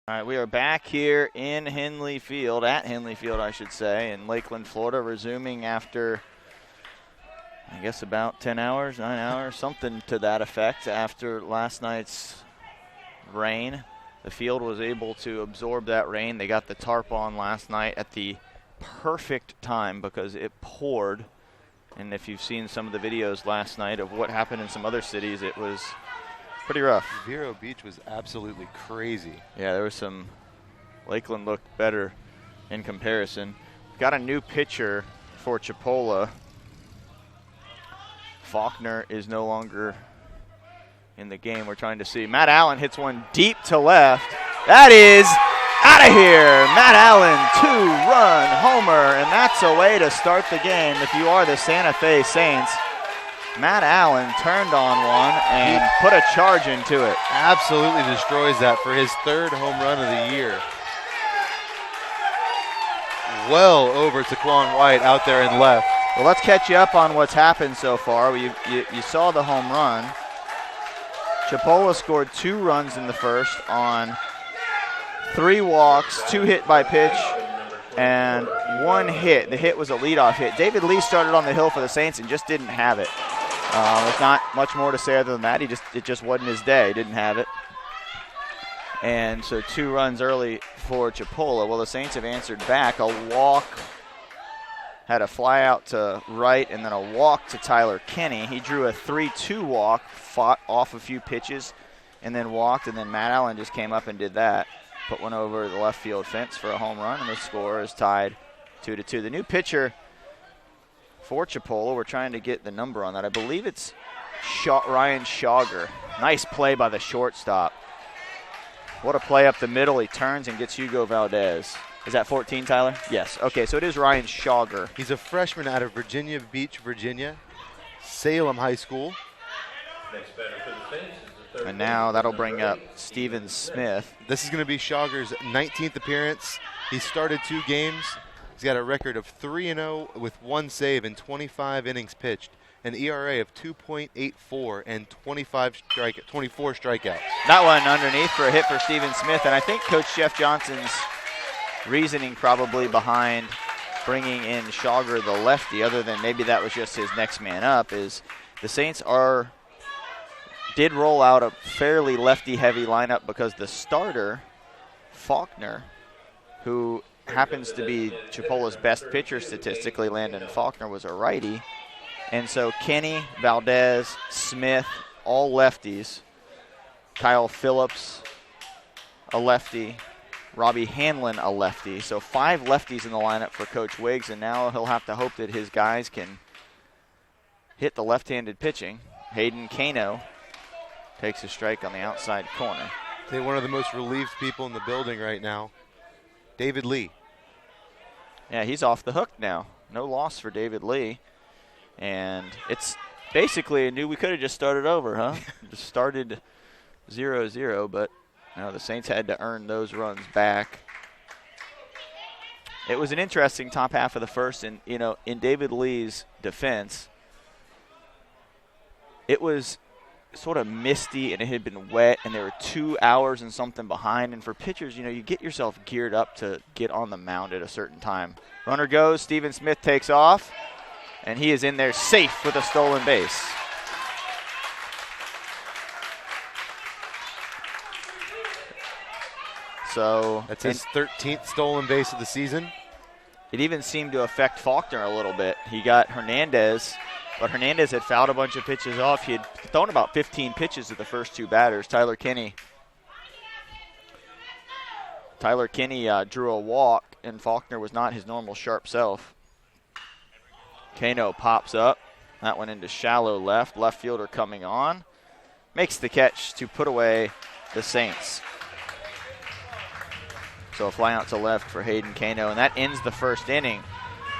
All right, we are back here in Henley Field, at Henley Field, I should say, in Lakeland, Florida, resuming after, I guess, about 10 hours, 9 hours, something to that effect after last night's rain. The field was able to absorb that rain. They got the tarp on last night at the perfect time because it poured. And if you've seen some of the videos last night of what happened in some other cities, it was pretty rough. Vero Beach was absolutely crazy. Yeah, there was some. Lakeland looked better in comparison. Got a new pitcher for Chipola. Faulkner is no longer in the game. We're trying to see. Matt Allen hits one deep to left. That is out of here. Matt Allen, 2-run homer, and that's a way to start the game if you are the Santa Fe Saints. Matt Allen turned on one and put a charge into it. Absolutely destroys that for his 3rd home run of the year. Well over Taquan White out there in left. Well, let's catch you up on what's happened so far. You saw the home run. Chipola scored 2 runs in the first on 3 walks, 2 hit by pitch, and 1 hit. The hit was a leadoff hit. David Lee started on the hill for the Saints and just didn't have it. There's not much more to say other than that. It just wasn't his day. He didn't have it. And so 2 runs early for Chipola. Well, the Saints have answered back. A walk, had a fly out to right, and then a walk to Tyler Kenny. He drew a 3-2 walk, fought off a few pitches, and then walked, and then Matt Allen just came up and did that. Put one over the left field fence for a home run, and the score is tied 2-2. The new pitcher for Chipola, we're trying to get the number on that. I believe it's Ryan Schauger. Nice play by the shortstop. What a play up the middle. He turns and gets Hugo Valdez. Is that 14, Tyler? Yes. Okay, so it is Ryan Schauger. He's a freshman out of Virginia Beach, Virginia, Salem High School. And now that'll bring up Steven Smith. This is going to be Schauger's 19th appearance. He started 2 games. He's got a record of 3-0 with 1 save and 25 innings pitched, an ERA of 2.84 and 24 strikeouts. That one underneath for a hit for Steven Smith, and I think Coach Jeff Johnson's reasoning probably behind bringing in Schauger, the lefty, other than maybe that was just his next man up, is the Saints did roll out a fairly lefty-heavy lineup because the starter, Faulkner, who happens to be Chipola's best pitcher statistically, Landon Faulkner, was a righty. And so Kenny, Valdez, Smith, all lefties. Kyle Phillips, a lefty. Robbie Hanlon, a lefty. So 5 lefties in the lineup for Coach Wiggs, and now he'll have to hope that his guys can hit the left-handed pitching. Hayden Kano takes a strike on the outside corner. They're one of the most relieved people in the building right now. David Lee. Yeah, he's off the hook now. No loss for David Lee. And it's basically we could have just started over, huh? Just started 0-0, but the Saints had to earn those runs back. It was an interesting top half of the first, and, in David Lee's defense, it was sort of misty and it had been wet and there were 2 hours and something behind, and for pitchers, you get yourself geared up to get on the mound at a certain time. Runner goes, Steven Smith takes off, and he is in there safe with a stolen base. So that's his 13th stolen base of the season. It even seemed to affect Faulkner a little bit. He got Hernandez, but Hernandez had fouled a bunch of pitches off. He had thrown about 15 pitches to the first 2 batters. Tyler Kinney drew a walk, and Faulkner was not his normal sharp self. Kano pops up. That went into shallow left. Left fielder coming on. Makes the catch to put away the Saints. So a fly out to left for Hayden Kano, and that ends the first inning.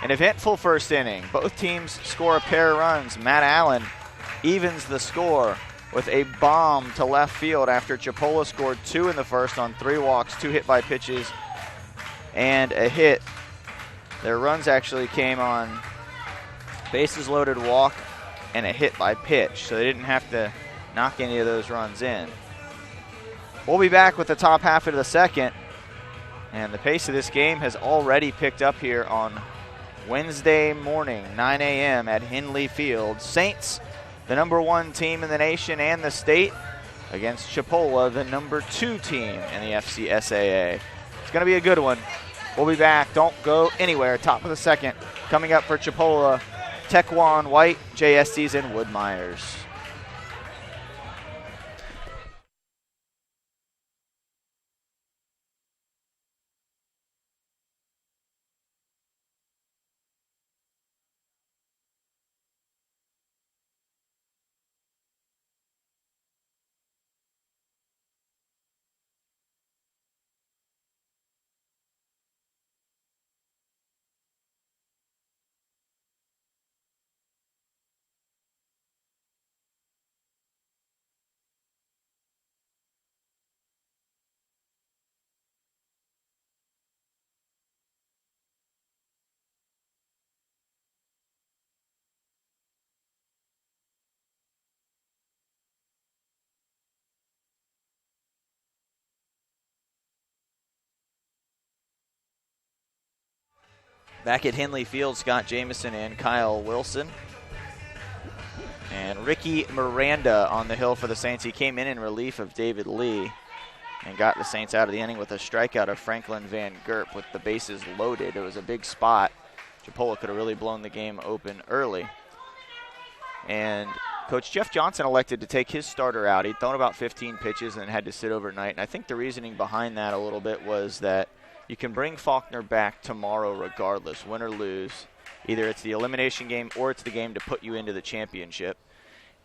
An eventful first inning. Both teams score a pair of runs. Matt Allen evens the score with a bomb to left field after Chipola scored 2 in the first on 3 walks, 2 hit by pitches, and a hit. Their runs actually came on bases loaded walk and a hit by pitch, so they didn't have to knock any of those runs in. We'll be back with the top half of the second. And the pace of this game has already picked up here on Wednesday morning, 9 a.m. at Henley Field. Saints, the #1 team in the nation and the state, against Chipola, the #2 team in the FCSAA. It's going to be a good one. We'll be back. Don't go anywhere. Top of the second. Coming up for Chipola, Tequan White, JST's, and Wood Myers. Back at Henley Field, Scott Jamieson and Kyle Wilson. And Ricky Miranda on the hill for the Saints. He came in relief of David Lee and got the Saints out of the inning with a strikeout of Franklin Van Gerp with the bases loaded. It was a big spot. Chipola could have really blown the game open early. And Coach Jeff Johnson elected to take his starter out. He'd thrown about 15 pitches and had to sit overnight. And I think the reasoning behind that a little bit was that you can bring Faulkner back tomorrow regardless, win or lose. Either it's the elimination game or it's the game to put you into the championship.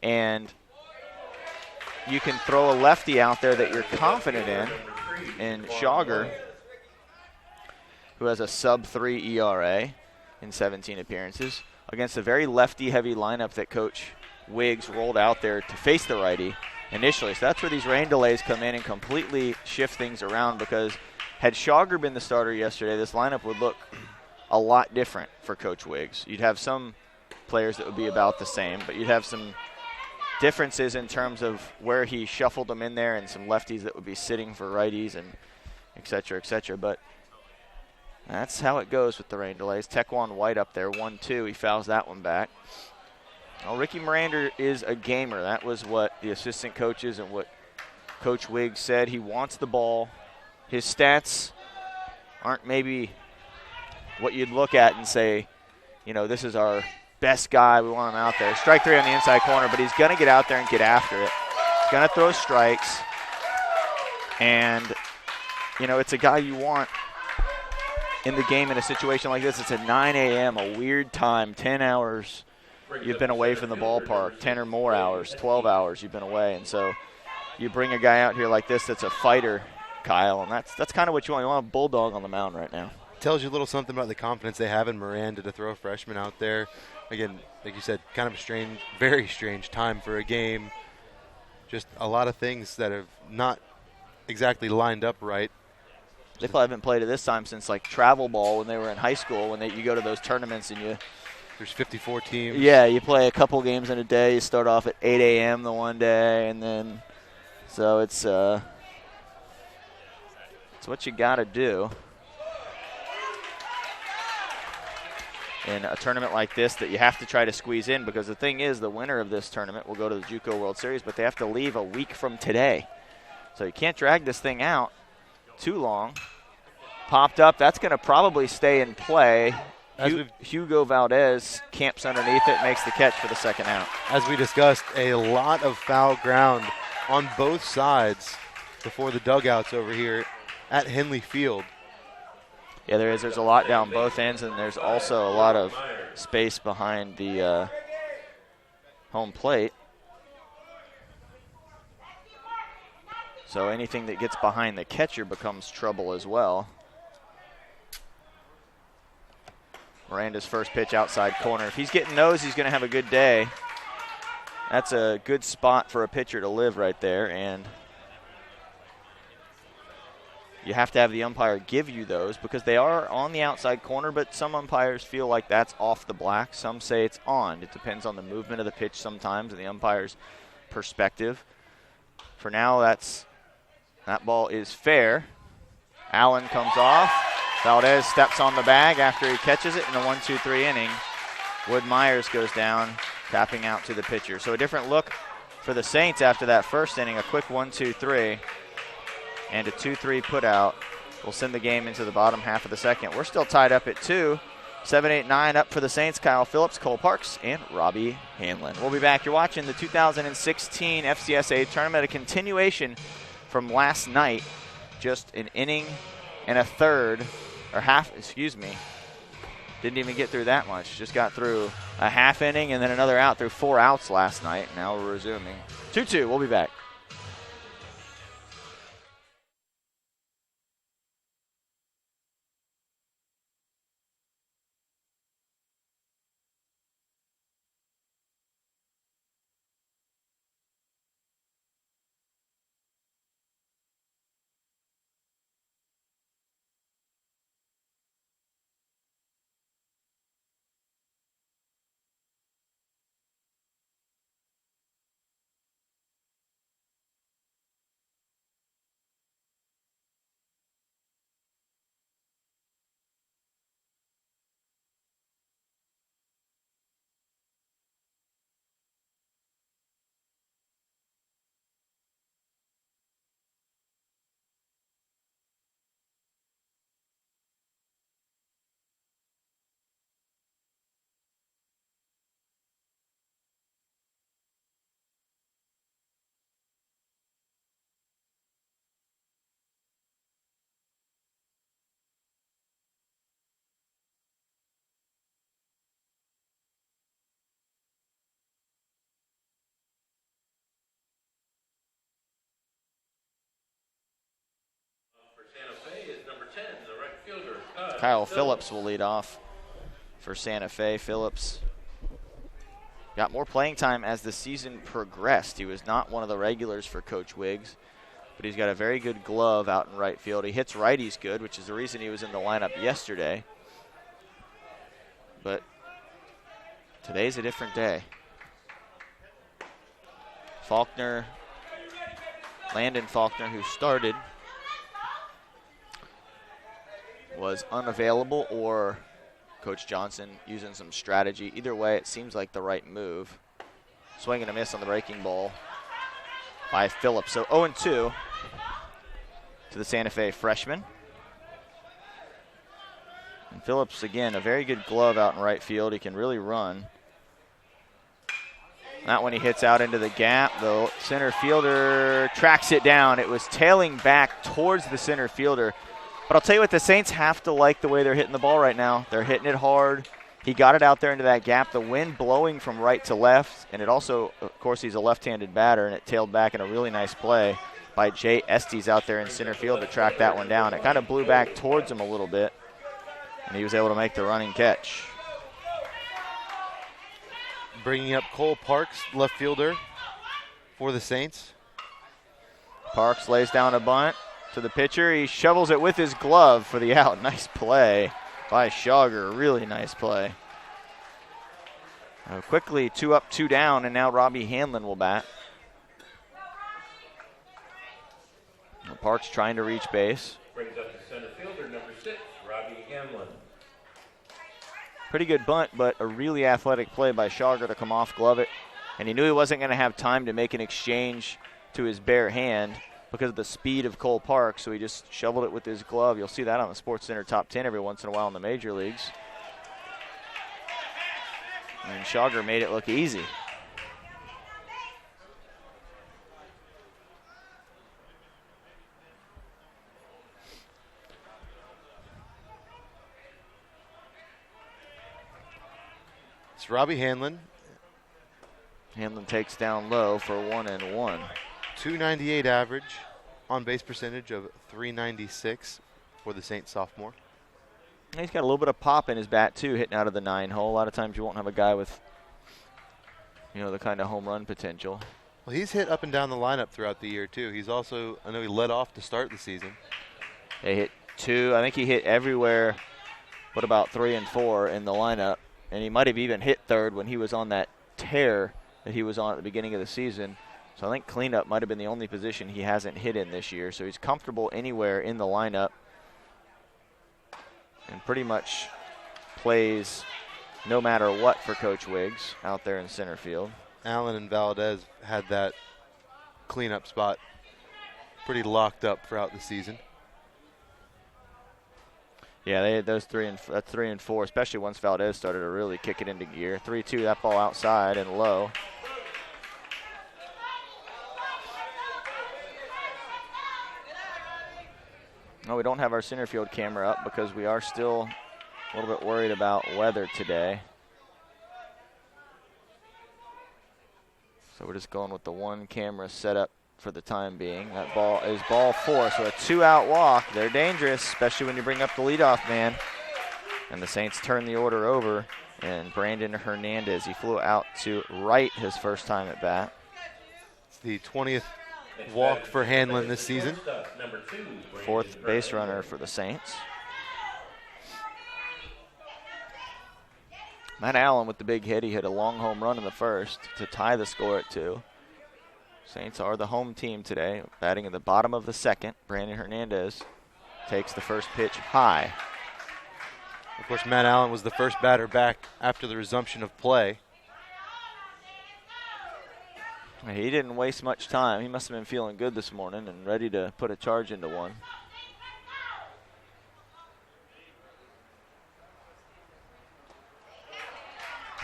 And you can throw a lefty out there that you're confident in Schauger, who has a sub-3 ERA in 17 appearances, against a very lefty-heavy lineup that Coach Wiggs rolled out there to face the righty initially. So that's where these rain delays come in and completely shift things around, because had Schauger been the starter yesterday, this lineup would look a lot different for Coach Wiggs. You'd have some players that would be about the same, but you'd have some differences in terms of where he shuffled them in there and some lefties that would be sitting for righties and et cetera, et cetera. But that's how it goes with the rain delays. Tequan White up there, 1-2. He fouls that one back. Well, Ricky Miranda is a gamer. That was what the assistant coaches and what Coach Wiggs said. He wants the ball. His stats aren't maybe what you'd look at and say, you know, this is our best guy. We want him out there. Strike three on the inside corner, but he's going to get out there and get after it. He's going to throw strikes. And, you know, it's a guy you want in the game in a situation like this. It's at 9 a.m., a weird time, 10 hours you've been away from the ballpark, 10 or more hours, 12 hours you've been away. And so you bring a guy out here like this that's a fighter, Kyle, and that's kind of what you want. You want a bulldog on the mound right now. Tells you a little something about the confidence they have in Miranda to throw a freshman out there. Again, like you said, kind of a strange, very strange time for a game. Just a lot of things that have not exactly lined up right. They probably haven't played at this time since like travel ball when they were in high school, when you go to those tournaments and there's 54 teams. Yeah, you play a couple games in a day. You start off at 8 a.m. the one day, and then so it's what you got to do in a tournament like this that you have to try to squeeze in, because the thing is, the winner of this tournament will go to the JUCO World Series, but they have to leave a week from today. So you can't drag this thing out too long. Popped up. That's going to probably stay in play. Hugo Valdez camps underneath it, makes the catch for the second out. As we discussed, a lot of foul ground on both sides before the dugouts over here at Henley Field. Yeah, there is. There's a lot down both ends, and there's also a lot of space behind the home plate. So anything that gets behind the catcher becomes trouble as well. Miranda's first pitch outside corner. If he's getting those, he's going to have a good day. That's a good spot for a pitcher to live right there, and you have to have the umpire give you those because they are on the outside corner, but some umpires feel like that's off the black. Some say it's on. It depends on the movement of the pitch sometimes and the umpire's perspective. For now, that's That ball is fair. Allen comes off. Valdez steps on the bag after he catches it in a 1-2-3 inning. Wood Myers goes down, tapping out to the pitcher. So a different look for the Saints after that first inning. A quick 1-2-3 and a 2-3 put out will send the game into the bottom half of the second. We're still tied up at 2. 7-8-9 up for the Saints. Kyle Phillips, Cole Parks, and Robbie Hanlon. We'll be back. You're watching the 2016 FCSA tournament, a continuation from last night. Just an inning and a third, or half, excuse me. Didn't even get through that much. Just got through a half inning and then another out through 4 outs last night. Now we're resuming. 2-2. We'll be back. Kyle Phillips will lead off for Santa Fe. Phillips got more playing time as the season progressed. He was not one of the regulars for Coach Wiggs, but he's got a very good glove out in right field. He hits righties good, which is the reason he was in the lineup yesterday. But today's a different day. Faulkner, Landon Faulkner, who started, was unavailable, or Coach Johnson using some strategy. Either way, it seems like the right move. Swing and a miss on the breaking ball by Phillips. So 0-2 to the Santa Fe freshman. And Phillips, again, a very good glove out in right field. He can really run. That one he hits out into the gap. The center fielder tracks it down. It was tailing back towards the center fielder. But I'll tell you what, the Saints have to like the way they're hitting the ball right now. They're hitting it hard. He got it out there into that gap. The wind blowing from right to left. And it also, of course, he's a left-handed batter, and it tailed back in a really nice play by Jay Estes out there in center field to track that one down. It kind of blew back towards him a little bit, and he was able to make the running catch. Bringing up Cole Parks, left fielder for the Saints. Parks lays down a bunt to the pitcher. He shovels it with his glove for the out. Nice play by Schauger. Really nice play. Quickly 2 up, 2 down, and now Robbie Hanlon will bat. Parks trying to reach base. Brings up the center fielder, number 6, Robbie Hanlon. Pretty good bunt, but a really athletic play by Schauger to come off glove it. And he knew he wasn't going to have time to make an exchange to his bare hand because of the speed of Cole Parks, so he just shoveled it with his glove. You'll see that on the SportsCenter Top 10 every once in a while in the major leagues. And Schauger made it look easy. It's Robbie Hanlon. Hanlon takes down low for 1-1. 298 average, on base percentage of 396 for the Saints sophomore. He's got a little bit of pop in his bat too, hitting out of the 9 hole. A lot of times you won't have a guy with, the kind of home run potential. Well, he's hit up and down the lineup throughout the year too. He's also, I know he led off to start the season. They hit 2. I think he hit everywhere but about 3 and 4 in the lineup. And he might have even hit third when he was on that tear that he was on at the beginning of the season. So I think cleanup might have been the only position he hasn't hit in this year. So he's comfortable anywhere in the lineup and pretty much plays no matter what for Coach Wiggs out there in center field. Allen and Valdez had that cleanup spot pretty locked up throughout the season. Yeah, they had those 3 and 4, especially once Valdez started to really kick it into gear. 3-2, that ball outside and low. No, we don't have our center field camera up because we are still a little bit worried about weather today. So we're just going with the one camera setup for the time being. That ball is ball 4, so a 2-out walk. They're dangerous, especially when you bring up the leadoff man. And the Saints turn the order over, and Brandon Hernandez, he flew out to right his first time at bat. It's the 20th walk for Hanlon this season. 4th base runner for the Saints. Matt Allen with the big hit. He hit a long home run in the first to tie the score at 2. Saints are the home team today, batting in the bottom of the second. Brandon Hernandez takes the first pitch high. Of course, Matt Allen was the first batter back after the resumption of play. He didn't waste much time. He must have been feeling good this morning and ready to put a charge into one.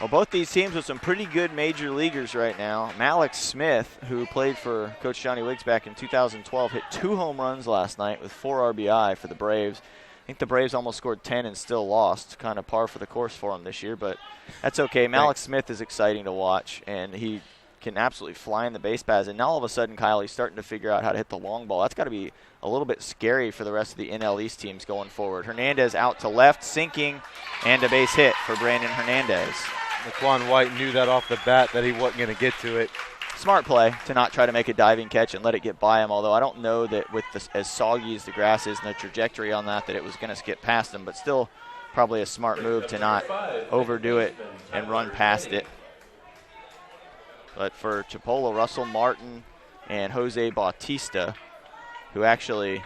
Well, both these teams with some pretty good major leaguers right now. Malik Smith, who played for Coach Johnny Wiggs back in 2012, hit 2 home runs last night with 4 RBI for the Braves. I think the Braves almost scored 10 and still lost. Kind of par for the course for him this year, but that's okay. Malik Smith is exciting to watch, and he can absolutely fly in the base paths. And now all of a sudden, Kyle, he's starting to figure out how to hit the long ball. That's got to be a little bit scary for the rest of the NL East teams going forward. Hernandez out to left, sinking, and a base hit for Brandon Hernandez. Laquan White knew that off the bat that he wasn't going to get to it. Smart play to not try to make a diving catch and let it get by him, although I don't know that with as soggy as the grass is and the trajectory on that it was going to skip past him, but still probably a smart move to not overdo it and run past it. But for Chipola, Russell Martin and Jose Bautista, who actually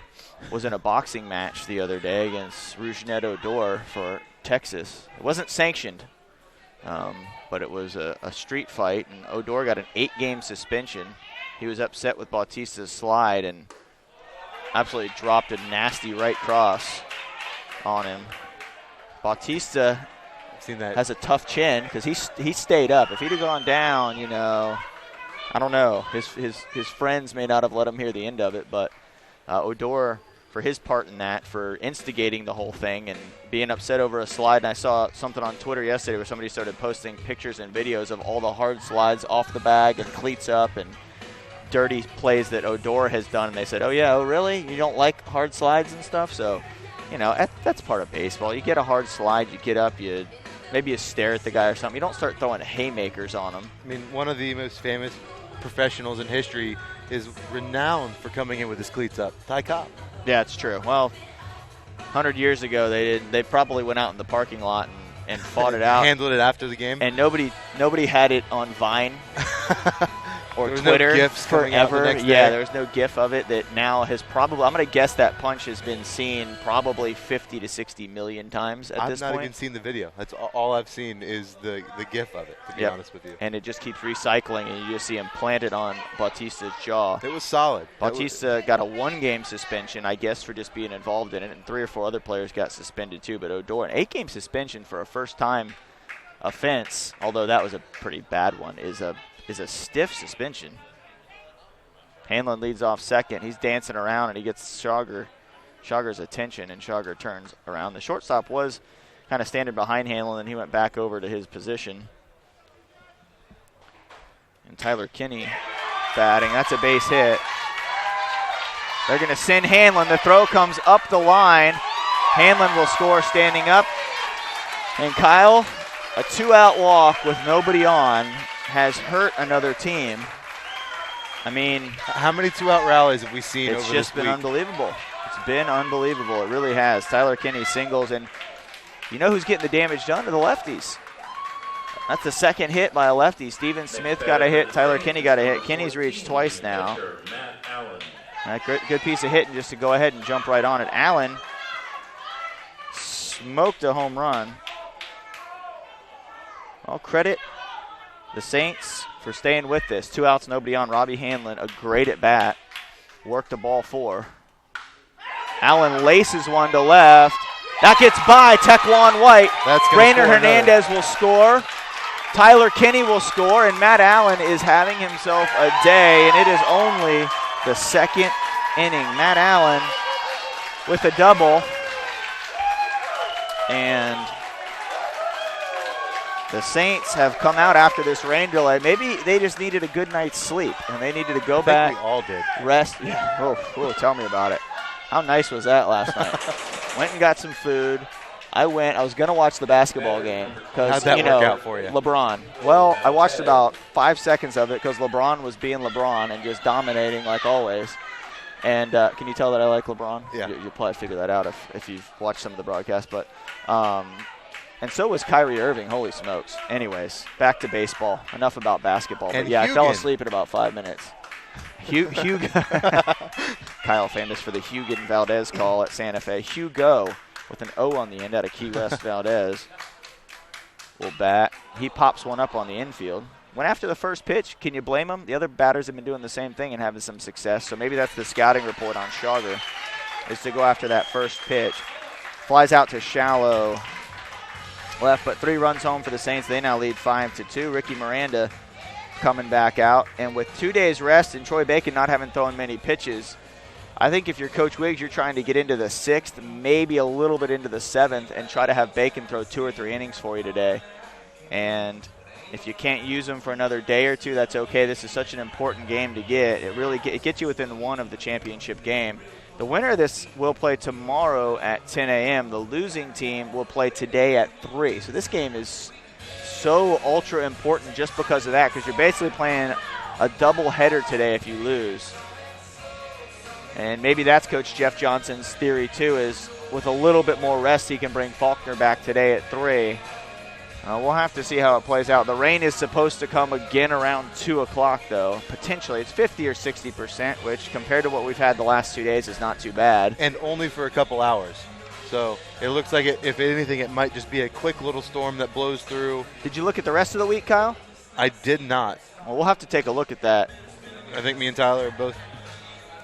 was in a boxing match the other day against Rougned Odor for Texas. It wasn't sanctioned. But it was a street fight, and Odor got an 8-game suspension. He was upset with Bautista's slide and absolutely dropped a nasty right cross on him. Bautista has a tough chin because he stayed up. If he'd have gone down, I don't know. His friends may not have let him hear the end of it, but Odor, for his part in that, for instigating the whole thing and being upset over a slide. And I saw something on Twitter yesterday where somebody started posting pictures and videos of all the hard slides off the bag and cleats up and dirty plays that Odor has done. And they said, oh, really? You don't like hard slides and stuff? So, that's part of baseball. You get a hard slide, you get up, maybe you stare at the guy or something. You don't start throwing haymakers on him. I mean, one of the most famous professionals in history is renowned for coming in with his cleats up. Ty Cobb. Yeah, it's true. Well, 100 years ago, they probably went out in the parking lot and fought it out. Handled it after the game. And nobody had it on Vine or there Twitter no GIFs forever. The next day. Yeah, there was no GIF of it that now has probably, I'm going to guess that punch has been seen probably 50 to 60 million times at this point. I've not even seen the video. That's all I've seen is the GIF of it, to be honest with you. And it just keeps recycling, and you just see him planted on Bautista's jaw. It was solid. Bautista got a 1-game suspension, I guess, for just being involved in it, and 3 or 4 other players got suspended too. But Odor, an 8-game suspension for a first-time offense, although that was a pretty bad one, is a stiff suspension. Hanlon leads off second. He's dancing around, and he gets Chager's attention, and Chager turns around. The shortstop was kind of standing behind Hanlon, and he went back over to his position. And Tyler Kinney batting. That's a base hit. They're going to send Hanlon. The throw comes up the line. Hanlon will score standing up. And Kyle, a 2-out walk with nobody on has hurt another team. I mean, how many 2-out rallies have we seen over this week? It's just been unbelievable. It's been unbelievable. It really has. Tyler Kinney singles, and you know who's getting the damage done to the lefties? That's the second hit by a lefty. Steven Smith got a hit. Tyler Kinney got a hit. Kinney's reached twice now. That good piece of hitting just to go ahead and jump right on it. Allen smoked a home run. I'll credit the Saints for staying with this. 2 outs, nobody on. Robbie Hanlon, a great at bat. Worked the ball 4. Allen laces one to left. That gets by Tequan White. Rainer Hernandez will score. Tyler Kinney will score, and Matt Allen is having himself a day, and it is only the second inning. Matt Allen with a double, and the Saints have come out after this rain delay. Maybe they just needed a good night's sleep, and they needed to go back. We all did. Rest. Yeah. Oh, tell me about it. How nice was that last night? Went and got some food. I was going to watch the basketball game. How'd that work out for you? LeBron. Well, I watched about 5 seconds of it because LeBron was being LeBron and just dominating like always. And can you tell that I like LeBron? Yeah. You'll probably figure that out if you've watched some of the broadcasts. But and so was Kyrie Irving. Holy smokes. Anyways, back to baseball. Enough about basketball. And but yeah, Hugan. I fell asleep in about 5 minutes. Kyle famous for the Hugan Valdez call at Santa Fe. Hugo with an O on the end out of Key West. Valdez will bat. He pops one up on the infield. Went after the first pitch. Can you blame him? The other batters have been doing the same thing and having some success. So maybe that's the scouting report on Schager, is to go after that first pitch. Flies out to shallow left, but 3 runs home for the Saints. They now lead 5-2. Ricky Miranda coming back out. And with 2 days rest and Troy Bacon not having thrown many pitches, I think if you're Coach Wiggs, you're trying to get into the 6th, maybe a little bit into the 7th, and try to have Bacon throw 2 or 3 innings for you today. And if you can't use him for another day or two, that's okay. This is such an important game to get. It gets you within 1 of the championship game. The winner of this will play tomorrow at 10 a.m. The losing team will play today at 3. So this game is so ultra important just because of that, because you're basically playing a double header today if you lose. And maybe that's Coach Jeff Johnson's theory too, is with a little bit more rest he can bring Faulkner back today at 3. We'll have to see how it plays out. The rain is supposed to come again around 2 o'clock though. Potentially it's 50 or 60%, which compared to what we've had the last 2 days is not too bad. And only for a couple hours. So it looks like, if anything, it might just be a quick little storm that blows through. Did you look at the rest of the week, Kyle? I did not. Well, we'll have to take a look at that. I think me and Tyler are both.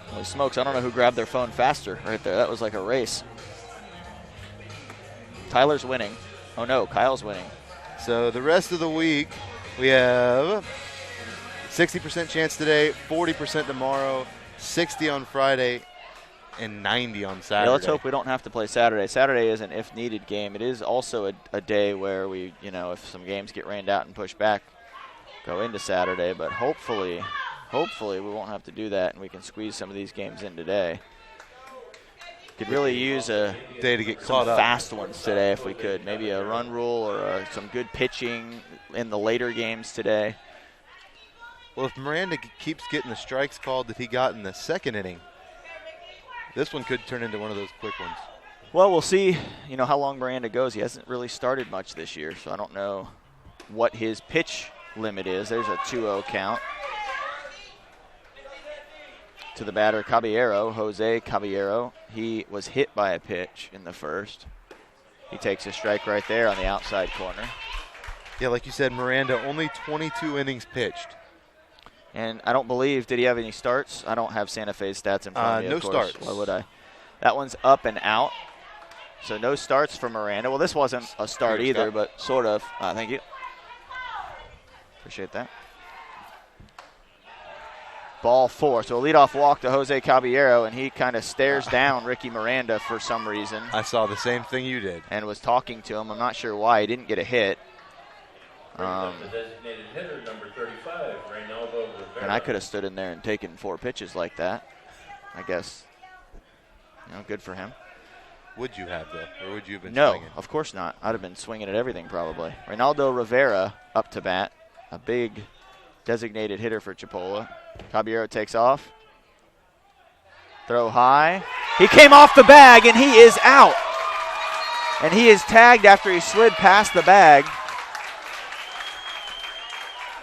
Holy smokes, I don't know who grabbed their phone faster right there. That was like a race. Tyler's winning. Oh, no, Kyle's winning. So the rest of the week, we have 60% chance today, 40% tomorrow, 60 on Friday, and 90 on Saturday. Yeah, let's hope we don't have to play Saturday. Saturday is an if-needed game. It is also a day where we, if some games get rained out and pushed back, go into Saturday. But hopefully we won't have to do that and we can squeeze some of these games in today. Could really use a day to get some caught up. Fast ones today if we could. Maybe a run rule or some good pitching in the later games today. Well, if Miranda keeps getting the strikes called that he got in the second inning, this one could turn into one of those quick ones. Well, we'll see, how long Miranda goes. He hasn't really started much this year, so I don't know what his pitch limit is. There's a 2-0 count to the batter, Caballero, Jose Caballero. He was hit by a pitch in the first. He takes a strike right there on the outside corner. Yeah, like you said, Miranda, only 22 innings pitched. And I don't believe, did he have any starts? I don't have Santa Fe's stats in front of me, no of course. starts. Why would I? That one's up and out. So no starts for Miranda. Well, this wasn't a start either, but sort of. Thank you. Appreciate that. Ball 4. So a leadoff walk to Jose Caballero, and he kind of stares down Ricky Miranda for some reason. I saw the same thing you did. And was talking to him. I'm not sure why. He didn't get a hit. The designated hitter, number 35, Reynaldo Rivera. And I could have stood in there and taken 4 pitches like that. I guess, good for him. Would you have, though? Or would you have been swinging? No, of course not. I'd have been swinging at everything probably. Reynaldo Rivera up to bat. A big designated hitter for Chipola. Caballero takes off. Throw high. He came off the bag, and he is out. And he is tagged after he slid past the bag.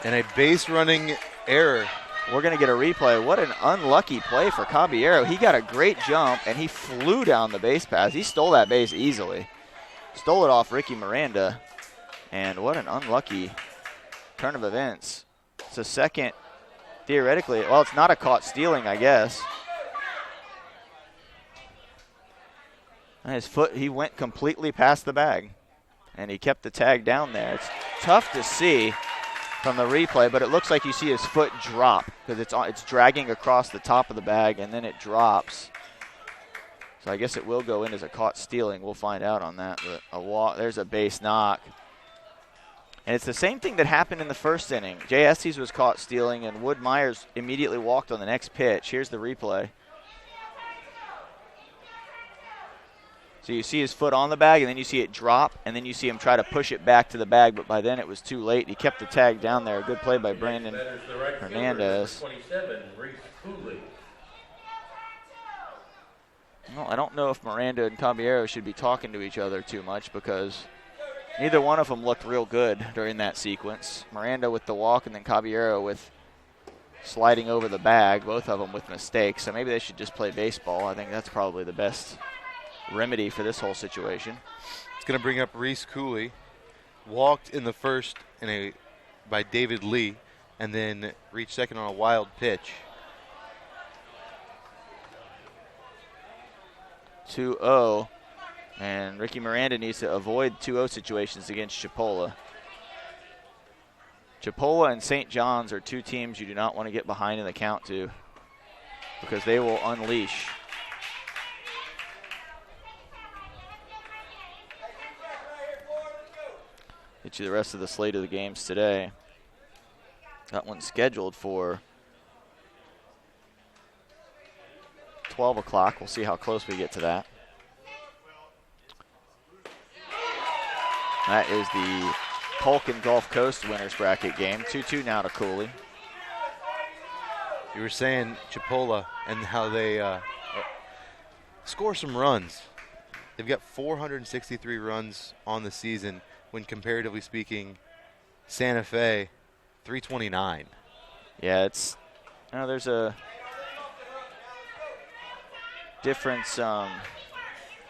And a base running error. We're going to get a replay. What an unlucky play for Caballero. He got a great jump, and he flew down the base paths. He stole that base easily. Stole it off Ricky Miranda. And what an unlucky turn of events. It's a second, theoretically. Well, it's not a caught stealing, I guess. And his foot, he went completely past the bag, and he kept the tag down there. It's tough to see from the replay, but it looks like you see his foot drop because it's dragging across the top of the bag, and then it drops. So I guess it will go in as a caught stealing. We'll find out on that. But a walk, there's a base knock. And it's the same thing that happened in the first inning. Jay Estes was caught stealing, and Wood Myers immediately walked on the next pitch. Here's the replay. So you see his foot on the bag, and then you see it drop, and then you see him try to push it back to the bag, but by then it was too late. He kept the tag down there. Good play by Brandon Hernandez. Well, I don't know if Miranda and Caballero should be talking to each other too much because neither one of them looked real good during that sequence. Miranda with the walk, and then Caballero with sliding over the bag, both of them with mistakes. So maybe they should just play baseball. I think that's probably the best remedy for this whole situation. It's going to bring up Reese Cooley. Walked in the first by David Lee, and then reached second on a wild pitch. 2-0, and Ricky Miranda needs to avoid 2-0 situations against Chipola. Chipola and St. John's are two teams you do not want to get behind in the count to because they will unleash. Get you the rest of the slate of the games today. That one's scheduled for 12 o'clock. We'll see how close we get to that. That is the Polk and Gulf Coast winners bracket game. 2-2 now to Cooley. You were saying Chipola and how they score some runs. They've got 463 runs on the season when, comparatively speaking, Santa Fe, 329. Yeah, it's, there's a difference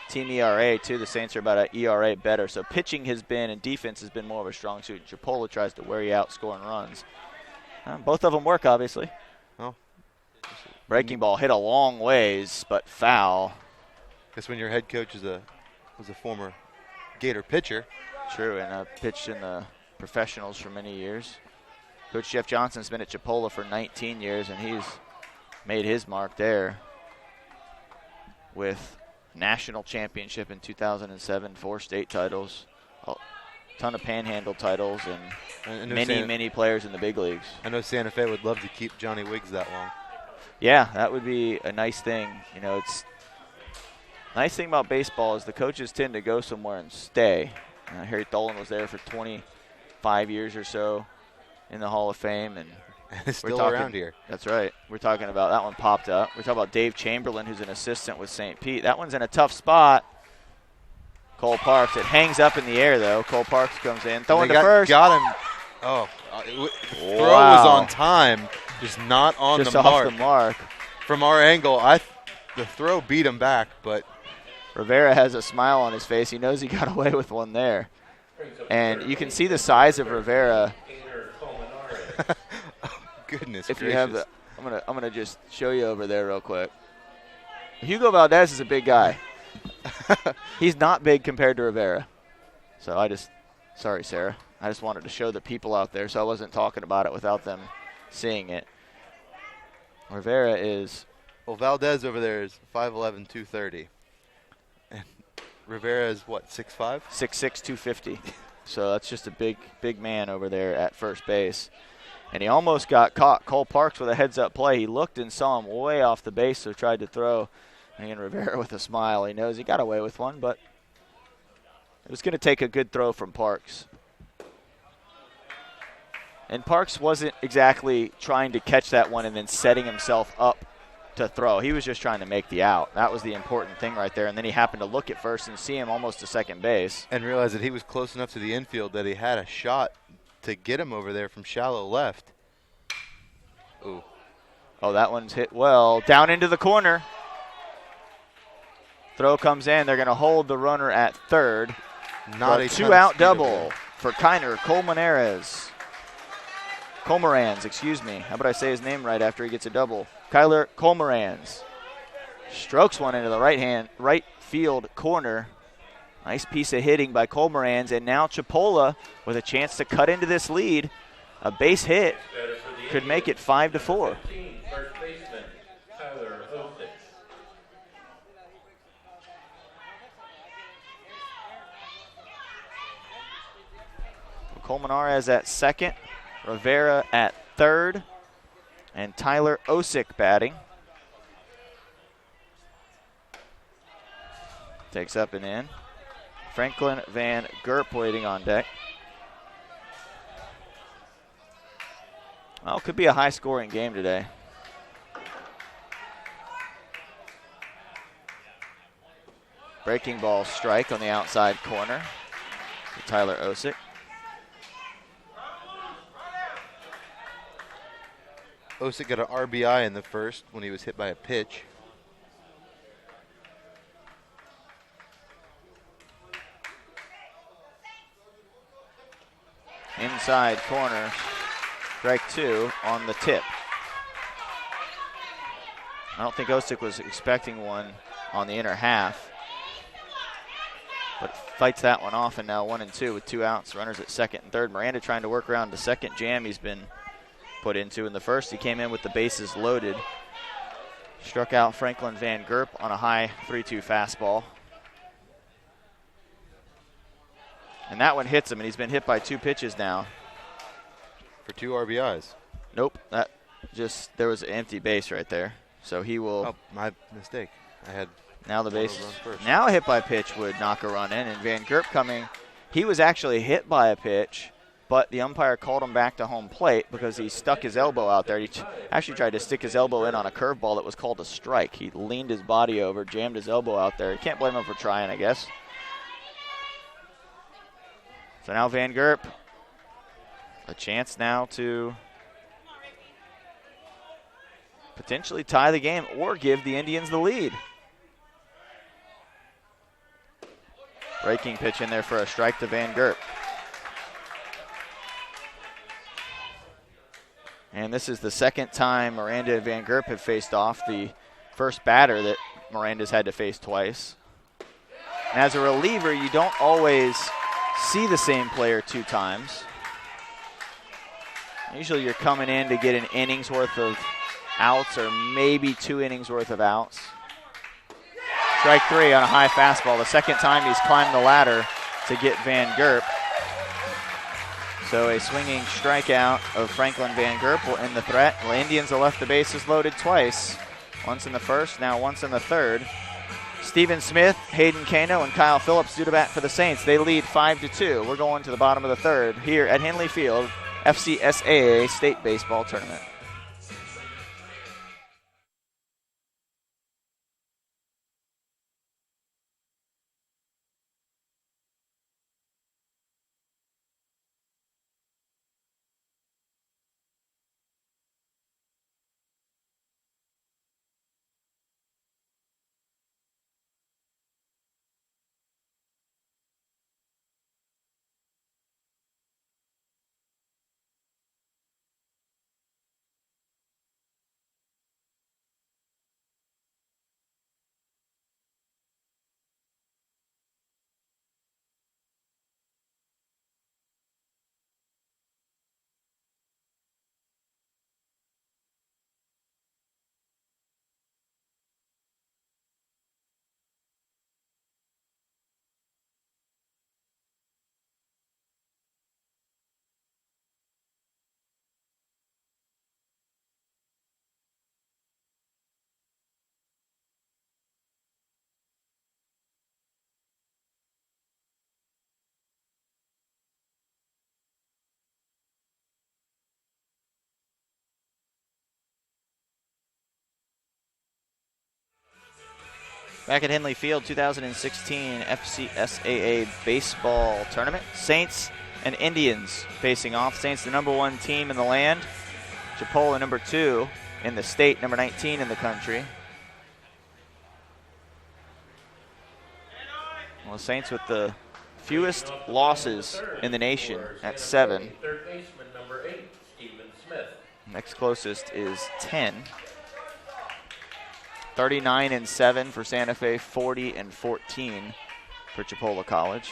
team ERA too. The Saints are about an ERA better. So pitching has been and defense has been more of a strong suit. Chipola tries to wear you out scoring runs. Both of them work, obviously. Oh. Breaking ball hit a long ways, but foul. Guess when your head coach was a former Gator pitcher. True, and pitched in the professionals for many years. Coach Jeff Johnson's been at Chipola for 19 years, and he's made his mark there with national championship in 2007, 4 state titles, a ton of panhandle titles, and many players in the big leagues. I know Santa Fe would love to keep Johnny Wiggs that long. Yeah, that would be a nice thing. It's nice thing about baseball is the coaches tend to go somewhere and stay. Harry Tholen was there for 25 years or so in the Hall of Fame, and still around here. That's right. We're talking about that one popped up. We're talking about Dave Chamberlain, who's an assistant with St. Pete. That one's in a tough spot. Cole Parks. It hangs up in the air, though. Cole Parks comes in, throwing to first. Got him. Oh, throw was on time, just not on just the off mark. The mark. From our angle, the throw beat him back, but Rivera has a smile on his face. He knows he got away with one there. And you can see the size of Rivera. Oh, goodness if gracious. You have I'm gonna just show you over there real quick. Hugo Valdez is a big guy. He's not big compared to Rivera. So sorry, Sarah. I just wanted to show the people out there, so I wasn't talking about it without them seeing it. Rivera is. Well, Valdez over there is 5'11", 230. And Rivera is what, 6'5"? 6'6", 250. So that's just a big man over there at first base. And he almost got caught. Cole Parks with a heads-up play. He looked and saw him way off the base, so tried to throw. And again, Rivera with a smile. He knows he got away with one, but it was going to take a good throw from Parks. And Parks wasn't exactly trying to catch that one and then setting himself up to throw. He was just trying to make the out. That was the important thing right there. And then he happened to look at first and see him almost to second base. And realize that he was close enough to the infield that he had a shot to get him over there from shallow left. Ooh. Oh, that one's hit well. Down into the corner. Throw comes in. They're going to hold the runner at third. Not a two-out double for Kiner Colmerans, excuse me. How about I say his name right after he gets a double? Kyler Colmerans strokes one into the right field corner. Nice piece of hitting by Colmerans, and now Chipola with a chance to cut into this lead. A base hit could make it 5-4. First baseman, Tyler Osick. Colmenares at second, Rivera at third, and Tyler Osick batting. Takes up and in. Franklin Van Gerp waiting on deck. Well, it could be a high-scoring game today. Breaking ball strike on the outside corner to Tyler Osick. Osick got an RBI in the first when he was hit by a pitch. Inside corner, strike two on the tip. I don't think Osick was expecting one on the inner half, but fights that one off, and now 1-2 with 2 outs. Runners at second and third. Miranda trying to work around the second jam he's been put into. In the first, he came in with the bases loaded. Struck out Franklin Van Gerp on a high 3-2 fastball. And that one hits him, and he's been hit by 2 pitches now. For 2 RBIs. Nope, there was an empty base right there. So he will. Oh, my mistake. I had now the base. First. Now a hit by pitch would knock a run in, and Van Gerp coming. He was actually hit by a pitch, but the umpire called him back to home plate because he stuck his elbow out there. He actually tried to stick his elbow in on a curveball that was called a strike. He leaned his body over, jammed his elbow out there. You can't blame him for trying, I guess. So now Van Gerp, a chance now to potentially tie the game or give the Indians the lead. Breaking pitch in there for a strike to Van Gerp. And this is the second time Miranda and Van Gerp have faced off. The first batter that Miranda's had to face twice. And as a reliever, you don't always see the same player 2 times. Usually you're coming in to get an inning's worth of outs or maybe 2 innings worth of outs. Strike 3 on a high fastball. The second time he's climbed the ladder to get Van Gerp. So a swinging strikeout of Franklin Van Gerp will end the threat. The Indians have left the bases loaded twice. Once in the first, now once in the third. Stephen Smith, Hayden Kano, and Kyle Phillips due to bat for the Saints. They lead 5-2. We're going to the bottom of the third here at Henley Field, FCSAA State Baseball Tournament. Back at Henley Field, 2016 FCSAA Baseball Tournament. Saints and Indians facing off. Saints, the number 1 team in the land. Chipola, number 2 in the state, number 19 in the country. Well, the Saints with the fewest losses in the nation at 7. Third baseman number 8, Stephen Smith. Next closest is 10. 39-7 for Santa Fe, 40-14 for Chipola College.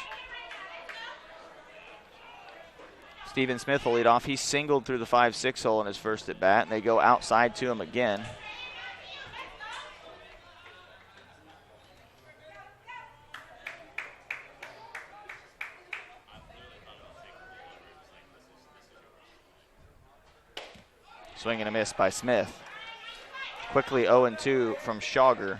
Stephen Smith will lead off. He singled through the 5-6 hole in his first at bat, and they go outside to him again. Swing and a miss by Smith. Quickly 0-2 from Schauger.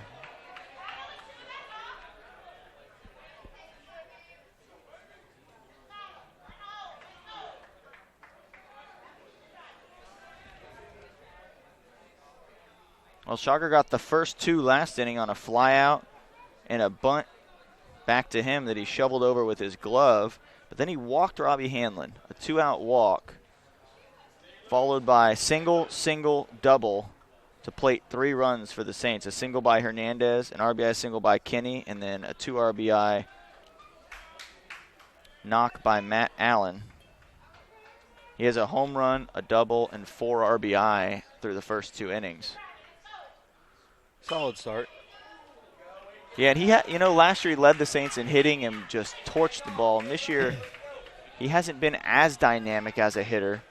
Well, Schauger got the first 2 last inning on a flyout and a bunt back to him that he shoveled over with his glove. But then he walked Robbie Hanlon, a 2-out walk, followed by single, double to plate 3 runs for the Saints. A single by Hernandez, an RBI single by Kinney, and then a 2 RBI knock by Matt Allen. He has a home run, a double, and 4 RBI through the first 2 innings. Solid start. Yeah, and he had, last year he led the Saints in hitting and just torched the ball. And this year he hasn't been as dynamic as a hitter,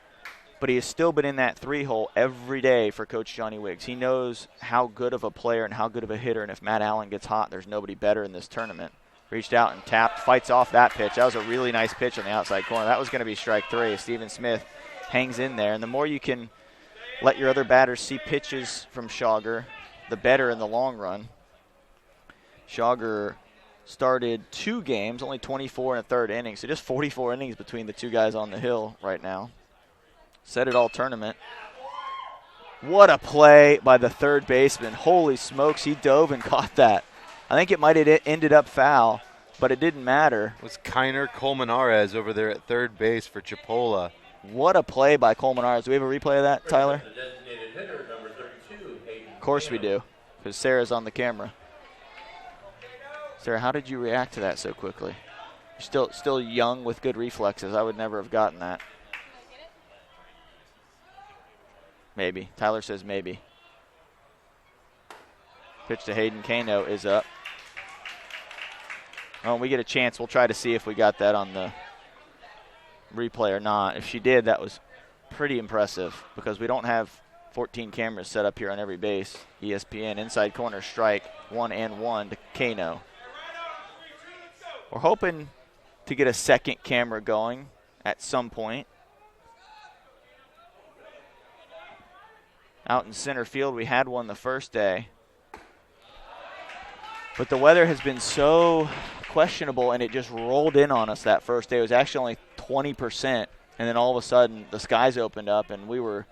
but he has still been in that 3-hole every day for Coach Johnny Wiggs. He knows how good of a player and how good of a hitter, and if Matt Allen gets hot, there's nobody better in this tournament. Reached out and tapped, fights off that pitch. That was a really nice pitch on the outside corner. That was going to be strike 3. Stephen Smith hangs in there, and the more you can let your other batters see pitches from Schauger, the better in the long run. Schauger started 2 games, only 24 in a 3rd inning, so just 44 innings between the 2 guys on the hill right now. Set it all tournament. What a play by the 3rd baseman. Holy smokes, he dove and caught that. I think it might have ended up foul, but it didn't matter. It was Kiner Colmenares over there at 3rd base for Chipola. What a play by Colmenares. Do we have a replay of that, Tyler? The designated hitter, number 32, Hayden. Of course we do, because Sarah's on the camera. Sarah, how did you react to that so quickly? You're still young with good reflexes. I would never have gotten that. Maybe. Tyler says maybe. Pitch to Hayden Kano is up. Oh, when we get a chance, we'll try to see if we got that on the replay or not. If she did, that was pretty impressive because we don't have 14 cameras set up here on every base. ESPN inside corner strike, 1-1 to Kano. We're hoping to get a second camera going at some point. Out in center field, we had one the first day. But the weather has been so questionable, and it just rolled in on us that first day. It was actually only 20%, and then all of a sudden the skies opened up, and we were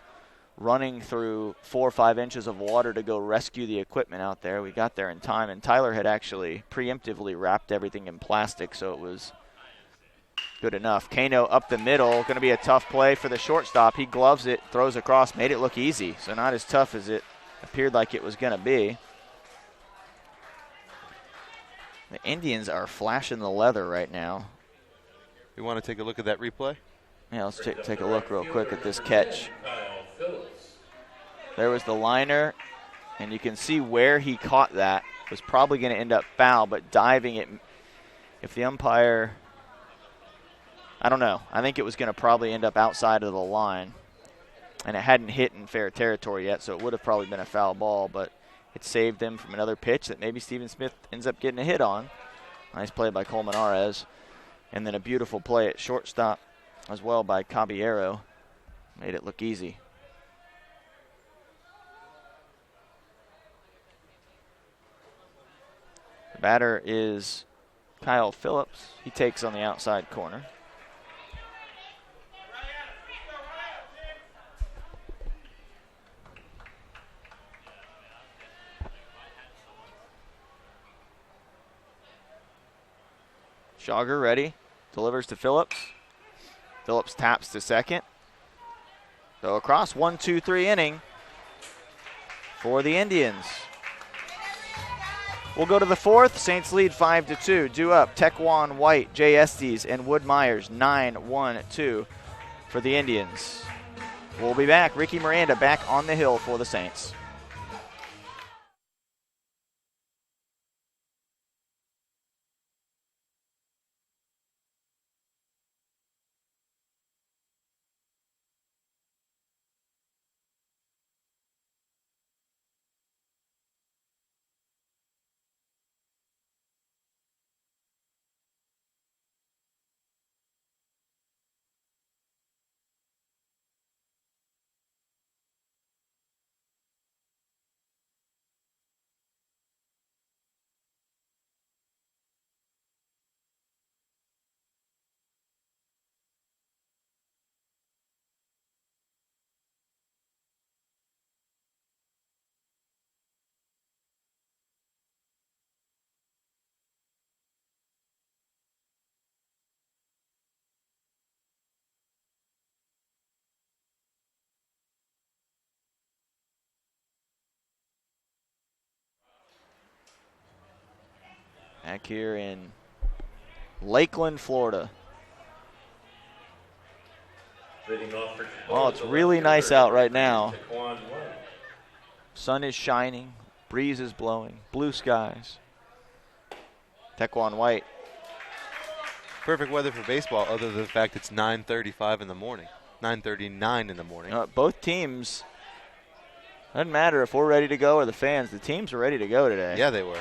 running through 4 or 5 inches of water to go rescue the equipment out there. We got there in time, and Tyler had actually preemptively wrapped everything in plastic, so it was good enough. Kano up the middle, going to be a tough play for the shortstop. He gloves it, throws across, made it look easy, so not as tough as it appeared like it was going to be. The Indians are flashing the leather right now. You want to take a look at that replay? Yeah, let's take a look real quick at this catch. There was the liner, and you can see where he caught that. It was probably going to end up foul, but diving it, if the umpire, I don't know. I think it was going to probably end up outside of the line, and it hadn't hit in fair territory yet, so it would have probably been a foul ball, but it saved them from another pitch that maybe Stephen Smith ends up getting a hit on. Nice play by Colmenares, and then a beautiful play at shortstop as well by Caballero. Made it look easy. The batter is Kyle Phillips. He takes on the outside corner. Schauger ready. Delivers to Phillips. Phillips taps to second. So across 1-2-3 inning for the Indians. We'll go to the fourth. Saints lead 5-2. Due up, Tequan White, Jay Estes, and Wood Myers. 9-1-2 for the Indians. We'll be back. Ricky Miranda back on the hill for the Saints. Back here in Lakeland, Florida. Oh, it's really nice out right now. Sun is shining, breeze is blowing, blue skies. Tequan White. Perfect weather for baseball, other than the fact it's 9:35 in the morning, 9:39 in the morning. Both teams, doesn't matter if we're ready to go or the fans, the teams are ready to go today. Yeah, they were.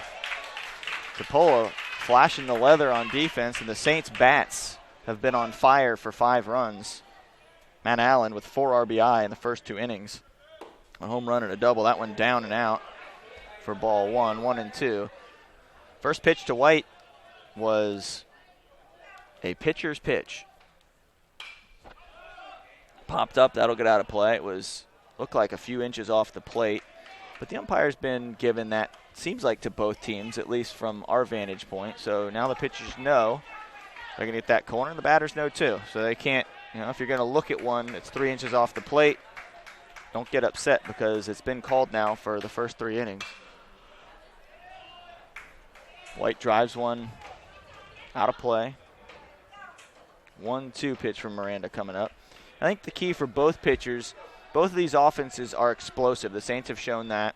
Chipola flashing the leather on defense, and the Saints bats have been on fire for 5 runs. Matt Allen with 4 RBI in the first 2 innings. A home run and a double. That one down and out for ball 1, 1-2. First pitch to White was a pitcher's pitch. Popped up, that'll get out of play. It looked like a few inches off the plate, but the umpire's been given that, seems like to both teams, at least from our vantage point. So now the pitchers know they're going to get that corner, and the batters know too. So they can't, if you're going to look at one that's 3 inches off the plate, don't get upset because it's been called now for the first 3 innings. White drives one out of play. 1-2 pitch from Miranda coming up. I think the key for both pitchers, both of these offenses are explosive. The Saints have shown that.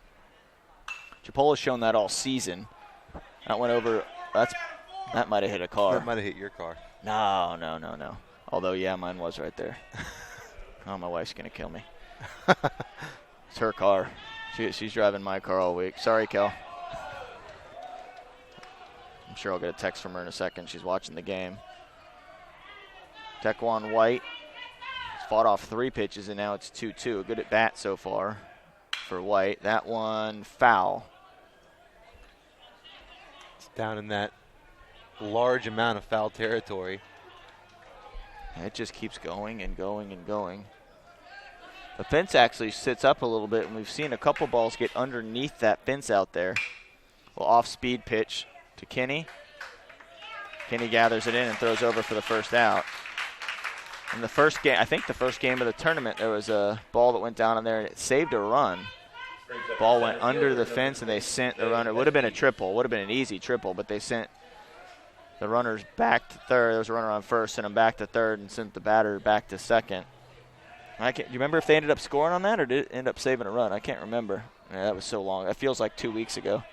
Chipola's shown that all season. That went over. That might have hit a car. That might have hit your car. No. Although, yeah, mine was right there. Oh, my wife's going to kill me. It's her car. She's driving my car all week. Sorry, Kel. I'm sure I'll get a text from her in a second. She's watching the game. Tequan White has fought off 3 pitches, and now it's 2-2. Good at bat so far for White. That one foul. It's down in that large amount of foul territory. It just keeps going and going and going. The fence actually sits up a little bit, and we've seen a couple balls get underneath that fence out there. Well, off-speed pitch to Kenny. Kenny gathers it in and throws over for the first out. In the first game, I think the first game of the tournament, there was a ball that went down in there and it saved a run. Ball went under the fence and they sent the runner. It would have been a triple. Would have been an easy triple, but they sent the runners back to third. There was a runner on first, sent him back to third, and sent the batter back to second. Do you remember if they ended up scoring on that or did it end up saving a run? I can't remember. Yeah, that was so long. That feels like 2 weeks ago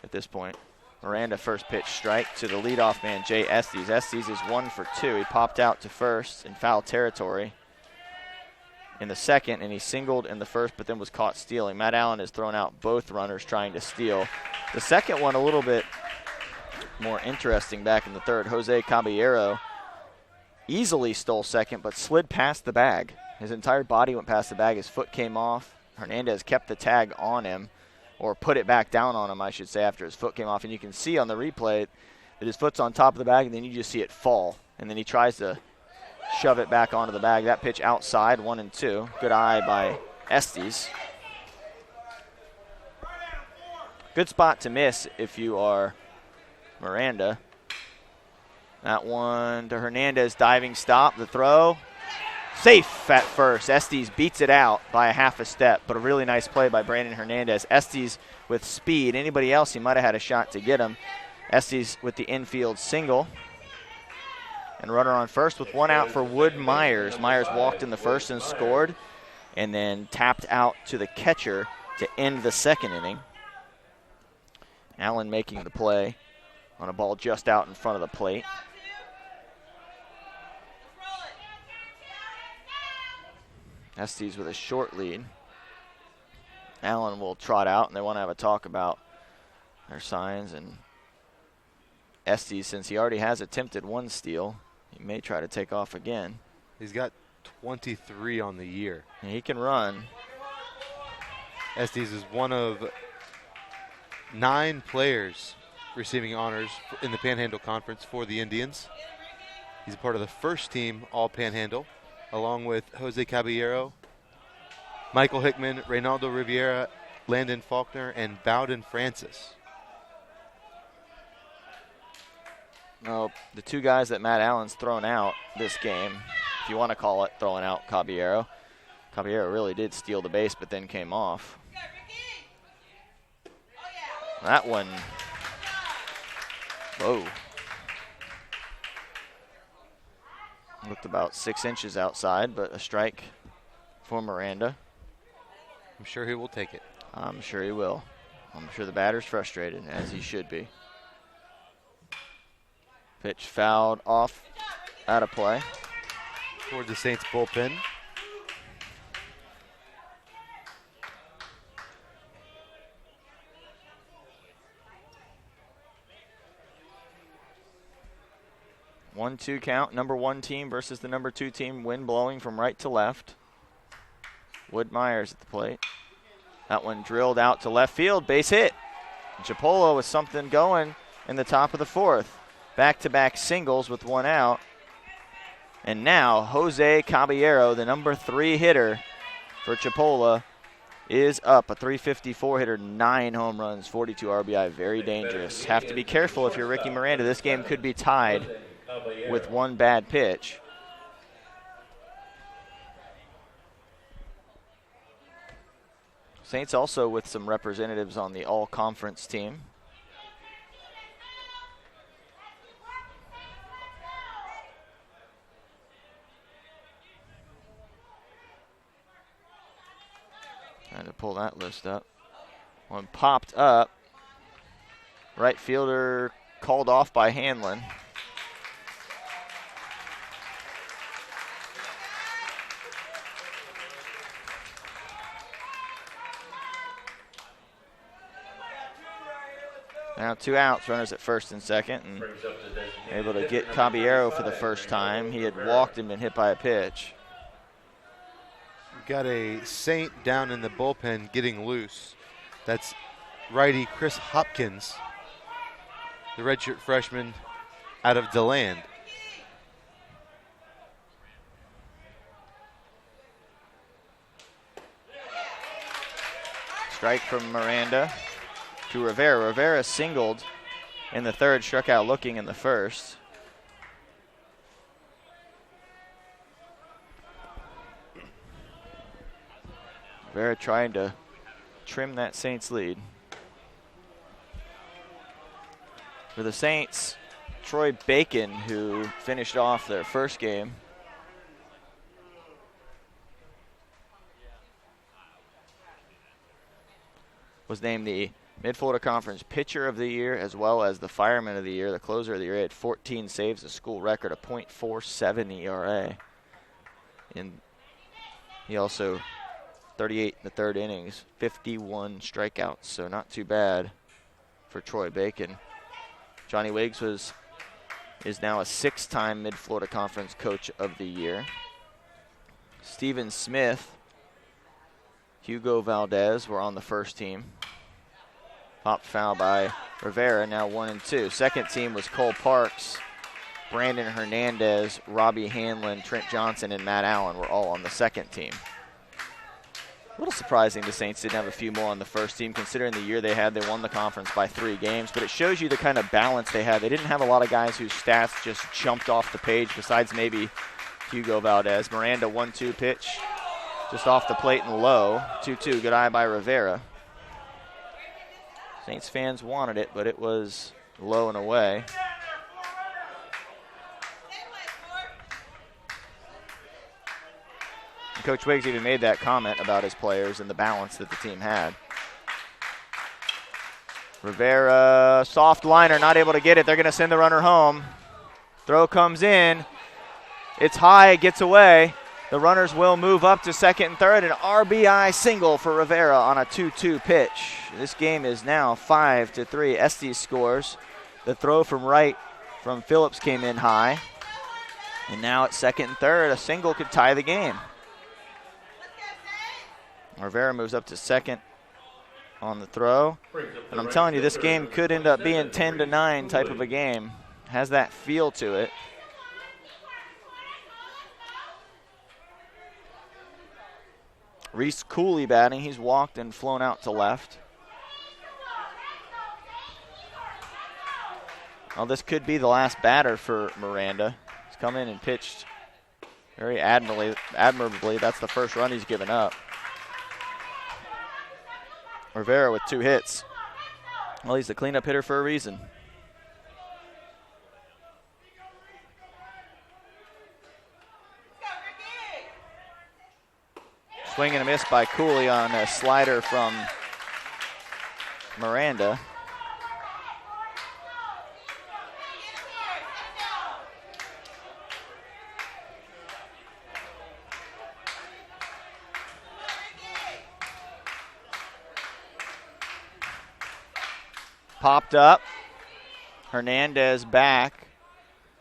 at this point. Miranda first pitch strike to the leadoff man, Jay Estes. Estes is 1 for 2. He popped out to first in foul territory in the second, and he singled in the first but then was caught stealing. Matt Allen has thrown out both runners trying to steal. The second one a little bit more interesting back in the third. Jose Caballero easily stole second but slid past the bag. His entire body went past the bag. His foot came off. Hernandez kept the tag on him, or put it back down on him, I should say, after his foot came off. And you can see on the replay that his foot's on top of the bag, and then you just see it fall. And then he tries to shove it back onto the bag. That pitch outside, 1-2. Good eye by Estes. Good spot to miss if you are Miranda. That one to Hernandez, diving stop. The throw Safe at first. Estes beats it out by a half a step, but a really nice play by Brandon Hernandez. Estes with speed. Anybody else, he might have had a shot to get him. Estes with the infield single. And runner on first with one out for Wood Myers. Myers walked in the first and scored, and then tapped out to the catcher to end the second inning. Allen making the play on a ball just out in front of the plate. Estes with a short lead. Allen will trot out, and they want to have a talk about their signs. And Estes, since he already has attempted one steal, he may try to take off again. He's got 23 on the year. And he can run. Estes is one of 9 players receiving honors in the Panhandle Conference for the Indians. He's a part of the first team All-Panhandle, along with Jose Caballero, Michael Hickman, Reynaldo Riviera, Landon Faulkner, and Bowden Francis. No, the two guys that Matt Allen's thrown out this game, if you want to call it throwing out Caballero. Caballero really did steal the base, but then came off. That one, whoa. Looked about 6 inches outside, but a strike for Miranda. I'm sure he will take it. I'm sure he will. I'm sure the batter's frustrated, as he should be. Pitch fouled off, out of play. Toward the Saints bullpen. One-two count, number 1 team versus the number 2 team. Wind blowing from right to left. Wood Myers at the plate. That one drilled out to left field, base hit. Chipola with something going in the top of the 4th. Back-to-back singles with one out. And now Jose Caballero, the number 3 hitter for Chipola, is up. A .354 hitter, 9 home runs, 42 RBI, very dangerous. Have to be careful if you're Ricky Miranda. This game could be tied with one bad pitch. Saints also with some representatives on the all-conference team. Trying to pull that list up. One popped up. Right fielder called off by Hanlon. Now 2 outs, runners at first and second, and able to get Caballero for the first time. He had walked and been hit by a pitch. We've got a Saint down in the bullpen getting loose. That's righty Chris Hopkins, the redshirt freshman out of DeLand. Strike from Miranda to Rivera. Rivera singled in the 3rd, struck out looking in the 1st. Rivera trying to trim that Saints lead. For the Saints, Troy Bacon, who finished off their first game, was named the Mid-Florida Conference Pitcher of the Year as well as the Fireman of the Year, the Closer of the Year. He had 14 saves, a school record, a .47 ERA. And he also 38 in the 3rd innings, 51 strikeouts, so not too bad for Troy Bacon. Johnny Wiggs is now a 6-time Mid-Florida Conference Coach of the Year. Steven Smith, Hugo Valdez were on the first team. Popped foul by Rivera, now 1 and 2. Second team was Cole Parks, Brandon Hernandez, Robbie Hanlon, Trent Johnson, and Matt Allen were all on the second team. A little surprising the Saints didn't have a few more on the first team, considering the year they had. They won the conference by 3 games, but it shows you the kind of balance they had. They didn't have a lot of guys whose stats just jumped off the page, besides maybe Hugo Valdez. Miranda 1-2 pitch. Just off the plate and low. 2-2. Good eye by Rivera. Saints fans wanted it, but it was low and away. And Coach Wiggs even made that comment about his players and the balance that the team had. Rivera, soft liner, not able to get it. They're going to send the runner home. Throw comes in. It's high, it gets away. The runners will move up to second and third. An RBI single for Rivera on a 2-2 pitch. This game is now 5-3. Estes scores. The throw from right from Phillips came in high. And now at second and third, a single could tie the game. Rivera moves up to second on the throw. And I'm telling you, this game could end up being 10-9 type of a game. Has that feel to it. Reese Cooley batting. He's walked and flown out to left. Well, this could be the last batter for Miranda. He's come in and pitched very admirably. That's the first run he's given up. Rivera with 2 hits. Well, he's the cleanup hitter for a reason. Swing and a miss by Cooley on a slider from Miranda. Popped up. Hernandez back.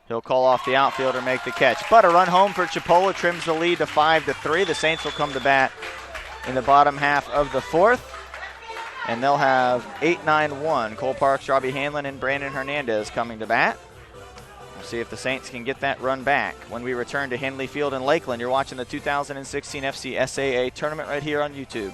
He'll call off the outfielder, make the catch. But a run home for Chipola trims the lead to 5-3. The Saints will come to bat in the bottom half of the fourth. And they'll have 8-9-1. Cole Parks, Robbie Hanlon, and Brandon Hernandez coming to bat. We'll see if the Saints can get that run back. When we return to Henley Field in Lakeland, you're watching the 2016 FCSAA tournament right here on YouTube.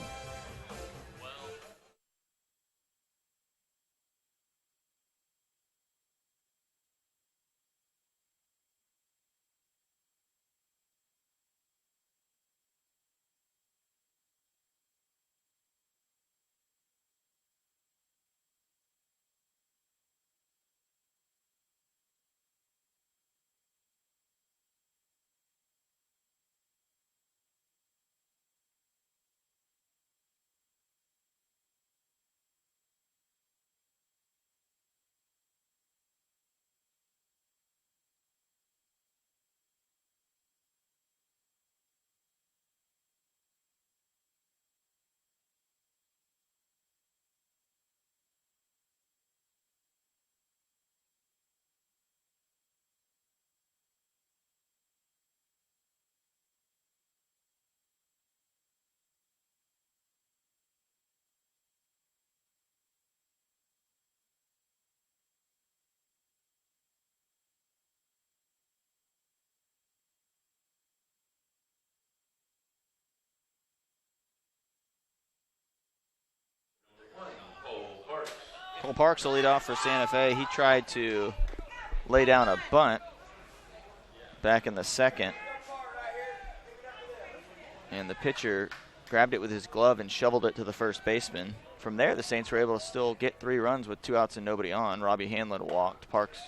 Cole Parks will lead off for Santa Fe. He tried to lay down a bunt back in the second. And the pitcher grabbed it with his glove and shoveled it to the first baseman. From there, the Saints were able to still get 3 runs with 2 outs and nobody on. Robbie Hanlon walked. Parks,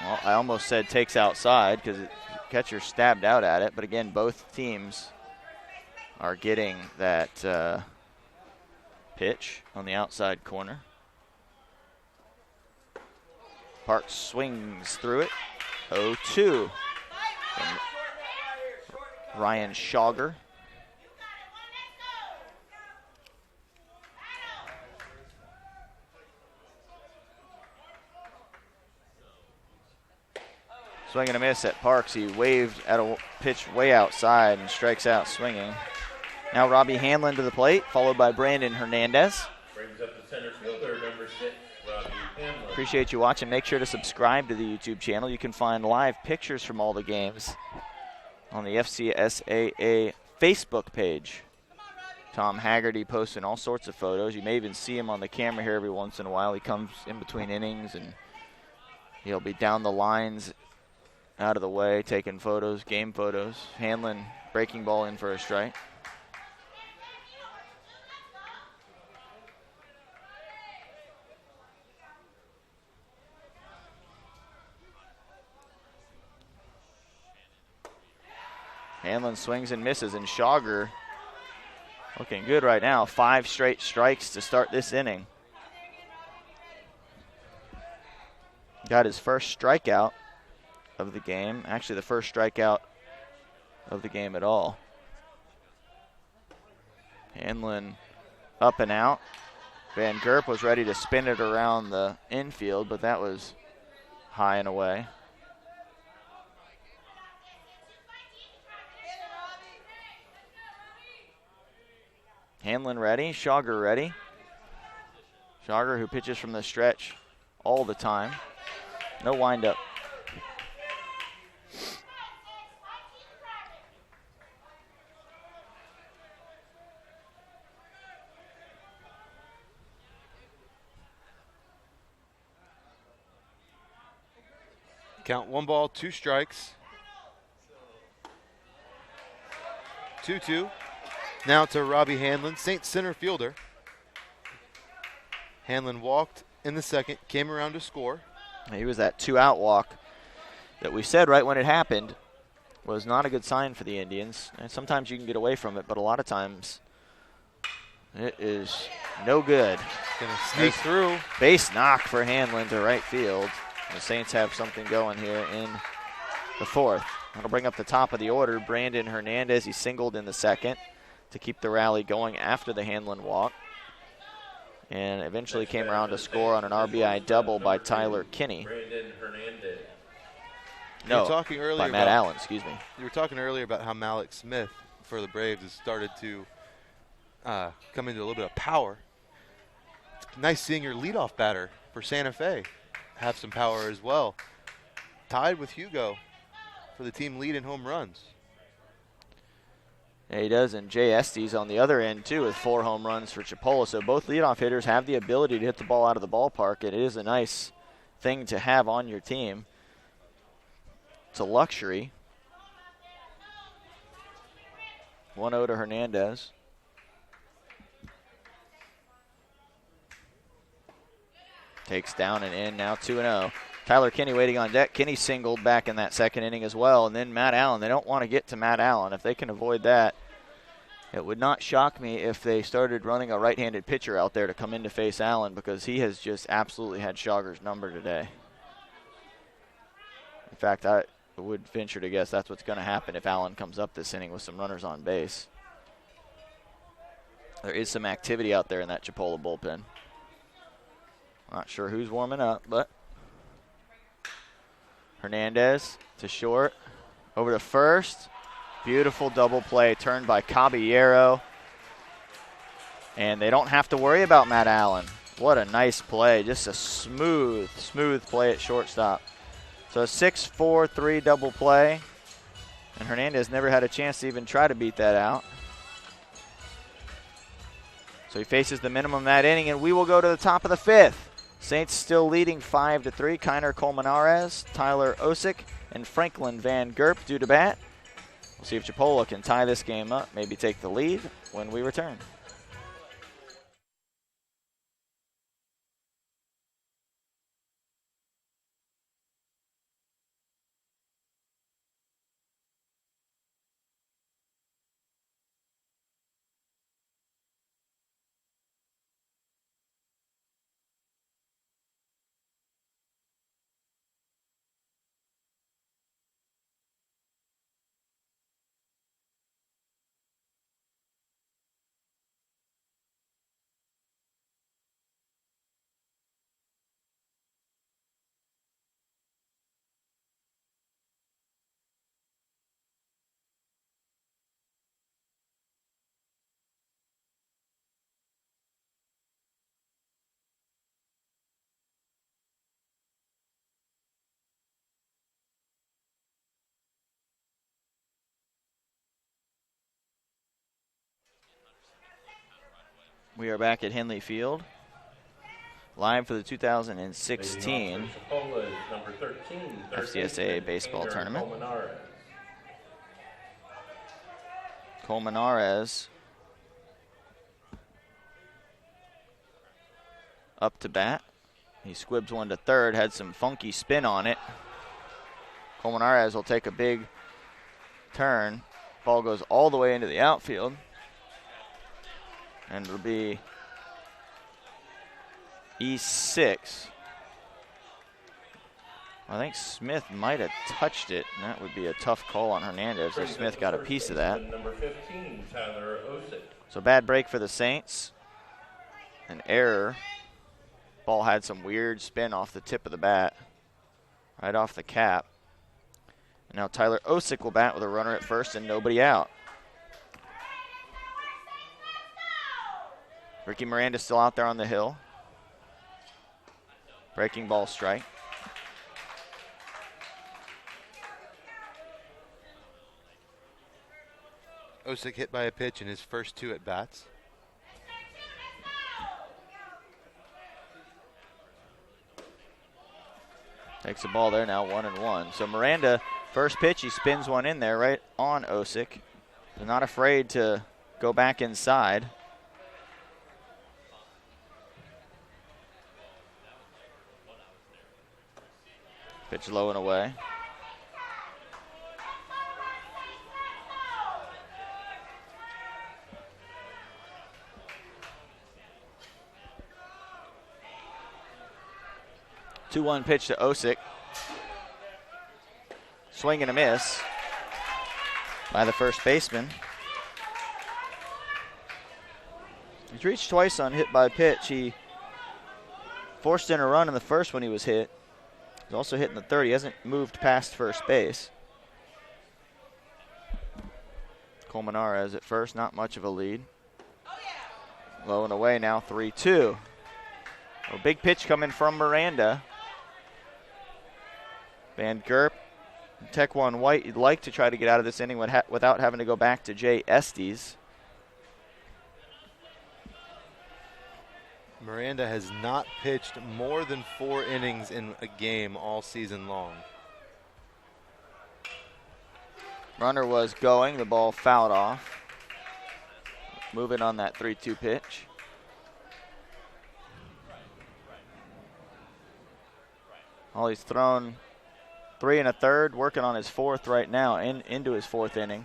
well, I almost said takes outside because the catcher stabbed out at it. But again, both teams are getting that pitch on the outside corner. Parks swings through it. 0-2 from Ryan Schauger. Swing and a miss at Parks. He waved at a pitch way outside and strikes out swinging. Now Robbie Hanlon to the plate, followed by Brandon Hernandez. Brings up the center fielder, number 6, Robbie Hanlon. Appreciate you watching. Make sure to subscribe to the YouTube channel. You can find live pictures from all the games on the FCSAA Facebook page. Tom Haggerty posting all sorts of photos. You may even see him on the camera here every once in a while. He comes in between innings, and he'll be down the lines out of the way, taking photos, game photos. Hanlon breaking ball in for a strike. Hanlon swings and misses, and Schauger looking good right now. 5 straight strikes to start this inning. Got his first strikeout of the game. Actually, the first strikeout of the game at all. Hanlon up and out. Van Gerp was ready to spin it around the infield, but that was high and away. Hanlon ready, Schauger ready. Schauger, who pitches from the stretch all the time. No windup. Count 1 ball, 2 strikes. 2-2. Now to Robbie Hanlon, Saints center fielder. Hanlon walked in the second, came around to score. He was that 2-out walk that we said right when it happened was not a good sign for the Indians. And sometimes you can get away from it, but a lot of times it is no good. Gonna sneak through. Base knock for Hanlon to right field. The Saints have something going here in the 4th. That'll bring up the top of the order. Brandon Hernandez, he singled in the second to keep the rally going after the Hanlon walk. And eventually came around to score on an RBI double by Tyler Kinney. Brandon Hernandez. No, talking earlier by Matt Allen, excuse me. You were talking earlier about how Malik Smith for the Braves has started to come into a little bit of power. It's nice seeing your leadoff batter for Santa Fe have some power as well. Tied with Hugo for the team lead in home runs. Yeah, he does, and Jay Estes on the other end, too, with 4 home runs for Chipola. So both leadoff hitters have the ability to hit the ball out of the ballpark, and it is a nice thing to have on your team. It's a luxury. 1-0 to Hernandez. Takes down and in, now 2-0. Tyler Kinney waiting on deck. Kinney singled back in that second inning as well. And then Matt Allen. They don't want to get to Matt Allen. If they can avoid that, it would not shock me if they started running a right-handed pitcher out there to come in to face Allen, because he has just absolutely had Schauger's number today. In fact, I would venture to guess that's what's going to happen if Allen comes up this inning with some runners on base. There is some activity out there in that Chipola bullpen. Not sure who's warming up, but Hernandez to short, over to first. Beautiful double play turned by Caballero. And they don't have to worry about Matt Allen. What a nice play. Just a smooth play at shortstop. So a 6-4-3 double play. And Hernandez never had a chance to even try to beat that out. So he faces the minimum that inning, and we will go to the top of the 5th. Saints still leading 5-3. Kiner Colmenares, Tyler Osick, and Franklin Van Gerp due to bat. We'll see if Chipola can tie this game up, maybe take the lead when we return. We are back at Henley Field. live for the 2016 Chipola is number 13, FCSA baseball Tanner tournament. Colmenares. Colmenares up to bat. He squibs one to third, had some funky spin on it. Colmenares will take a big turn. Ball goes all the way into the outfield. And it'll be E6. I think Smith might have touched it, and that would be a tough call on Hernandez if Smith got a piece of that. Number 15, Tyler Osick. So bad break for the Saints. An error. Ball had some weird spin off the tip of the bat, right off the cap. And now Tyler Osick will bat with a runner at first and nobody out. Ricky Miranda still out there on the hill. Breaking ball strike. Osick hit by a pitch in his first 2 at bats. Takes the ball there now, 1-1. So Miranda, first pitch, he spins one in there right on Osick. They're not afraid to go back inside. Pitch low and away. Two-one pitch to Osick. Swing and a miss by the first baseman. He's reached twice on hit by pitch. He forced in a run in the first when he was hit. He's also hit in the third. He hasn't moved past first base. Colmenares at first, not much of a lead. Low and away now, 3-2. A big pitch coming from Miranda. Van Gerp, Tequan White, you'd like to try to get out of this inning without having to go back to Jay Estes. Miranda has not pitched more than 4 innings in a game all season long. Runner was going, the ball fouled off. Moving on that 3-2 pitch. He's thrown 3 1/3, working on his 4th right now, into his 4th inning.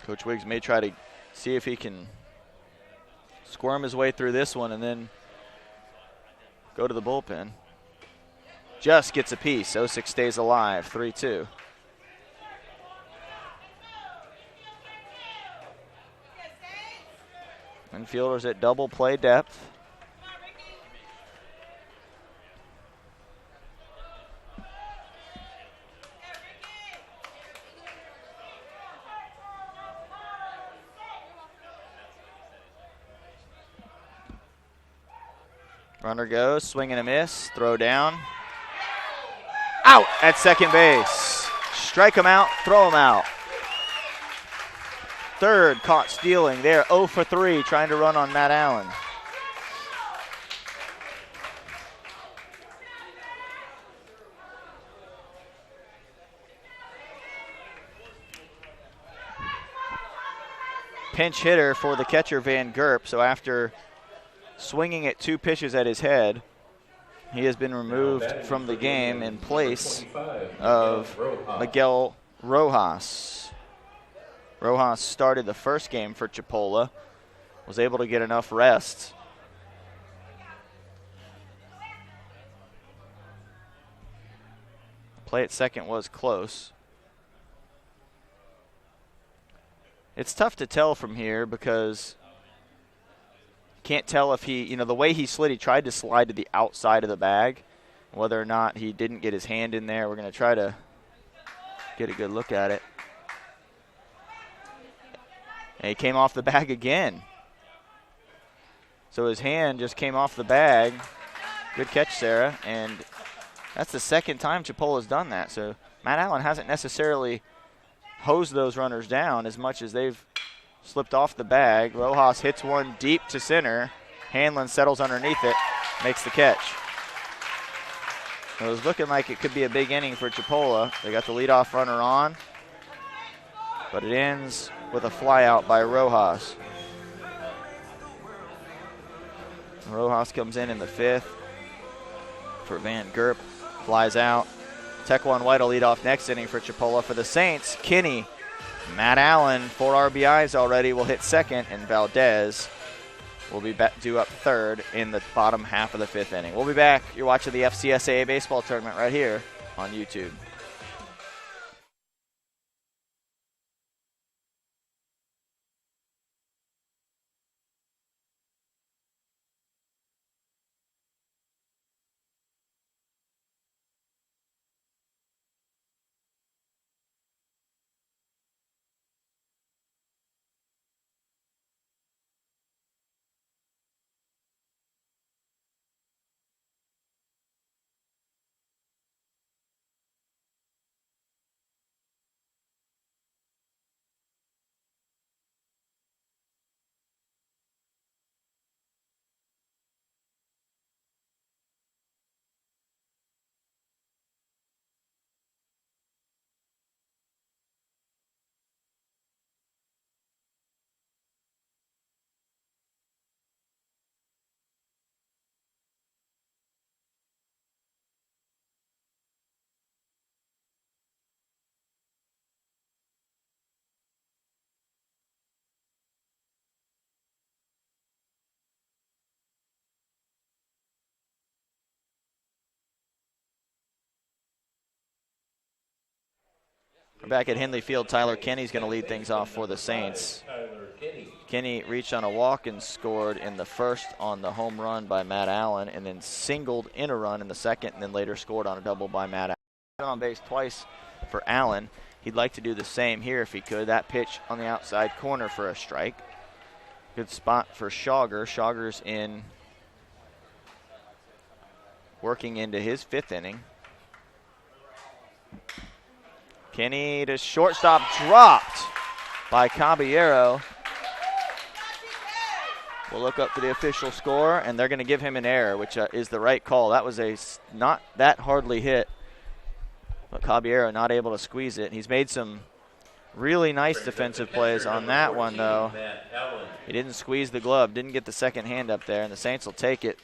Coach Wiggs may try to see if he can squirm his way through this one and then go to the bullpen. Just gets a piece. Osick stays alive, 3-2. Infielders at double play depth. Runner goes, swing and a miss, throw down. Out at second base. Strike him out, throw him out. Third caught stealing there, 0 for 3, trying to run on Matt Allen. Pinch hitter for the catcher, Van Gerp. So after swinging at 2 pitches at his head, he has been removed from the game in place of Miguel Rojas. Rojas started the first game for Chipola, was able to get enough rest. Play at second was close. It's tough to tell from here because can't tell if he, the way he slid, he tried to slide to the outside of the bag. Whether or not he didn't get his hand in there, we're going to try to get a good look at it. And he came off the bag again. So his hand just came off the bag. Good catch, Sarah. And that's the second time Chipola's done that. So Matt Allen hasn't necessarily hosed those runners down as much as they've slipped off the bag. Rojas hits one deep to center. Hanlon settles underneath it, makes the catch. It was looking like it could be a big inning for Chipola. They got the leadoff runner on, but it ends with a flyout by Rojas. Rojas comes in the 5th for Van Gerp, flies out. Tequan White will lead off next inning for Chipola. For the Saints, Kinney, Matt Allen, 4 RBIs already, will hit second, and Valdez will be due up third in the bottom half of the 5th inning. We'll be back. You're watching the FCSAA baseball tournament right here on YouTube. We're back at Henley Field. Tyler Kinney's going to lead things off for the Saints. Kinney reached on a walk and scored in the 1st on the home run by Matt Allen, and then singled in a run in the 2nd, and then later scored on a double by Matt Allen. On base twice for Allen. He'd like to do the same here if he could. That pitch on the outside corner for a strike. Good spot for Schauger. Schauger's in, working into his 5th inning. Kinney to shortstop, dropped by Caballero. We'll look up for the official score, and they're going to give him an error, which is the right call. That was a not that hardly hit, but Caballero not able to squeeze it. He's made some really nice defensive plays on that one, though. He didn't squeeze the glove, didn't get the second hand up there, and the Saints will take it.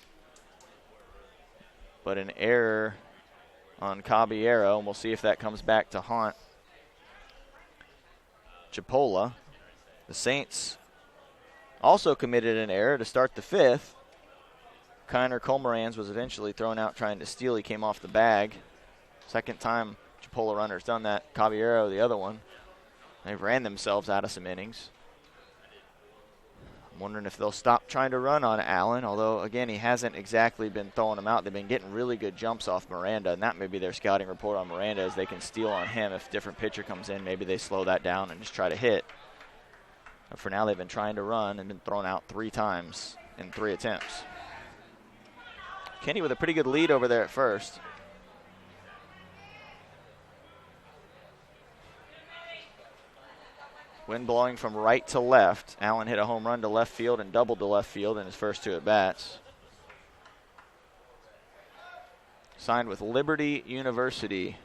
But an error on Caballero, and we'll see if that comes back to haunt Chipola. The Saints also committed an error to start the 5th. Kiner Colmerans was eventually thrown out trying to steal. He came off the bag. Second time Chipola runner's done that. Caballero, the other one. They've ran themselves out of some innings. I'm wondering if they'll stop trying to run on Allen, although, again, he hasn't exactly been throwing them out. They've been getting really good jumps off Miranda, and that may be their scouting report on Miranda, as they can steal on him. If a different pitcher comes in, maybe they slow that down and just try to hit. But for now, they've been trying to run and been thrown out 3 times in 3 attempts. Kinney with a pretty good lead over there at first. Wind blowing from right to left. Allen hit a home run to left field and doubled to left field in his first 2 at-bats. Signed with Liberty University.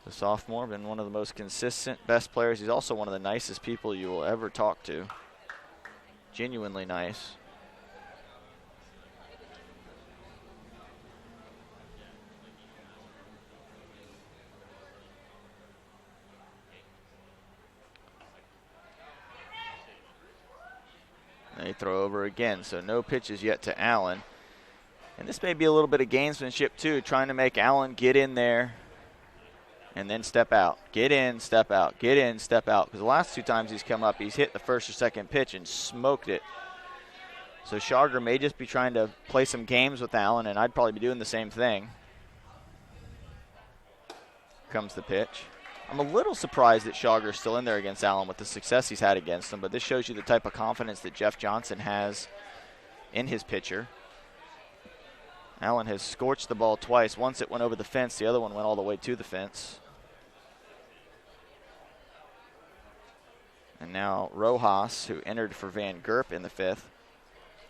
The sophomore, been one of the most consistent, best players. He's also one of the nicest people you will ever talk to. Genuinely nice. They throw over again, so no pitches yet to Allen. And this may be a little bit of gamesmanship, too, trying to make Allen get in there and then step out. Get in, step out, get in, step out. Because the last 2 times he's come up, he's hit the first or second pitch and smoked it. So Schauger may just be trying to play some games with Allen, and I'd probably be doing the same thing. Comes the pitch. I'm a little surprised that Schauger's still in there against Allen with the success he's had against him, but this shows you the type of confidence that Jeff Johnson has in his pitcher. Allen has scorched the ball twice. Once it went over the fence, the other one went all the way to the fence. And now Rojas, who entered for Van Gerp in the 5th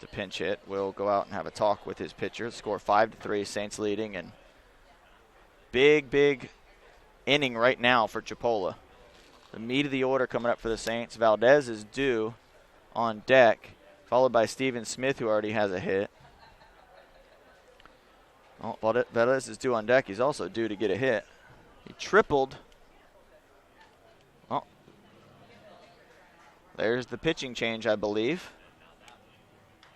to pinch hit, will go out and have a talk with his pitcher. Score 5-3, Saints leading, and big inning right now for Chipola. The meat of the order coming up for the Saints. Valdez is due on deck, followed by Steven Smith, who already has a hit. Oh, Valdez is due on deck. He's also due to get a hit. He tripled. Oh, there's the pitching change, I believe.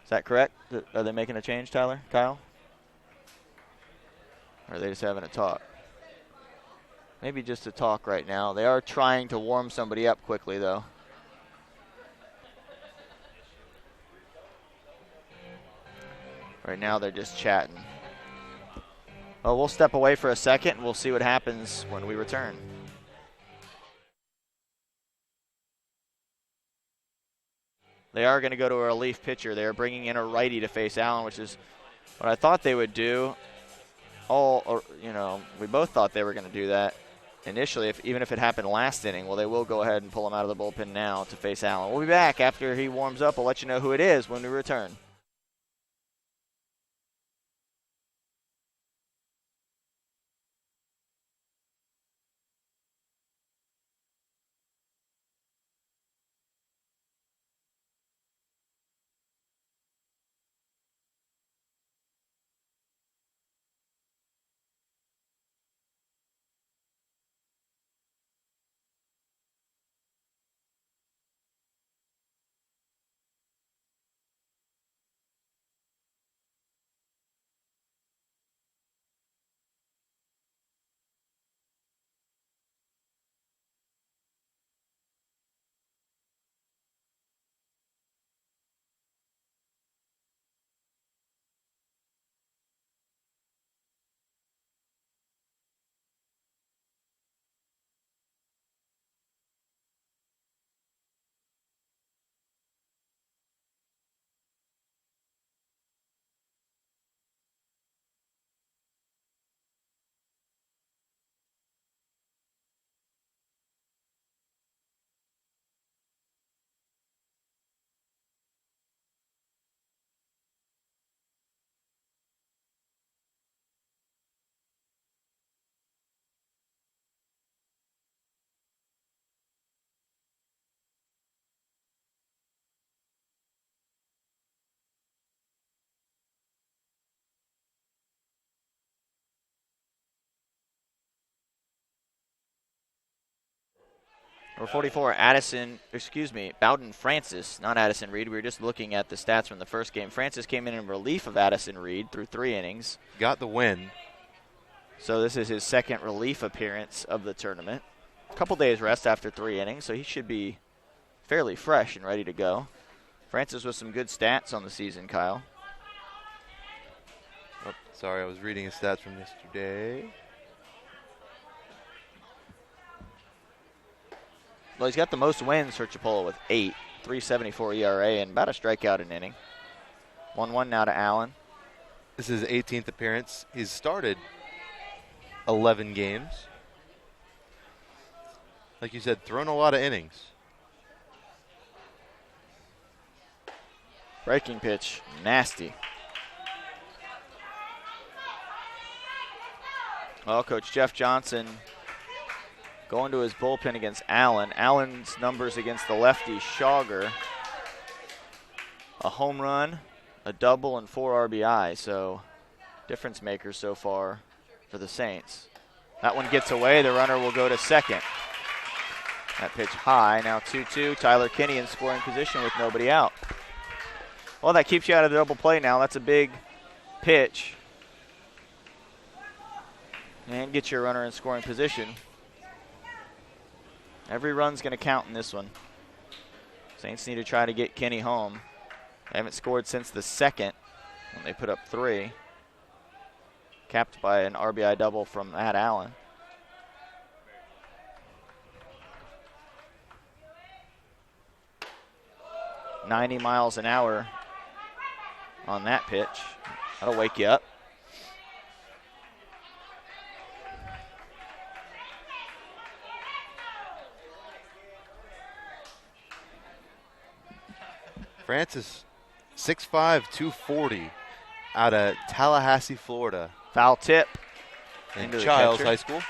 Is that correct? Are they making a change, Tyler? Kyle? Or are they just having a talk? Maybe just a talk right now. They are trying to warm somebody up quickly, though. Right now, they're just chatting. Well, we'll step away for a second, and we'll see what happens when we return. They are going to go to a relief pitcher. They're bringing in a righty to face Allen, which is what I thought they would do. We both thought they were going to do that initially, even if it happened last inning. Well, they will go ahead and pull him out of the bullpen now to face Allen. We'll be back after he warms up. I'll let you know who it is when we return. Number 44, Bowden Francis, not Addison Reed. We were just looking at the stats from the first game. Francis came in relief of Addison Reed through 3 innings. Got the win. So this is his second relief appearance of the tournament. A couple days rest after 3 innings, so he should be fairly fresh and ready to go. Francis with some good stats on the season, Kyle. Oh, sorry, I was reading his stats from yesterday. Well, he's got the most wins for Chipola with 8, 3.74 ERA, and about a strikeout an inning. 1-1 now to Allen. This is his 18th appearance. He's started 11 games. Like you said, thrown a lot of innings. Breaking pitch, nasty. Well, Coach Jeff Johnson going to his bullpen against Allen. Allen's numbers against the lefty, Schauger. A home run, a double, and 4 RBI. So difference makers so far for the Saints. That one gets away. The runner will go to second. That pitch high. Now 2-2. Tyler Kinney in scoring position with nobody out. Well, that keeps you out of the double play now. That's a big pitch. And get your runner in scoring position. Every run's going to count in this one. Saints need to try to get Kinney home. They haven't scored since the second when they put up 3. Capped by an RBI double from Matt Allen. .90 miles an hour on that pitch. That'll wake you up. Francis, 6'5", 240, out of Tallahassee, Florida. Foul tip In into the Childs catcher. High School.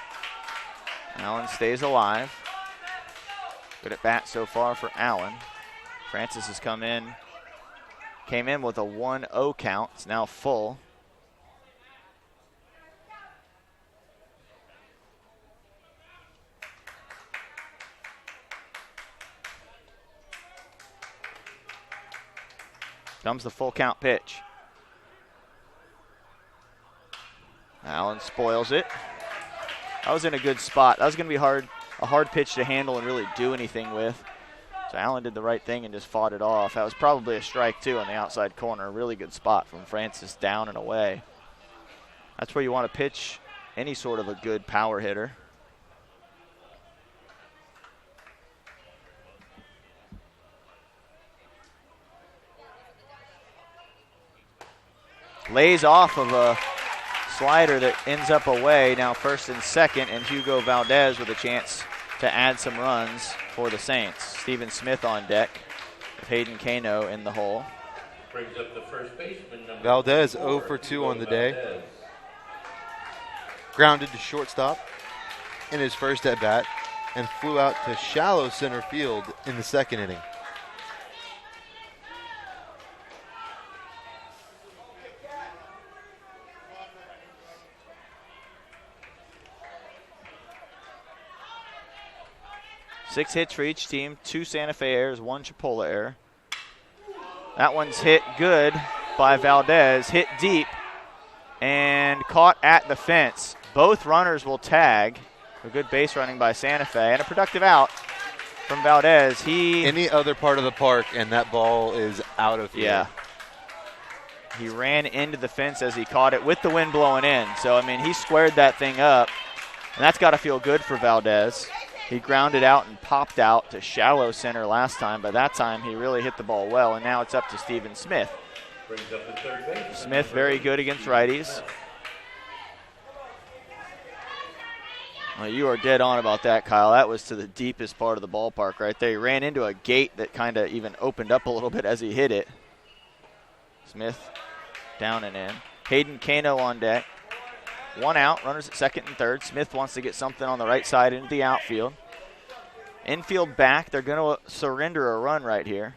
Allen stays alive. Good at bat so far for Allen. Francis has came in with a 1-0 count. It's now full. Comes the full count pitch. Allen spoils it. That was in a good spot. That was going to be a hard pitch to handle and really do anything with. So Allen did the right thing and just fought it off. That was probably a strike, too, on the outside corner. Really good spot from Francis, down and away. That's where you want to pitch any sort of a good power hitter. Lays off of a slider that ends up away. Now first and second, and Hugo Valdez with a chance to add some runs for the Saints. Steven Smith on deck with Hayden Kano in the hole. Brings up the first baseman, number Valdez 4, 0 for 2 on the day. Valdez. Grounded to shortstop in his first at-bat and flew out to shallow center field in the second inning. Six hits for each team, 2 Santa Fe errors, 1 Chipola error. That one's hit good by Valdez, hit deep and caught at the fence. Both runners will tag. A good base running by Santa Fe and a productive out from Valdez. Any other part of the park and that ball is out of here. Yeah. He ran into the fence as he caught it with the wind blowing in. So, I mean, he squared that thing up, and that's got to feel good for Valdez. He grounded out and popped out to shallow center last time, but that time he really hit the ball well, and now it's up to Steven Smith. Brings up the third baseman. Smith very good against righties. Well, you are dead on about that, Kyle. That was to the deepest part of the ballpark right there. He ran into a gate that kind of even opened up a little bit as he hit it. Smith down and in. Hayden Kano on deck. 1 out, runners at second and third. Smith wants to get something on the right side into the outfield. Infield back, they're going to surrender a run right here.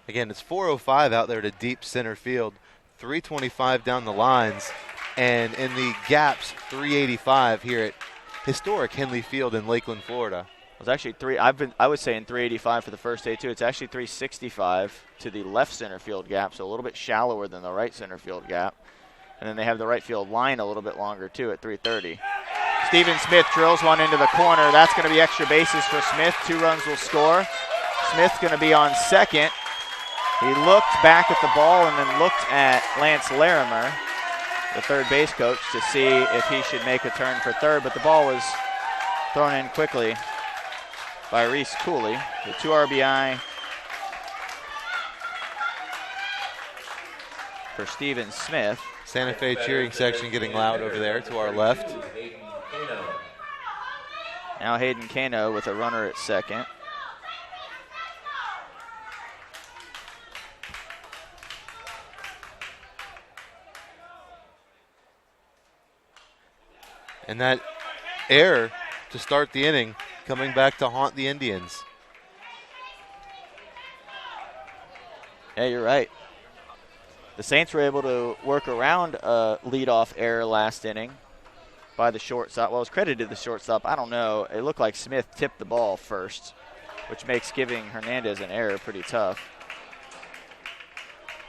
Again, it's 405 out there to deep center field, 325 down the lines, and in the gaps, 385 here at historic Henley Field in Lakeland, Florida. It was actually I was saying 385 for the first day too. It's actually 365 to the left center field gap, so a little bit shallower than the right center field gap. And then they have the right field line a little bit longer, too, at 330. Steven Smith drills one into the corner. That's going to be extra bases for Smith. 2 runs will score. Smith's going to be on second. He looked back at the ball and then looked at Lance Larimer, the third base coach, to see if he should make a turn for third. But the ball was thrown in quickly by Reese Cooley. The 2 RBI for Steven Smith. Santa Fe cheering section getting loud over there to our left. Now Hayden Kano with a runner at second. And that error to start the inning coming back to haunt the Indians. Yeah, you're right. The Saints were able to work around a leadoff error last inning by the shortstop. Well, it was credited to the shortstop. I don't know. It looked like Smith tipped the ball first, which makes giving Hernandez an error pretty tough.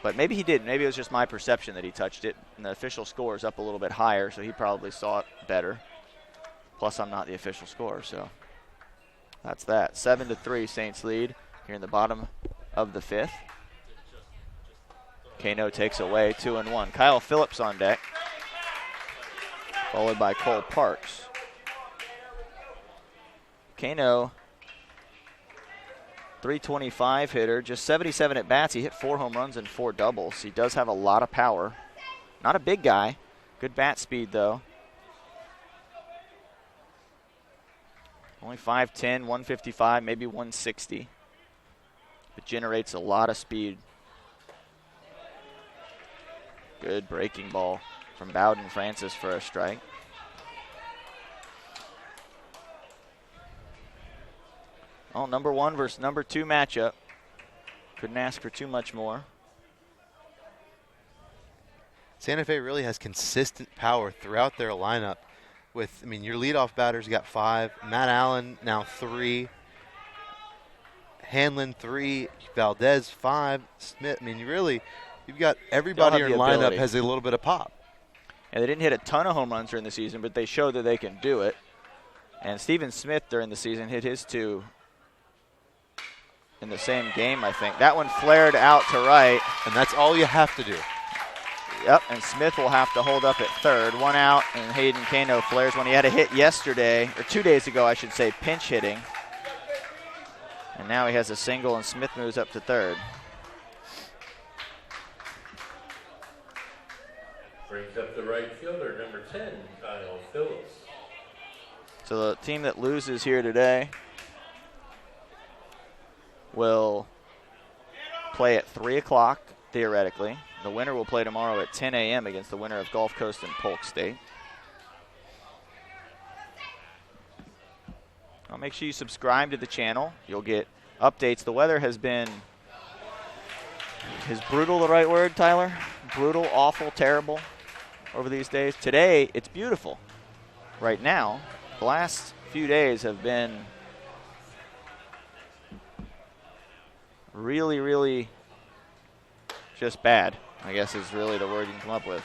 But maybe he didn't. Maybe it was just my perception that he touched it. And the official score is up a little bit higher, so he probably saw it better. Plus, I'm not the official scorer, so that's that. 7-3 Saints lead here in the bottom of the 5th. Kano takes away 2-1. Kyle Phillips on deck, followed by Cole Parks. Kano, 325 hitter, just 77 at bats. He hit 4 home runs and 4 doubles. He does have a lot of power. Not a big guy. Good bat speed, though. Only 5'10", 155, maybe 160. It generates a lot of speed. Good breaking ball from Bowden Francis for a strike. Oh, number 1 versus number 2 matchup. Couldn't ask for too much more. Santa Fe really has consistent power throughout their lineup. With, I mean, your leadoff batters, you got 5. Matt Allen now 3. Hanlon 3. Valdez 5. Smith. I mean, you've got everybody in your lineup has a little bit of pop. And they didn't hit a ton of home runs during the season, but they showed that they can do it. And Steven Smith during the season hit his 2 in the same game, I think. That one flared out to right. And that's all you have to do. Yep, and Smith will have to hold up at third. 1 out, and Hayden Kano flares one. He had a hit yesterday, or 2 days ago, I should say, pinch hitting. And now he has a single, and Smith moves up to third. Brings up the right fielder, number 10, Kyle Phillips. So the team that loses here today will play at 3 o'clock, theoretically. The winner will play tomorrow at 10 a.m. against the winner of Gulf Coast and Polk State. I'll make sure you subscribe to the channel. You'll get updates. The weather has been, is brutal the right word, Tyler? Brutal, awful, terrible over these days. Today, it's beautiful. Right now, the last few days have been really, really just bad, I guess is really the word you can come up with.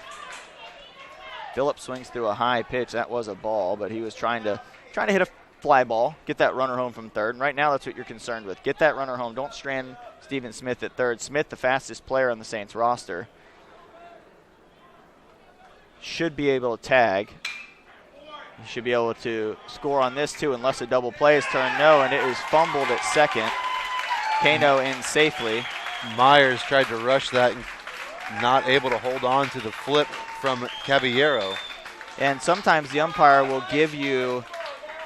Phillips swings through a high pitch. That was a ball, but he was trying to hit a fly ball, get that runner home from third. And right now, that's what you're concerned with. Get that runner home. Don't strand Steven Smith at third. Smith, the fastest player on the Saints roster, should be able to tag. He should be able to score on this, too, unless a double play is turned no, and it is fumbled at second. Kano in safely. Myers tried to rush that and not able to hold on to the flip from Caballero. And sometimes the umpire will give you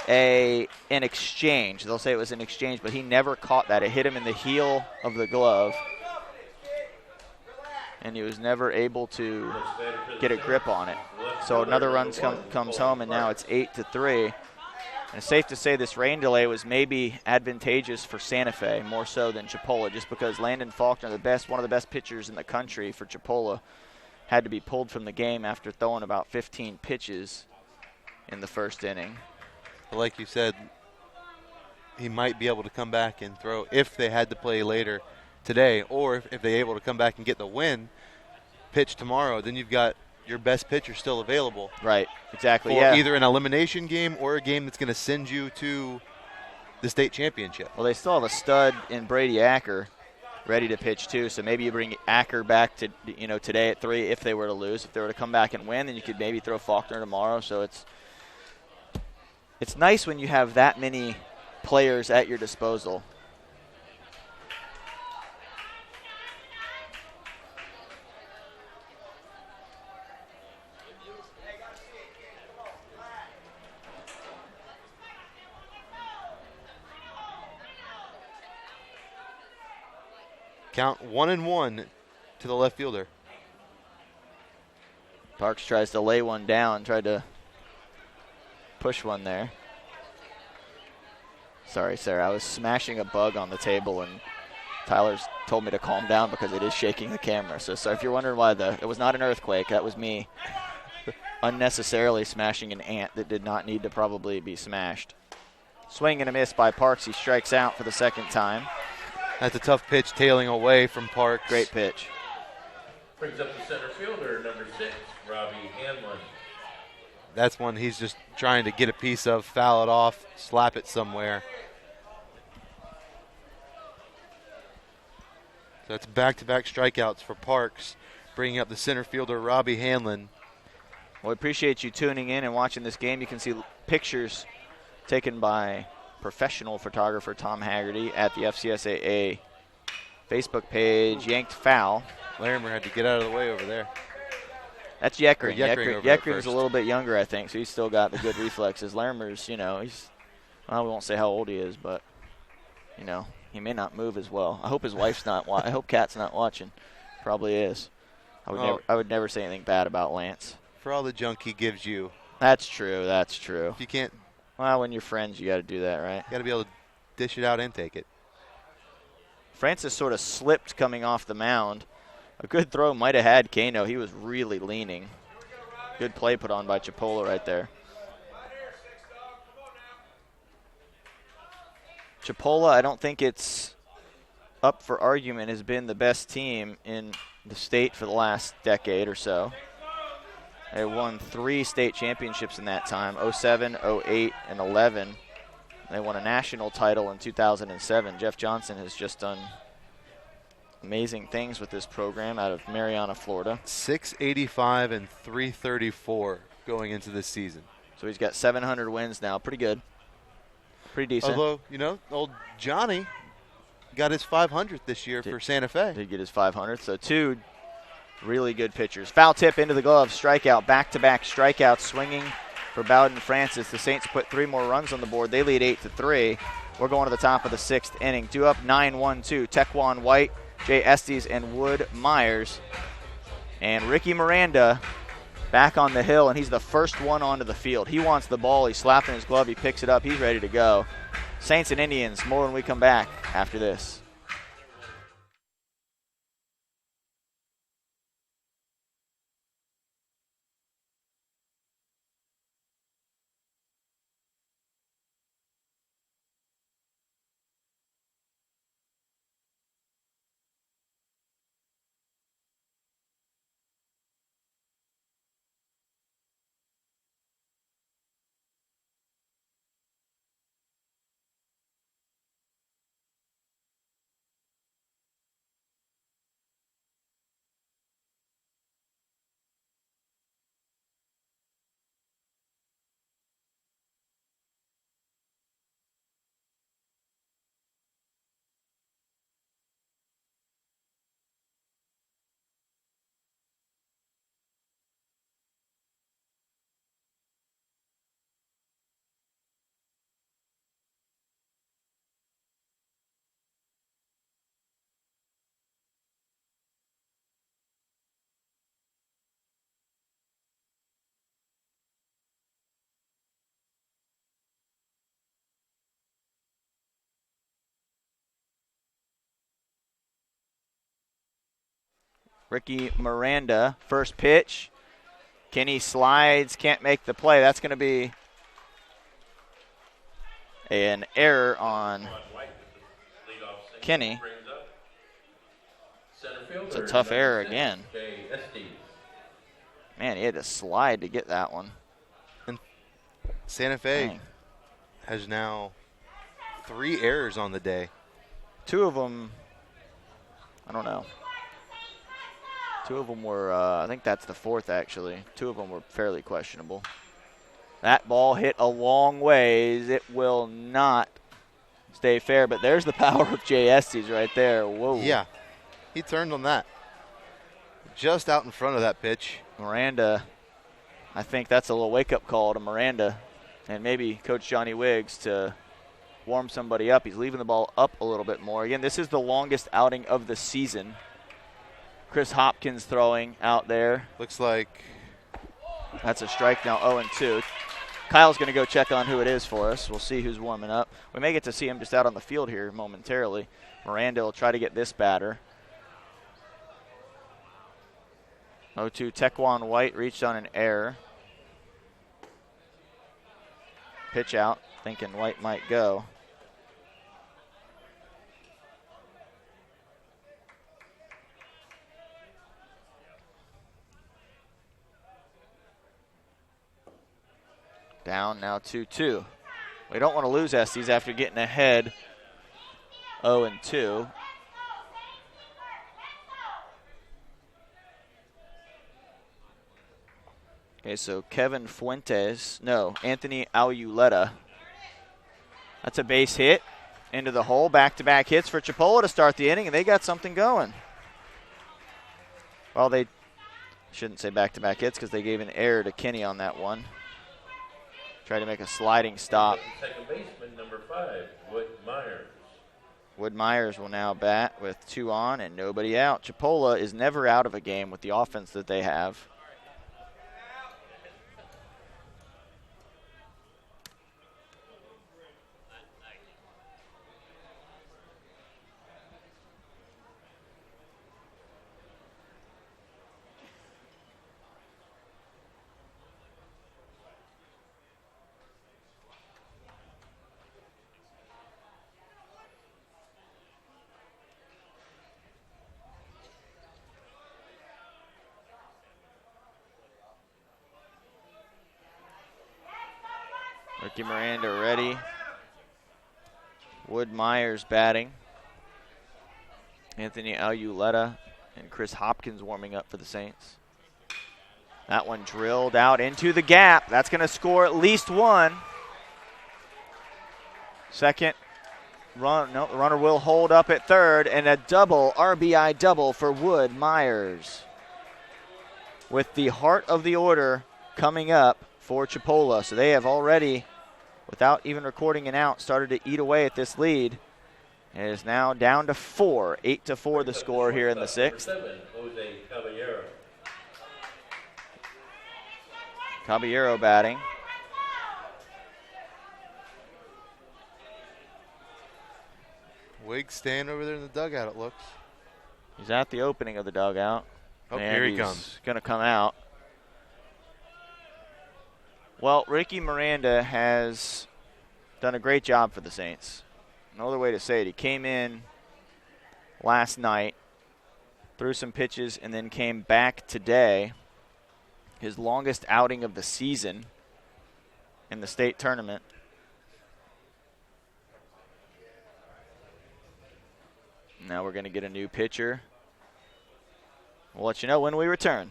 an exchange. They'll say it was an exchange, but he never caught that. It hit him in the heel of the glove, and he was never able to get a grip on it. So another run comes home, and now it's 8-3. And it's safe to say this rain delay was maybe advantageous for Santa Fe, more so than Chipola, just because Landon Faulkner, one of the best pitchers in the country for Chipola, had to be pulled from the game after throwing about 15 pitches in the first inning. Like you said, he might be able to come back and throw if they had to play later today, or if they're able to come back and get the win, pitch tomorrow, then you've got your best pitcher still available. Right, exactly. For either an elimination game or a game that's going to send you to the state championship. Well, they still have a stud in Brady Acker ready to pitch too, so maybe you bring Acker back to today at 3 if they were to lose. If they were to come back and win, then you could maybe throw Faulkner tomorrow. So it's nice when you have that many players at your disposal. Count 1-1 to the left fielder. Parks tries to lay one down, tried to push one there. Sorry, Sarah, I was smashing a bug on the table, and Tyler's told me to calm down because it is shaking the camera. So sorry if you're wondering why it was not an earthquake. That was me unnecessarily smashing an ant that did not need to probably be smashed. Swing and a miss by Parks. He strikes out for the second time. That's a tough pitch, tailing away from Parks. Great pitch. Brings up the center fielder, number 6, Robbie Hanlon. That's one he's just trying to get a piece of, foul it off, slap it somewhere. So that's back-to-back strikeouts for Parks, bringing up the center fielder, Robbie Hanlon. Well, we appreciate you tuning in and watching this game. You can see pictures taken by professional photographer Tom Haggerty at the FCSAA Facebook page. Yanked foul. Larimer had to get out of the way over there. That's Yekrin. Yekrin's a little bit younger, I think, so he's still got the good reflexes. Larimer's, we won't say how old he is, but, He may not move as well. I hope his wife's not. I hope Kat's not watching. Probably is. I would never say anything bad about Lance. For all the junk he gives you. That's true. That's true. If you can't. Well, when you're friends, you got to do that, right? You got to be able to dish it out and take it. Francis sort of slipped coming off the mound. A good throw might have had Kano. He was really leaning. Good play put on by Chipola right there. Chipola, I don't think it's up for argument, has been the best team in the state for the last decade or so. They won 3 state championships in that time, 07, 08, and 11. They won a national title in 2007. Jeff Johnson has just done amazing things with this program out of Mariana, Florida. 685 and 334 going into this season. So he's got 700 wins now. Pretty good. Pretty decent. Although, old Johnny got his 500th this year for Santa Fe. Did get his 500th. So 2 really good pitchers. Foul tip into the glove, strikeout, back-to-back strikeouts, swinging for Bowden Francis. The Saints put 3 more runs on the board. They lead 8-3. We're going to the top of the 6th inning. 2 up, 9-1-2. Tequan White, Jay Estes, and Wood Myers. And Ricky Miranda back on the hill, and he's the first one onto the field. He wants the ball. He's slapping his glove. He picks it up. He's ready to go. Saints and Indians, more when we come back after this. Ricky Miranda, first pitch. Kenny slides, can't make the play. That's going to be an error on Kenny. It's a tough error again. Man, he had to slide to get that one. And Santa Fe has now 3 errors on the day. 2 of them, I don't know. 2 of them were, I think that's the 4th actually. 2 of them were fairly questionable. That ball hit a long ways. It will not stay fair, but there's the power of Jay Estes right there. Whoa. Yeah, he turned on that. Just out in front of that pitch. Miranda, I think that's a little wake-up call to Miranda and maybe Coach Johnny Wiggs to warm somebody up. He's leaving the ball up a little bit more. Again, this is the longest outing of the season. Chris Hopkins throwing out there. Looks like that's a strike now, 0-2. Kyle's going to go check on who it is for us. We'll see who's warming up. We may get to see him just out on the field here momentarily. Miranda will try to get this batter. 0-2, Tequan White reached on an error. Pitch out, thinking White might go. Down now 2-2. We don't want to lose Estes after getting ahead 0-2. Okay, so Kevin Fuentes, no, Anthony Auleta. That's a base hit into the hole. Back-to-back hits for Chipola to start the inning, and they got something going. Well, they shouldn't say back-to-back hits because they gave an error to Kenny on that one. Tried to make a sliding stop. Second baseman, number 5, Wood Myers. Wood Myers will now bat with 2 on and nobody out. Chipola is never out of a game with the offense that they have. Ricky Miranda ready. Wood Myers batting. Anthony Aluleta and Chris Hopkins warming up for the Saints. That one drilled out into the gap. That's going to score at least 1. Second run, no, the runner will hold up at third, and a double, RBI double for Wood Myers. With the heart of the order coming up for Chipola. So they have already, without even recording an out, started to eat away at this lead. It is now down to 4. 8-4 the score here in the 6th. Caballero batting. Wiggs staying over there in the dugout, it looks. He's at the opening of the dugout. Oh, and here he he's comes. Going to come out. Well, Ricky Miranda has done a great job for the Saints. No other way to say it. He came in last night, threw some pitches, and then came back today. His longest outing of the season in the state tournament. Now we're going to get a new pitcher. We'll let you know when we return.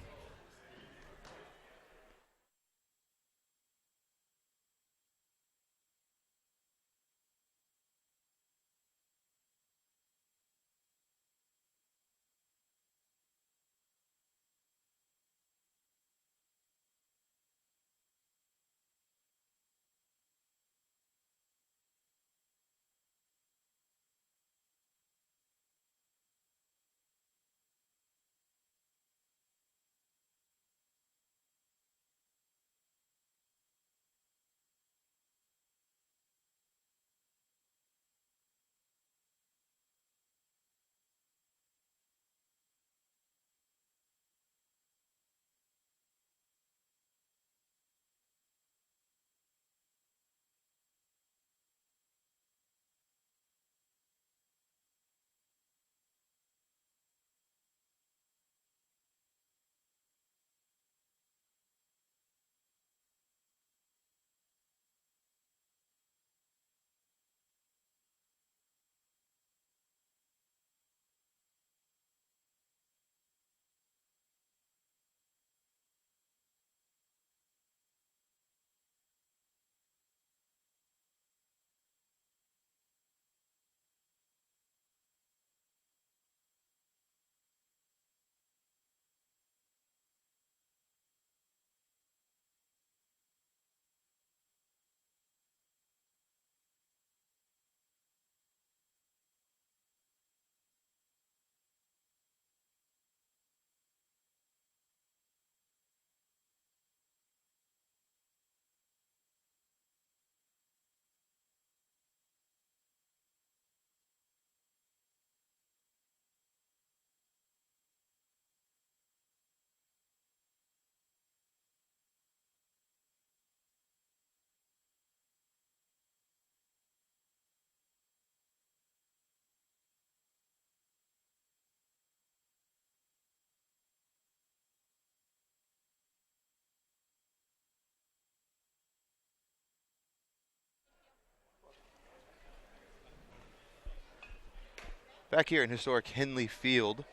Back here in historic Henley Field,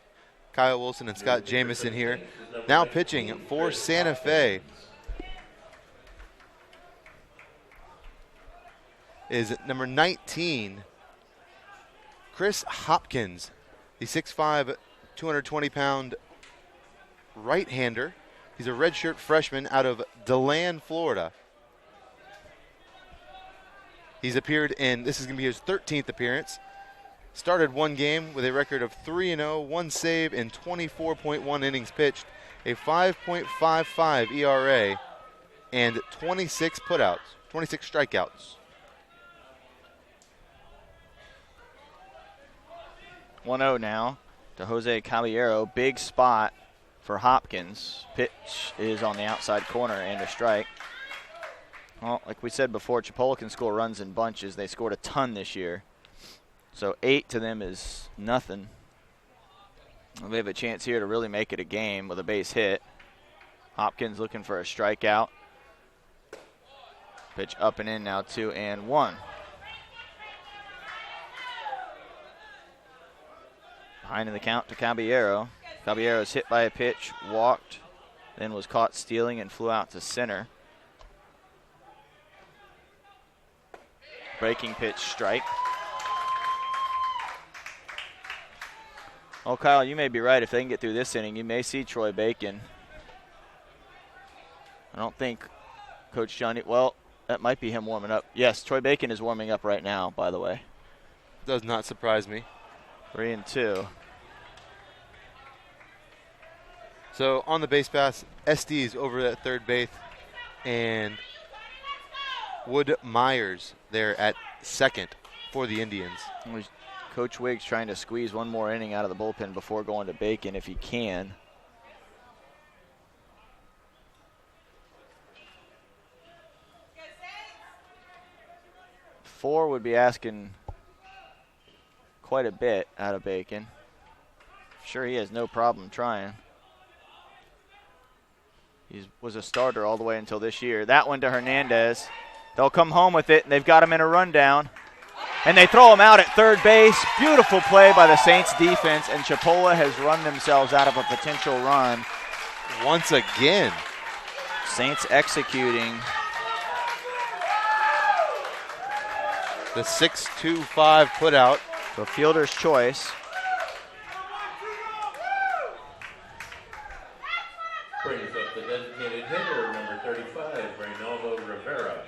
Kyle Wilson and Scott Jamison here. Now pitching for Santa Fe is number 19, Chris Hopkins, the 6'5", 220-pound right-hander. He's a redshirt freshman out of DeLand, Florida. He's appeared in, this is going to be his 13th appearance. started one game with a record of 3-0, one save, and 24.1 innings pitched, a 5.55 ERA, and 26 strikeouts. 1-0 now to Jose Caballero. Big spot for Hopkins. Pitch is on the outside corner and a strike. Well, like we said before, Chipola can score runs in bunches. They scored a ton this year. So 8 to them is nothing. They have a chance here to really make it a game with a base hit. Hopkins looking for a strikeout. Pitch up and in now, 2-1. Behind in the count to Caballero. Caballero's hit by a pitch, walked, then was caught stealing and flew out to center. Breaking pitch, strike. Oh, Kyle, you may be right. If they can get through this inning, you may see Troy Bacon. I don't think Coach Johnny, well, that might be him warming up. Yes, Troy Bacon is warming up right now, by the way. Does not surprise me. 3-2. So on the base pass, SD's over at third base, and Wood Myers there at second for the Indians. Coach Wiggs trying to squeeze one more inning out of the bullpen before going to Bacon if he can. Four would be asking quite a bit out of Bacon. Sure, he has no problem trying. He was a starter all the way until this year. That one to Hernandez. They'll come home with it, and they've got him in a rundown. And they throw him out at third base. Beautiful play by the Saints defense, and Chipola has run themselves out of a potential run. Once again. Saints executing. The 6-2-5 put out. So fielder's choice. Brings up the designated hitter, number 35, Reynaldo Rivera.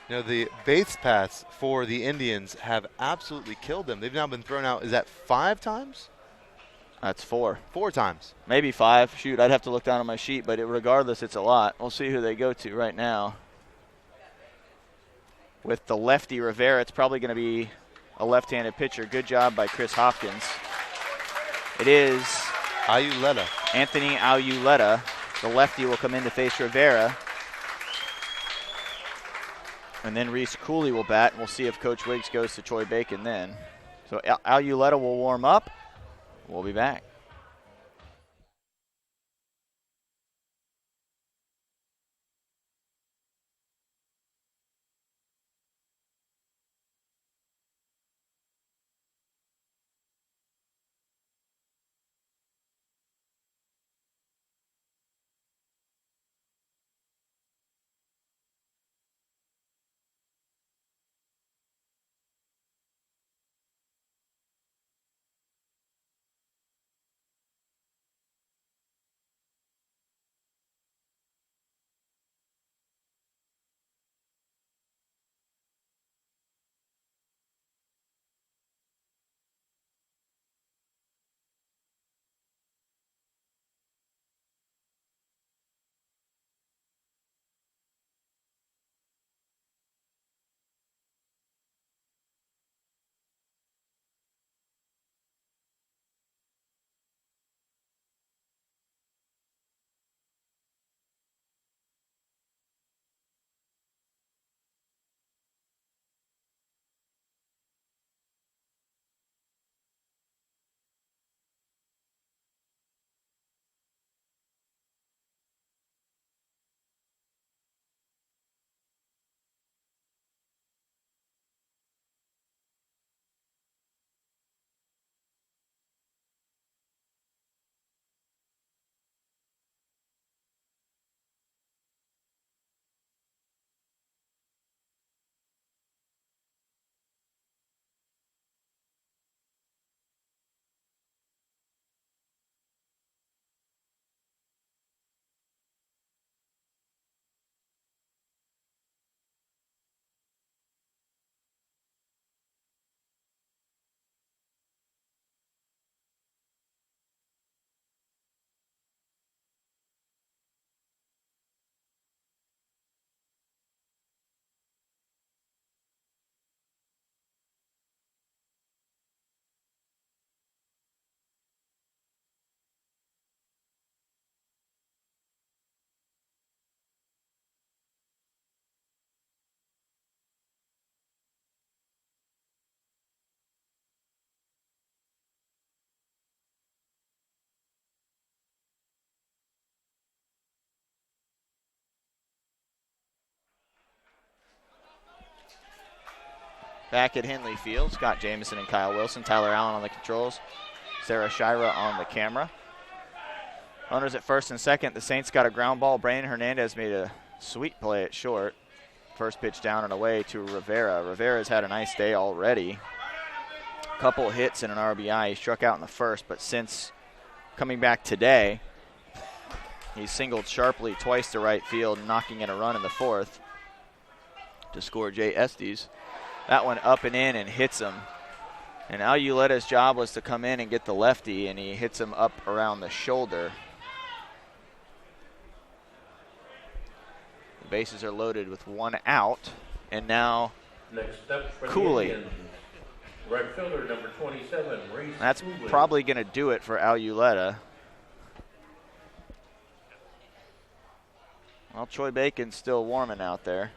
You know, the base paths for the Indians have absolutely killed them. They've now been thrown out, is that 5 times? That's 4. 4 times. Maybe 5. Shoot, I'd have to look down on my sheet, but regardless, it's a lot. We'll see who they go to right now. With the lefty Rivera, it's probably going to be a left-handed pitcher. Good job by Chris Hopkins. It is Ayuleta. Anthony Ayuleta. The lefty will come in to face Rivera. And then Reese Cooley will bat, and we'll see if Coach Wiggs goes to Troy Bacon then. So Ayuleta will warm up. We'll be back. Back at Henley Field, Scott Jamison and Kyle Wilson, Tyler Allen on the controls, Sarah Shira on the camera. Runners at first and second. The Saints got a ground ball. Brandon Hernandez made a sweet play at short. First pitch down and away to Rivera. Rivera's had a nice day already. Couple hits and an RBI. He struck out in the first, but since coming back today, he singled sharply twice to right field, knocking in a run in the fourth to score Jay Estes. That one up and in and hits him. And Aluletta's job was to come in and get the lefty, and he hits him up around the shoulder. The bases are loaded with one out, and now Next up for Cooley. the Indians, right fielder number 27, Reese That's Cooley. probably going to do it for Aluletta. Well, Troy Bacon's still warming out there.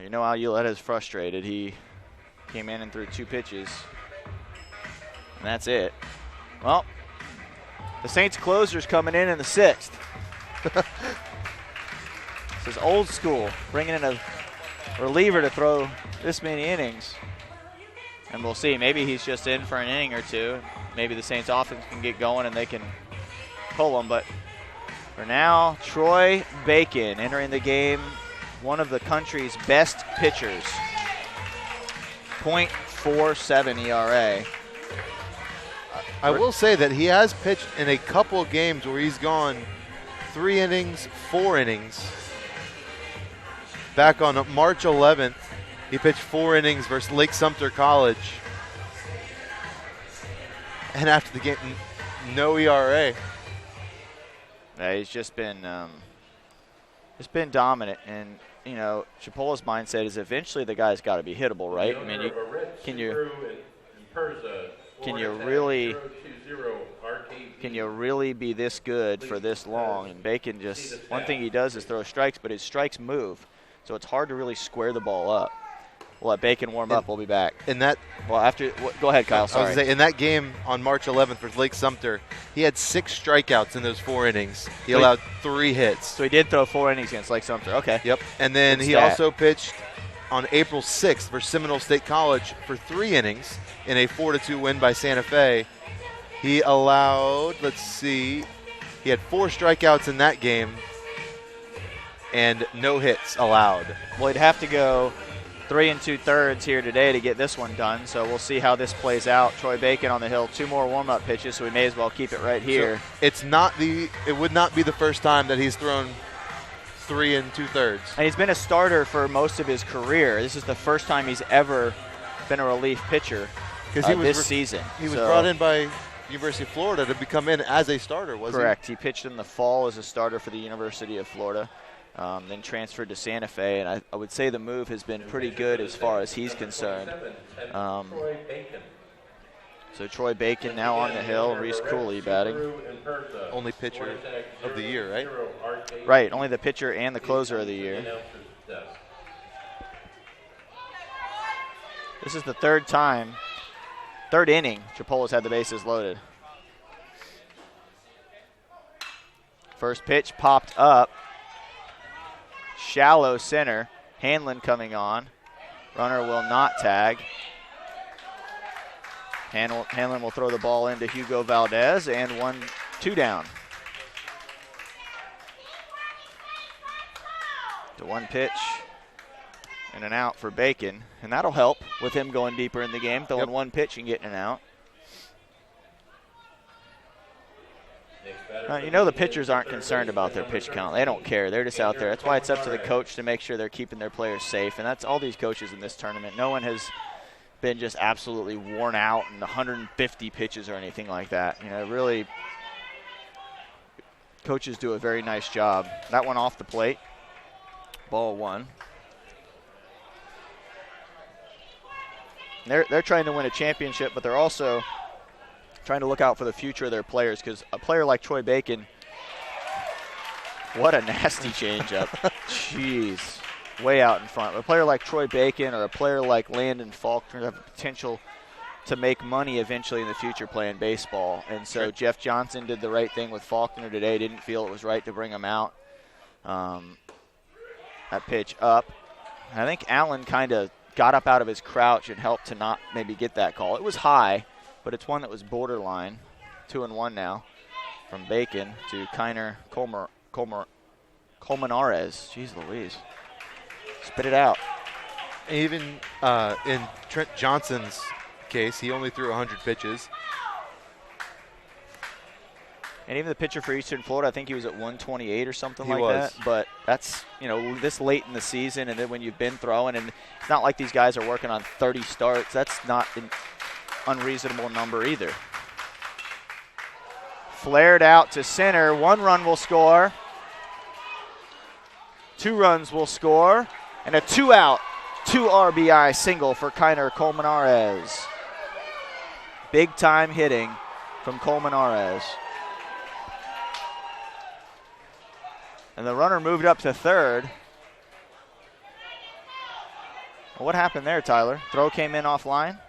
You know Aluletta's frustrated. He came in and threw 2 pitches, and that's it. Well, the Saints closer's coming in the 6th. This is old school, bringing in a reliever to throw this many innings. And we'll see. Maybe he's just in for an inning or two. Maybe the Saints offense can get going and they can pull him. But for now, Troy Bacon entering the game, one of the country's best pitchers. .47 ERA. I will say that he has pitched in a couple of games where he's gone 3 innings, 4 innings. Back on March 11th, he pitched 4 innings versus Lake Sumter College. And after the game, no ERA. Yeah, he's just been dominant. And, you know, Chipola's mindset is eventually the guy's got to be hittable, right? I mean, can you really be this good for this long? And Bacon just, one thing he does is throw strikes, but his strikes move. So it's hard to really square the ball up. We'll let Bacon warm up. We'll be back. In that, go ahead, Kyle. I was Sorry. going to say, in that game on March 11th for Lake Sumter, he had 6 strikeouts in those 4 innings. He allowed 3 hits. So he did throw 4 innings against Lake Sumter. Okay. Yep. And then Good he stat. also pitched on April 6th for Seminole State College for 3 innings in a 4-2 win by Santa Fe. He allowed, he had 4 strikeouts in that game and no hits allowed. Well, he'd have to go 3 2/3 here today to get this one done, so we'll see how this plays out. Troy Bacon on the hill, 2 more warm-up pitches, so we may as well keep it right here. So it would not be the first time that he's thrown 3 2/3. And he's been a starter for most of his career. This is the first time he's ever been a relief pitcher this season. He was brought in by University of Florida to become in as a starter, wasn't he? Correct. He pitched in the fall as a starter for the University of Florida, then transferred to Santa Fe, and I would say the move has been pretty good as far as he's concerned. So Troy Bacon now on the hill, Reese Cooley batting. Only pitcher of the year, right? Right, only the pitcher and the closer of the year. This is the third inning, Chipola's had the bases loaded. First pitch popped up. Shallow center. Hanlon coming on. Runner will not tag. Hanlon will throw the ball into Hugo Valdez, and 1-2 down. To 1 pitch and an out for Bacon, and that'll help with him going deeper in the game, throwing 1 pitch and getting an out. You know the pitchers aren't concerned about their pitch count. They don't care. They're just out there. That's why it's up to the coach to make sure they're keeping their players safe, and that's all these coaches in this tournament. No one has been just absolutely worn out in 150 pitches or anything like that. You know, really, coaches do a very nice job. That one off the plate. Ball 1. They're trying to win a championship, but they're also trying to look out for the future of their players, because a player like Troy Bacon, what a nasty changeup. Jeez, way out in front. A player like Troy Bacon or a player like Landon Faulkner have the potential to make money eventually in the future playing baseball. And so Jeff Johnson did the right thing with Faulkner today, didn't feel it was right to bring him out. That pitch up. I think Allen kind of got up out of his crouch and helped to not maybe get that call. It was high, but it's one that was borderline. 2-1 now from Bacon to Kiner Colmenares. Jeez Louise. Spit it out. Even in Trent Johnson's case, he only threw 100 pitches. And even the pitcher for Eastern Florida, I think he was at 128 or something He like was. that. But that's, this late in the season, and then when you've been throwing, and it's not like these guys are working on 30 starts. That's not an unreasonable number either. Flared out to center. 1 run will score. 2 runs will score. And a 2-out, 2 RBI single for Kiner Colmenares. Big time hitting from Colmenares. And the runner moved up to third. Well, what happened there, Tyler? Throw came in offline?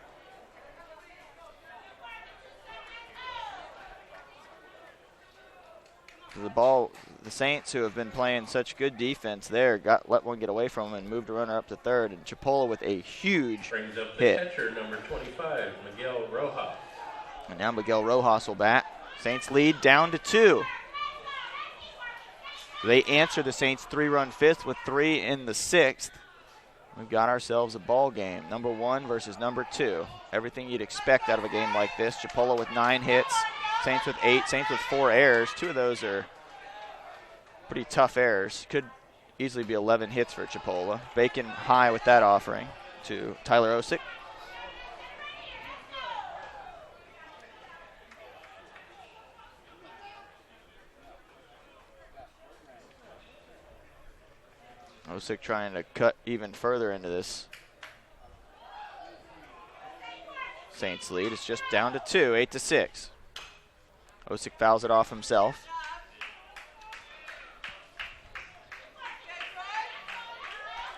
The Saints, who have been playing such good defense there, let one get away from them and moved the runner up to third. And Chipola with a huge Brings up the hit. catcher, number 25, Miguel Rojas. And now Miguel Rojas will bat. Saints lead down to 2. They answer the Saints' 3-run fifth with 3 in the 6th. We've got ourselves a ball game. Number 1 versus number 2. Everything you'd expect out of a game like this. Chipola with 9 hits. Saints with 8. Saints with 4 errors. 2 of those are pretty tough errors. Could easily be 11 hits for Chipola. Bacon high with that offering to Tyler Osick. Osick trying to cut even further into this Saints lead. It's just down to 2, 8-6. Osick fouls it off himself.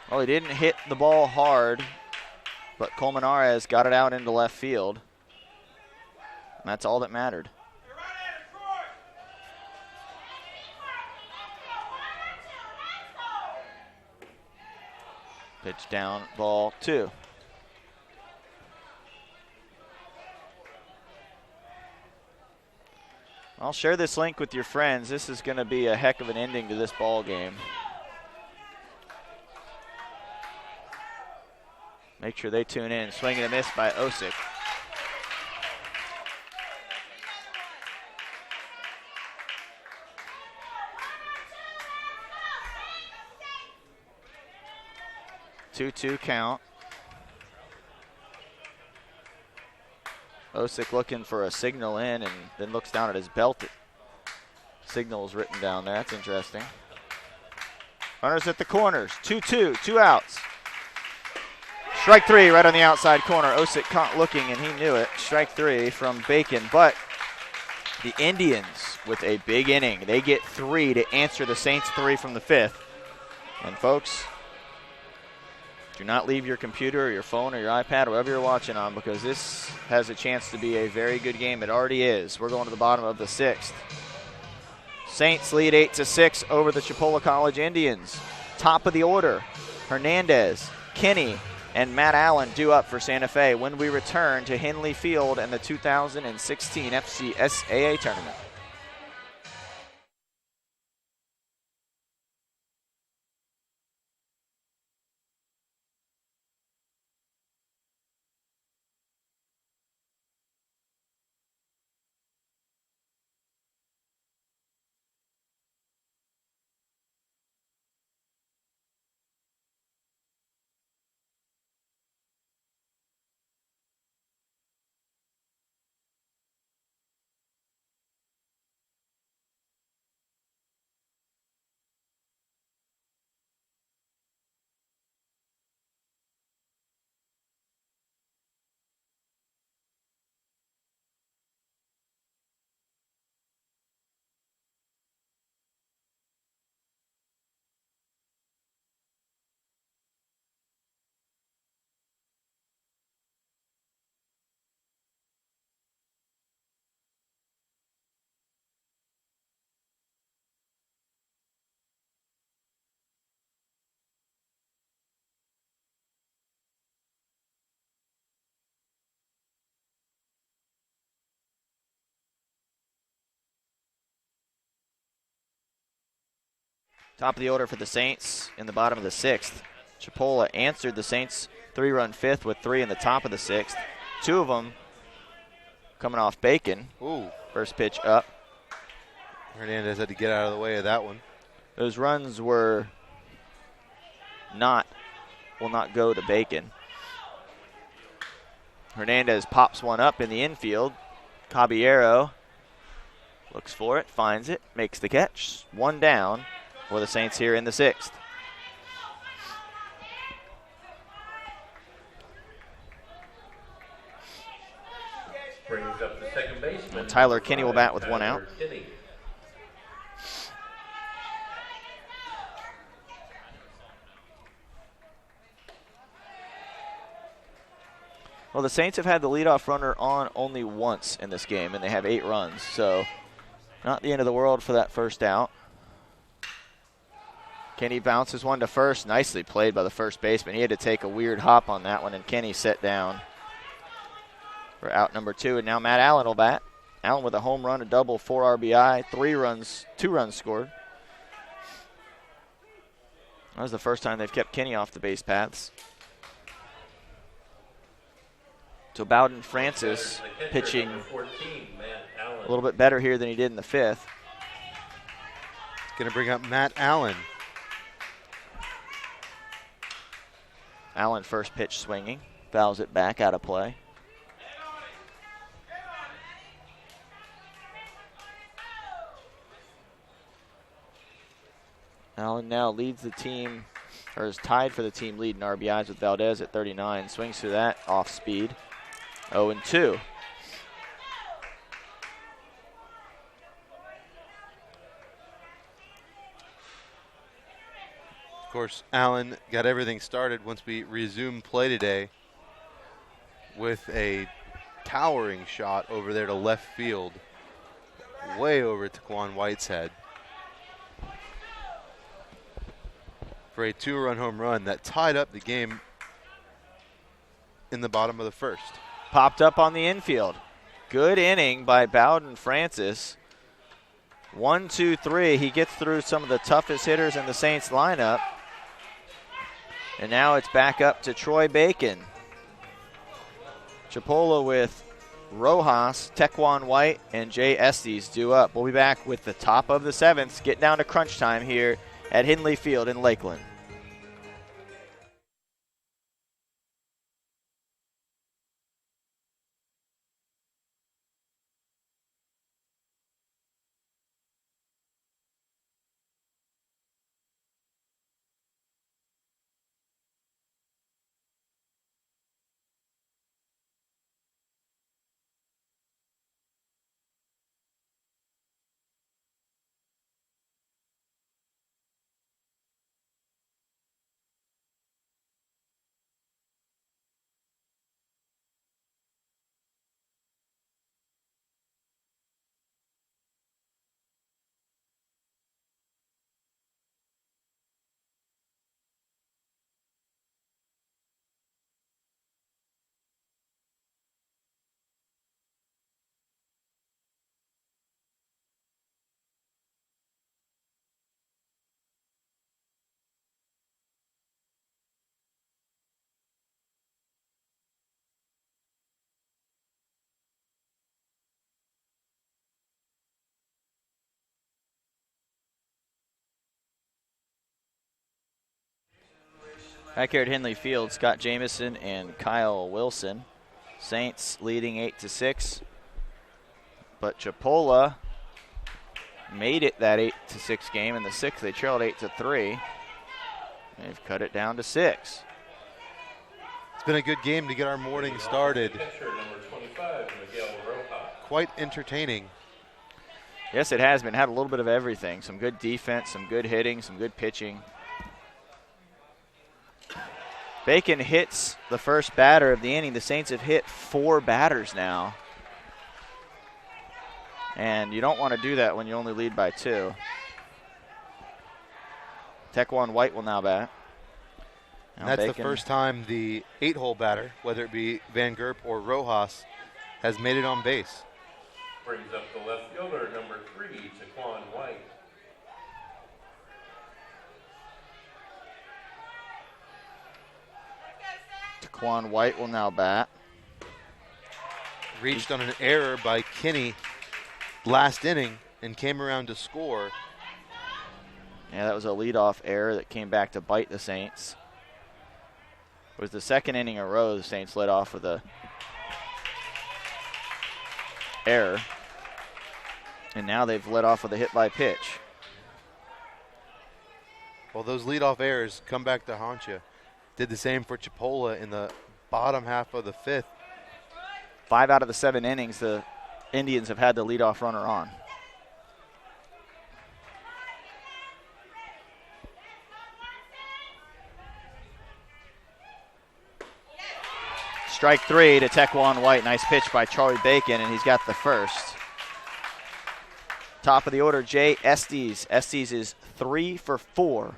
Well, he didn't hit the ball hard, but Colmenares got it out into left field. And that's all that mattered. Pitch down, ball 2. I'll share this link with your friends. This is going to be a heck of an ending to this ball game. Make sure they tune in. Swing and a miss by Osick. Two count. Osick looking for a signal in and then looks down at his belt. Signal is written down there. That's interesting. Runners at the corners. 2-2, 2 outs. Strike 3 right on the outside corner. Osick caught looking and he knew it. Strike 3 from Bacon, but the Indians with a big inning. They get 3 to answer the Saints 3 from the 5th. And folks, do not leave your computer or your phone or your iPad or whatever you're watching on, because this has a chance to be a very good game. It already is. We're going to the bottom of the 6th. Saints lead 8-6 over the Chipola College Indians. Top of the order, Hernandez, Kinney, and Matt Allen due up for Santa Fe when we return to Henley Field and the 2016 FCSAA tournament. Top of the order for the Saints in the bottom of the 6th. Chipola answered the Saints' 3-run 5th with 3 in the top of the 6th. 2 of them coming off Bacon. Ooh. First pitch up. Hernandez had to get out of the way of that one. Those runs will not go to Bacon. Hernandez pops one up in the infield. Caballero looks for it, finds it, makes the catch. 1 down for the Saints here in the 6th. Brings up the second baseman. Tyler Kinney will bat with 1 out. Kinney. Well, the Saints have had the leadoff runner on only once in this game, and they have 8 runs, so not the end of the world for that first out. Kenny bounces one to first. Nicely played by the first baseman. He had to take a weird hop on that one, and Kenny set down for out number 2. And now Matt Allen will bat. Allen with a home run, a double, 4 RBI, 2 runs scored. That was the first time they've kept Kenny off the base paths. So Bowden Francis pitching a little bit better here than he did in the 5th. Going to bring up Matt Allen. Allen first pitch swinging, fouls it back out of play. Allen now leads the team, or is tied for the team lead in RBIs with Valdez at 39. Swings through that off speed. 0-2. Of course, Allen got everything started once we resumed play today with a towering shot over there to left field, way over Taquan White's head, for a 2-run home run that tied up the game in the bottom of the 1st. Popped up on the infield. Good inning by Bowden Francis. 1, 2, 3. He gets through some of the toughest hitters in the Saints lineup. And now it's back up to Troy Bacon. Chipola with Rojas, Taquan White, and Jay Estes due up. We'll be back with the top of the 7th. Get down to crunch time here at Hindley Field in Lakeland. Back here at Hindley Field, Scott Jamieson and Kyle Wilson. Saints leading 8-6. But Chipola made it that 8-6 game. In the 6th, they trailed 8-3. They've cut it down to 6. It's been a good game to get our morning started. Quite entertaining. Yes, it has been. Had a little bit of everything. Some good defense, some good hitting, some good pitching. Bacon hits the first batter of the inning. The Saints have hit 4 batters now. And you don't want to do that when you only lead by 2. Taquan White will now bat. Now that's Bacon. The first time the 8-hole batter, whether it be Van Gerp or Rojas, has made it on base. Brings up the left fielder, number 3, Taquan White. Taquan White will now bat. Reached on an error by Kinney last inning and came around to score. Yeah, that was a leadoff error that came back to bite the Saints. It was the second inning in a row the Saints led off with a error. And now they've led off with a hit by pitch. Well, those leadoff errors come back to haunt you. Did the same for Chipola in the bottom half of the fifth. 5 out of the 7 innings, the Indians have had the leadoff runner on. Strike 3 to Taquan White. Nice pitch by Charlie Bacon, and he's got the first. Top of the order, Jay Estes. Estes is 3 for 4.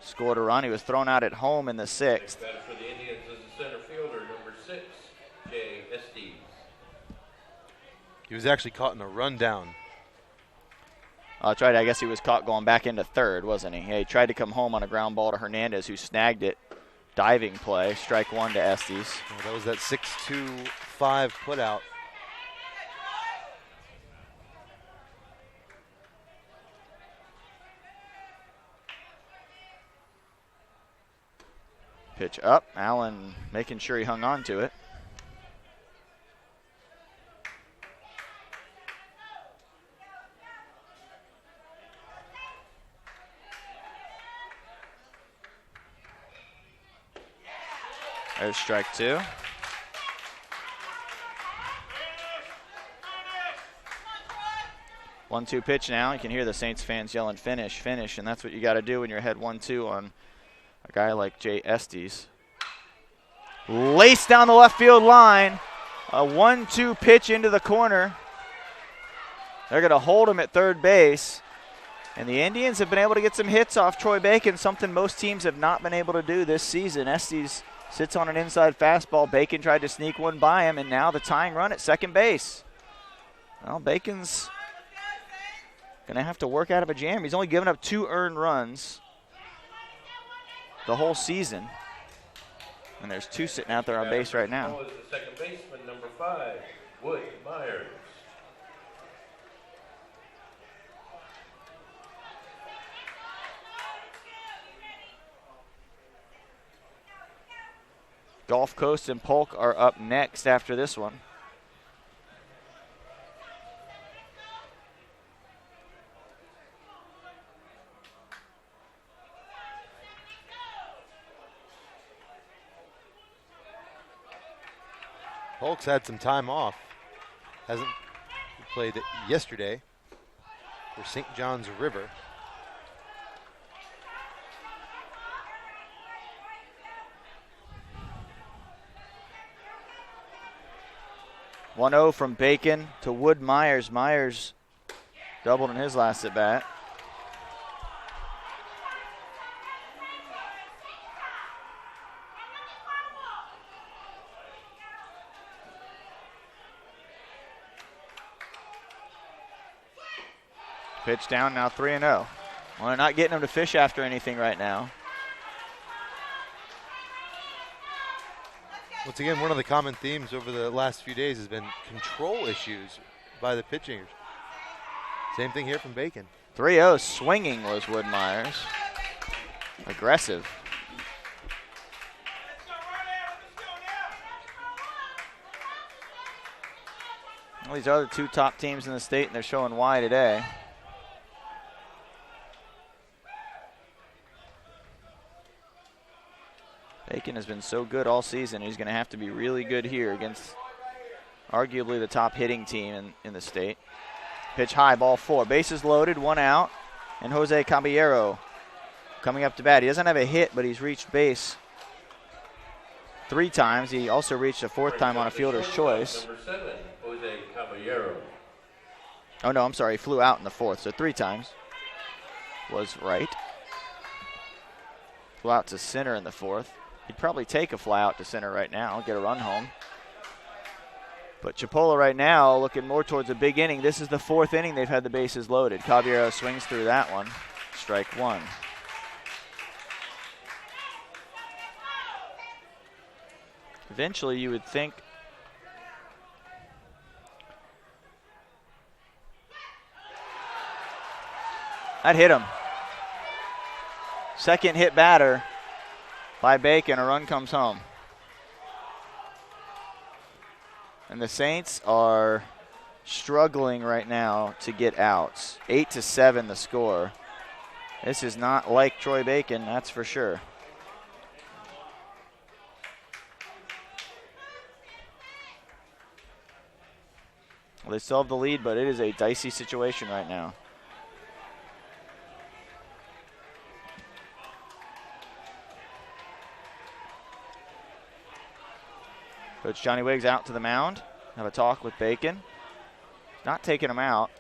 Scored a run. He was thrown out at home in the 6th. Batter for the Indians is the center fielder, number 6, Jay Estes. He was actually caught in a rundown. That's right. I guess he was caught going back into third, wasn't he? Yeah, he tried to come home on a ground ball to Hernandez, who snagged it. Diving play. Strike 1 to Estes. Well, that was that 6-2-5 putout. Pitch up. Allen making sure he hung on to it. There's strike 2. One-two pitch now. You can hear the Saints fans yelling, finish, finish, and that's what you got to do when you're ahead 1-2 on a guy like Jay Estes. Laced down the left field line. A 1-2 pitch into the corner. They're going to hold him at third base. And the Indians have been able to get some hits off Troy Bacon, something most teams have not been able to do this season. Estes sits on an inside fastball. Bacon tried to sneak one by him, and now the tying run at second base. Well, Bacon's going to have to work out of a jam. He's only given up 2 earned runs the whole season. And there's 2 sitting out there on base right now. Is the second baseman, number 5, Wood Myers. Gulf Coast and Polk are up next after this one. Polk's had some time off. Hasn't played yesterday for St. John's River. One-0 from Bacon to Wood Myers. Myers doubled in his last at bat. Pitch down, now 3-0. Well, they're not getting him to fish after anything right now. Once again, one of the common themes over the last few days has been control issues by the pitchers. Same thing here from Bacon. 3-0 swinging was Wood Myers. Aggressive. Well, these are the 2 top teams in the state, and they're showing why today. Bacon has been so good all season. He's going to have to be really good here against arguably the top hitting team in the state. Pitch high, ball 4. Bases loaded, 1 out. And Jose Caballero coming up to bat. He doesn't have a hit, but he's reached base 3 times. He also reached a 4th time on a fielder's choice. Number 7, Jose Caballero. Oh, no, I'm sorry. He flew out in the 4th, so 3 times was right. Flew out to center in the 4th. He'd probably take a fly out to center right now, get a run home. But Chipola right now looking more towards a big inning. This is the 4th inning they've had the bases loaded. Caballero swings through that one. Strike 1. Eventually, you would think that hit him. Second hit batter by Bacon. A run comes home. And the Saints are struggling right now to get outs. 8-7 the score. This is not like Troy Bacon, that's for sure. Well, they still have the lead, but it is a dicey situation right now. Coach Johnny Wiggs out to the mound. Have a talk with Bacon. Not taking him out,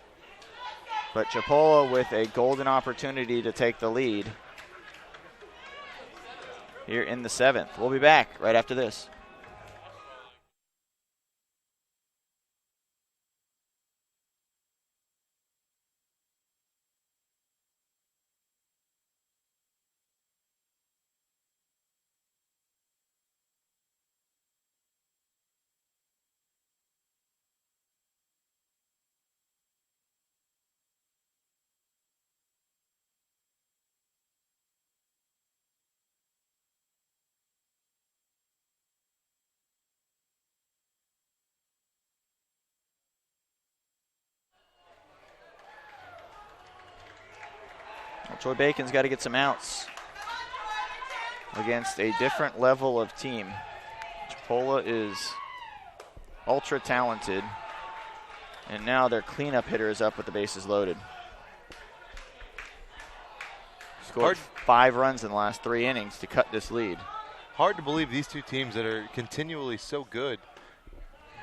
but Chipola with a golden opportunity to take the lead here in the 7th. We'll be back right after this. Well, Troy Bacon's got to get some outs against a different level of team. Chipola is ultra talented, and now their cleanup hitter is up with the bases loaded. Scored 5 runs in the last 3 innings to cut this lead. Hard to believe these two teams that are continually so good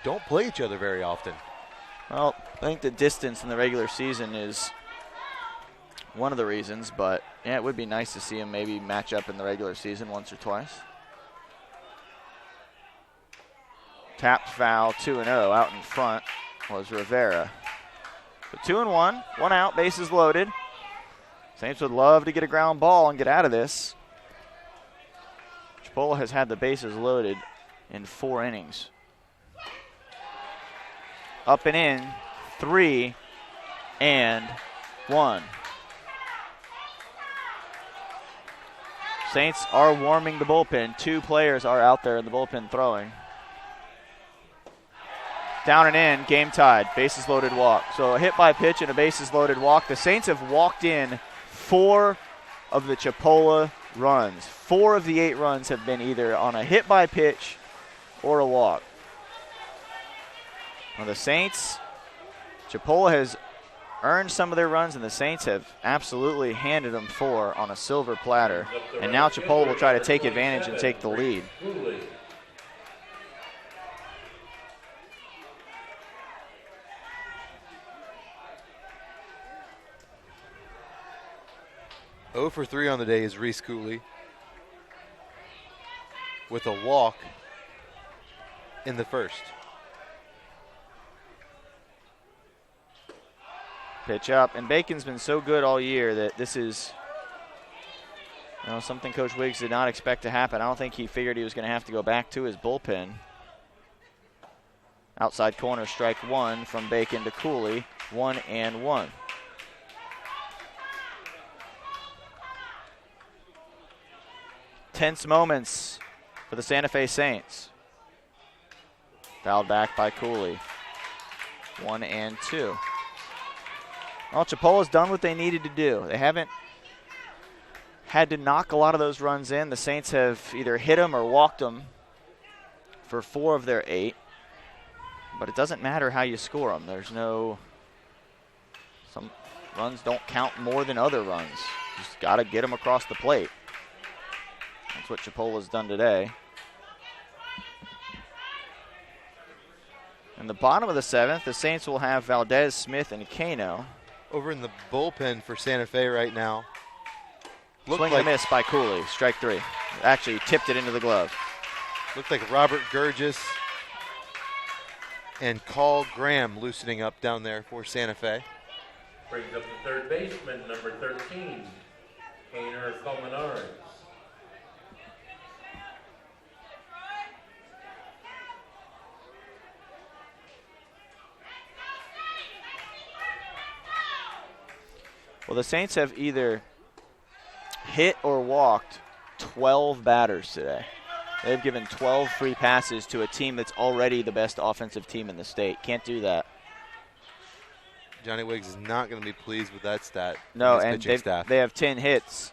don't play each other very often. Well, I think the distance in the regular season is one of the reasons, but yeah, it would be nice to see them maybe match up in the regular season once or twice. Tapped foul, 2-0. Out in front was Rivera. So 2-1, 1 out, bases loaded. Saints would love to get a ground ball and get out of this. Chipola has had the bases loaded in 4 innings. Up and in, 3-1. Saints are warming the bullpen. 2 players are out there in the bullpen throwing. Down and in, game tied. Bases loaded walk. So a hit by pitch and a bases loaded walk. The Saints have walked in 4 of the Chipola runs. 4 of the 8 runs have been either on a hit by pitch or a walk. Now the Saints, Chipola has earned some of their runs, and the Saints have absolutely handed them 4 on a silver platter. And now Chipola will try to take advantage and take the lead. 0 for 3 on the day is Reese Cooley with a walk in the first. Pitch up, and Bacon's been so good all year that this is something Coach Wiggs did not expect to happen. I don't think he figured he was going to have to go back to his bullpen. Outside corner, strike 1 from Bacon to Cooley, 1-1. Tense moments for the Santa Fe Saints. Fouled back by Cooley, 1-2. Well, Chipola's done what they needed to do. They haven't had to knock a lot of those runs in. The Saints have either hit them or walked them for 4 of their 8. But it doesn't matter how you score them. Some runs don't count more than other runs. You just got to get them across the plate. That's what Chipola's done today. In the bottom of the 7th, the Saints will have Valdez, Smith, and Kano. Over in the bullpen for Santa Fe right now. Swing and a miss by Cooley, strike 3. Actually tipped it into the glove. Looked like Robert Gurgis and Carl Graham loosening up down there for Santa Fe. Brings up the third baseman, number 13, Kainer Colmenares. Well, the Saints have either hit or walked 12 batters today. They've given 12 free passes to a team that's already the best offensive team in the state. Can't do that. Johnny Wiggs is not going to be pleased with that stat. No, with his and pitching staff. they have 10 hits,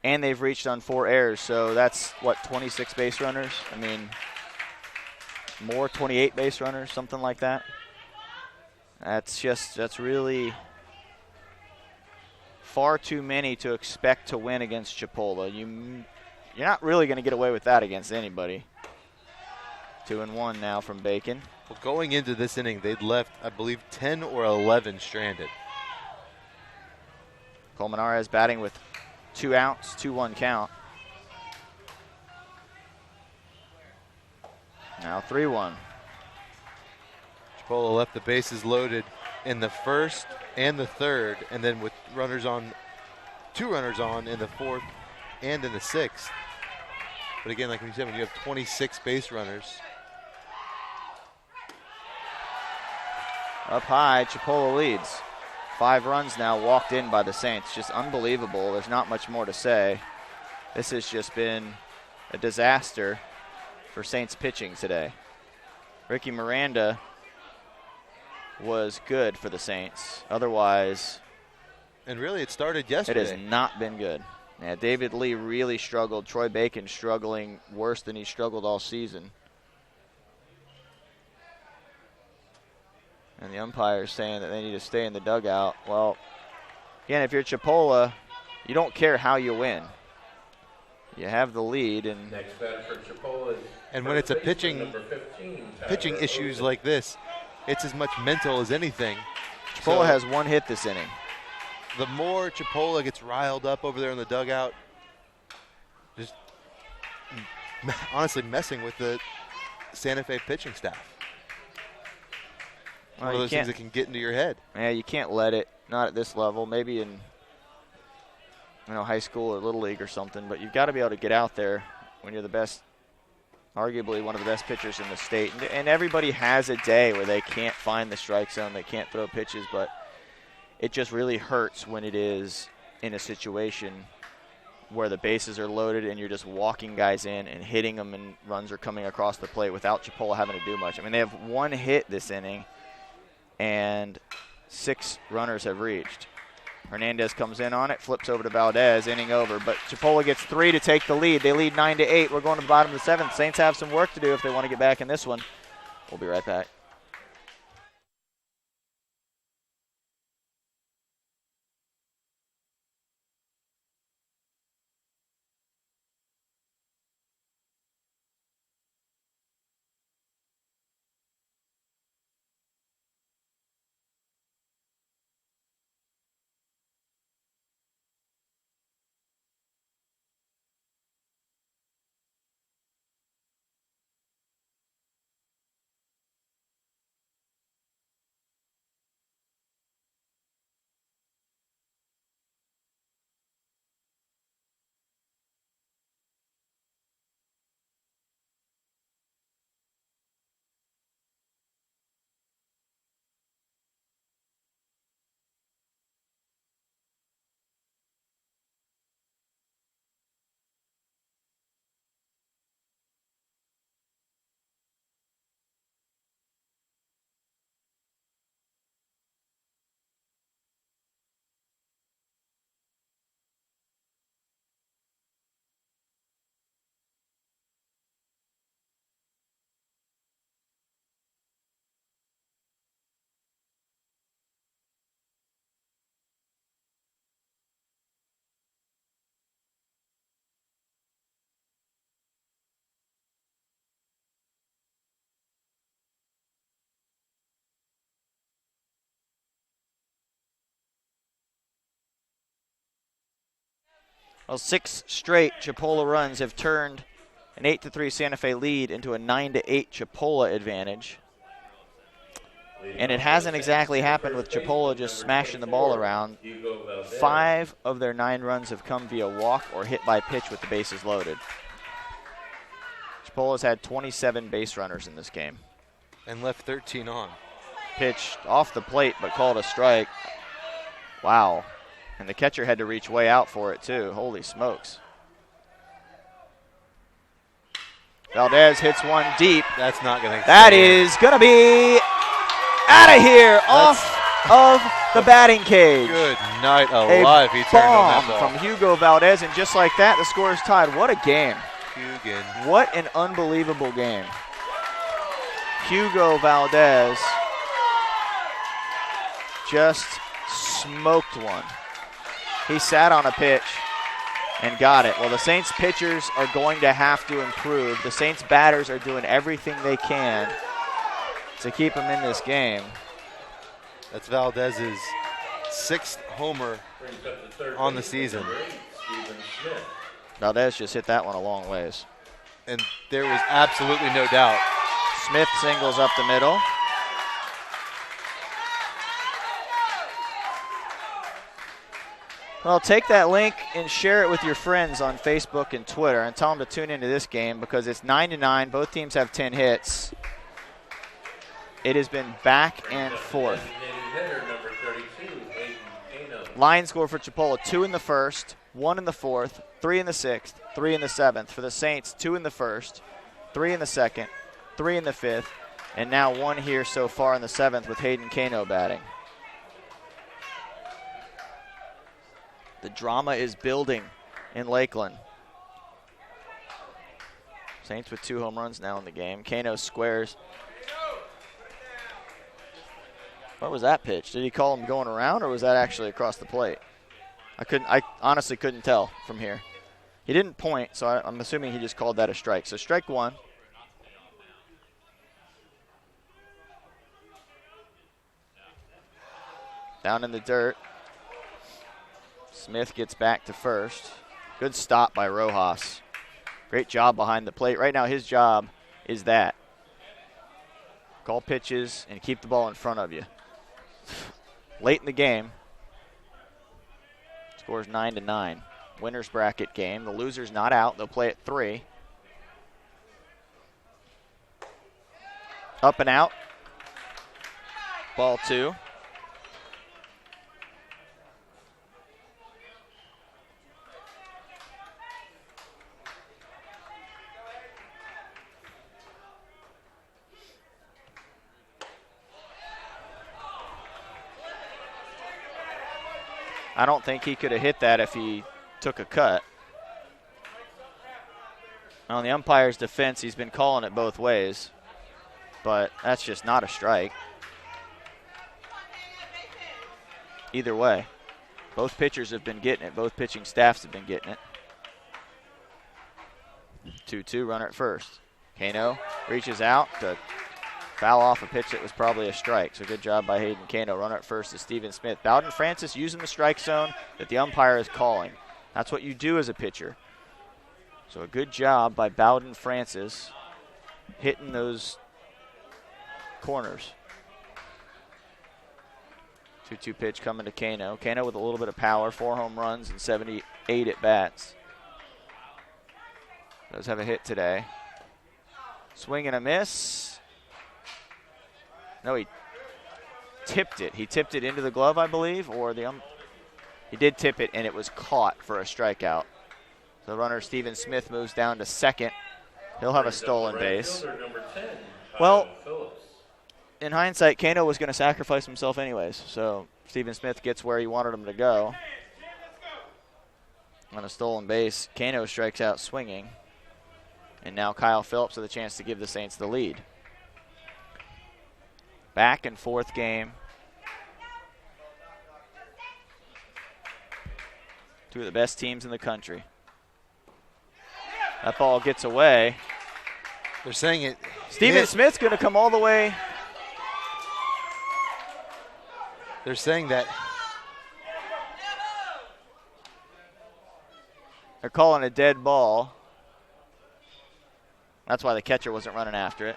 and they've reached on 4 errors. So that's, 26 base runners? I mean, more, 28 base runners, something like that. That's really far too many to expect to win against Chipola. You're not really going to get away with that against anybody. 2-1 now from Bacon. Well, going into this inning, they'd left, I believe, 10 or 11 stranded. Colmenares batting with 2 outs, 2-1 count. Now 3-1. Chipola left the bases loaded in the first and the third, and then with 2 runners on in the fourth and in the sixth. But again, like we said, when you have 26 base runners. Up high, Chipola leads. 5 runs now walked in by the Saints. Just unbelievable. There's not much more to say. This has just been a disaster for Saints pitching today. Ricky Miranda was good for the Saints. Otherwise, and really it started yesterday. It has not been good. Yeah, David Lee really struggled. Troy Bacon struggling worse than he struggled all season. And the umpire's saying that they need to stay in the dugout. Well, again, if you're Chipola, you don't care how you win. You have the lead. And next batter for Chipola is and when it's a pitching issues like this, it's as much mental as anything. Chipola has 1 hit this inning. The more Chipola gets riled up over there in the dugout, just honestly messing with the Santa Fe pitching staff. Well, one of those things that can get into your head. Yeah, you can't let it. Not at this level. Maybe in high school or little league or something. But you've got to be able to get out there when you're the best, arguably one of the best pitchers in the state. And everybody has a day where they can't find the strike zone, they can't throw pitches, but it just really hurts when it is in a situation where the bases are loaded and you're just walking guys in and hitting them and runs are coming across the plate without Chipola having to do much. I mean, they have 1 hit this inning and 6 runners have reached. Hernandez comes in on it, flips over to Valdez, inning over. But Chipola gets 3 to take the lead. They lead 9-8. We're going to the bottom of the 7th. Saints have some work to do if they want to get back in this one. We'll be right back. Well, 6 straight Chipola runs have turned an 8-3 Santa Fe lead into a 9-8 Chipola advantage. And it hasn't exactly happened with Chipola just smashing the ball around. 5 of their 9 runs have come via walk or hit by pitch with the bases loaded. Chipola's had 27 base runners in this game. And left 13 on. Pitched off the plate but called a strike. Wow. And the catcher had to reach way out for it, too. Holy smokes. Valdez hits one deep. That's not going to. That is going to be out of here, off of the batting cage. Good night alive. He turned on that ball. From Hugo Valdez, and just like that, the score is tied. What a game. Hugo. What an unbelievable game. Hugo Valdez just smoked one. He sat on a pitch and got it. Well, the Saints pitchers are going to have to improve. The Saints batters are doing everything they can to keep him in this game. That's Valdez's 6th homer on the season. Valdez just hit that one a long ways. And there was absolutely no doubt. Smith singles up the middle. Well, take that link and share it with your friends on Facebook and Twitter and tell them to tune into this game because it's 9-9. Both teams have 10 hits. It has been back and forth. Line score for Chipola, 2 in the first, 1 in the fourth, 3 in the sixth, 3 in the seventh. For the Saints, 2 in the first, 3 in the second, 3 in the fifth, and now 1 here so far in the seventh with Hayden Kano batting. The drama is building in Lakeland. Saints with 2 home runs now in the game. Kano squares. What was that pitch? Did he call him going around, or was that actually across the plate? I honestly couldn't tell from here. He didn't point, so I'm assuming he just called that a strike. So strike 1. Down in the dirt. Smith gets back to first. Good stop by Rojas. Great job behind the plate. Right now his job is that. Call pitches and keep the ball in front of you. Late in the game. Scores 9-9. Winner's bracket game. The loser's not out. They'll play at 3. Up and out. Ball 2. I don't think he could have hit that if he took a cut. On the umpire's defense, he's been calling it both ways, but that's just not a strike. Either way, both pitchers have been getting it. Both pitching staffs have been getting it. 2-2, runner at first. Kano reaches out to foul off a pitch that was probably a strike. So good job by Hayden Kano. Runner at first is Steven Smith. Bowden Francis using the strike zone that the umpire is calling. That's what you do as a pitcher. So a good job by Bowden Francis hitting those corners. 2-2 pitch coming to Kano. Kano with a little bit of power, 4 home runs and 78 at bats. Does have a hit today. Swing and a miss. No, he tipped it. He tipped it into the glove, I believe, or he did tip it, and it was caught for a strikeout. The runner, Steven Smith, moves down to second. He'll have a stolen base. Well, in hindsight, Kano was going to sacrifice himself anyways, so Steven Smith gets where he wanted him to go. On a stolen base, Kano strikes out swinging, and now Kyle Phillips with a chance to give the Saints the lead. Back and forth game. 2 of the best teams in the country. That ball gets away. They're saying it. Steven Smith's going to come all the way. They're saying that. They're calling a dead ball. That's why the catcher wasn't running after it.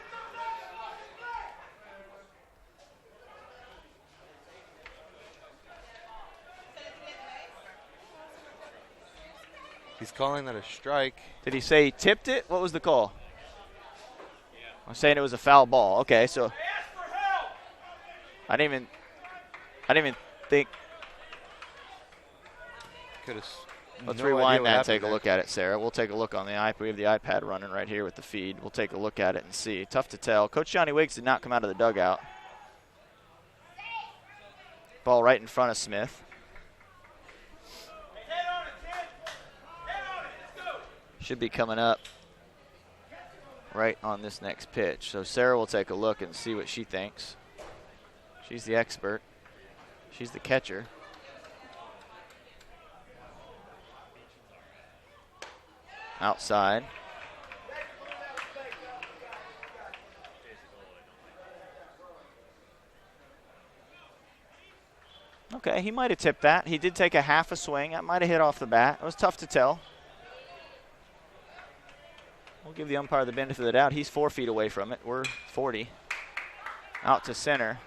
He's calling that a strike. Did he say he tipped it? What was the call? I'm saying it was a foul ball. Okay, so I didn't even think. could have. Let's rewind that and take a look at it, Sarah. We'll take a look on the iPad. We have the iPad running right here with the feed. We'll take a look at it and see. Tough to tell. Coach Johnny Wiggs did not come out of the dugout. Ball right in front of Smith. Should be coming up right on this next pitch. So Sarah will take a look and see what she thinks. She's the expert. She's the catcher. Outside. Okay, he might have tipped that. He did take a half a swing. That might have hit off the bat. It was tough to tell. We'll give the umpire the benefit of the doubt. He's 4 feet away from it. We're 40. Out to center.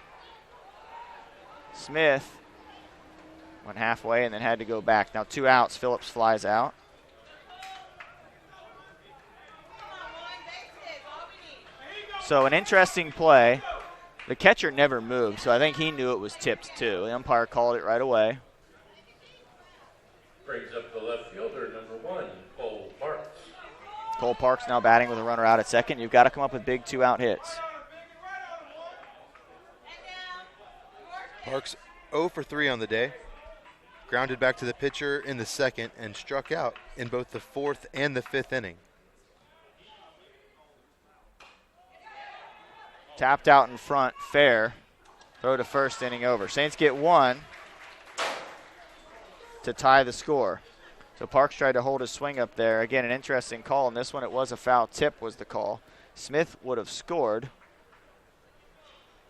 Smith went halfway and then had to go back. Now 2 outs. Phillips flies out. So an interesting play. The catcher never moved, so I think he knew it was tipped too. The umpire called it right away. Brings up the left fielder, number 1, Cole Parks. Cole Parks now batting with a runner out at second. You've got to come up with big 2-out hits. Parks 0 for 3 on the day. Grounded back to the pitcher in the second and struck out in both the 4th and the 5th inning. Tapped out in front, fair. Throw to first, inning over. Saints get 1 to tie the score. So Parks tried to hold his swing up there. Again, an interesting call. In this one, it was a foul tip was the call. Smith would have scored.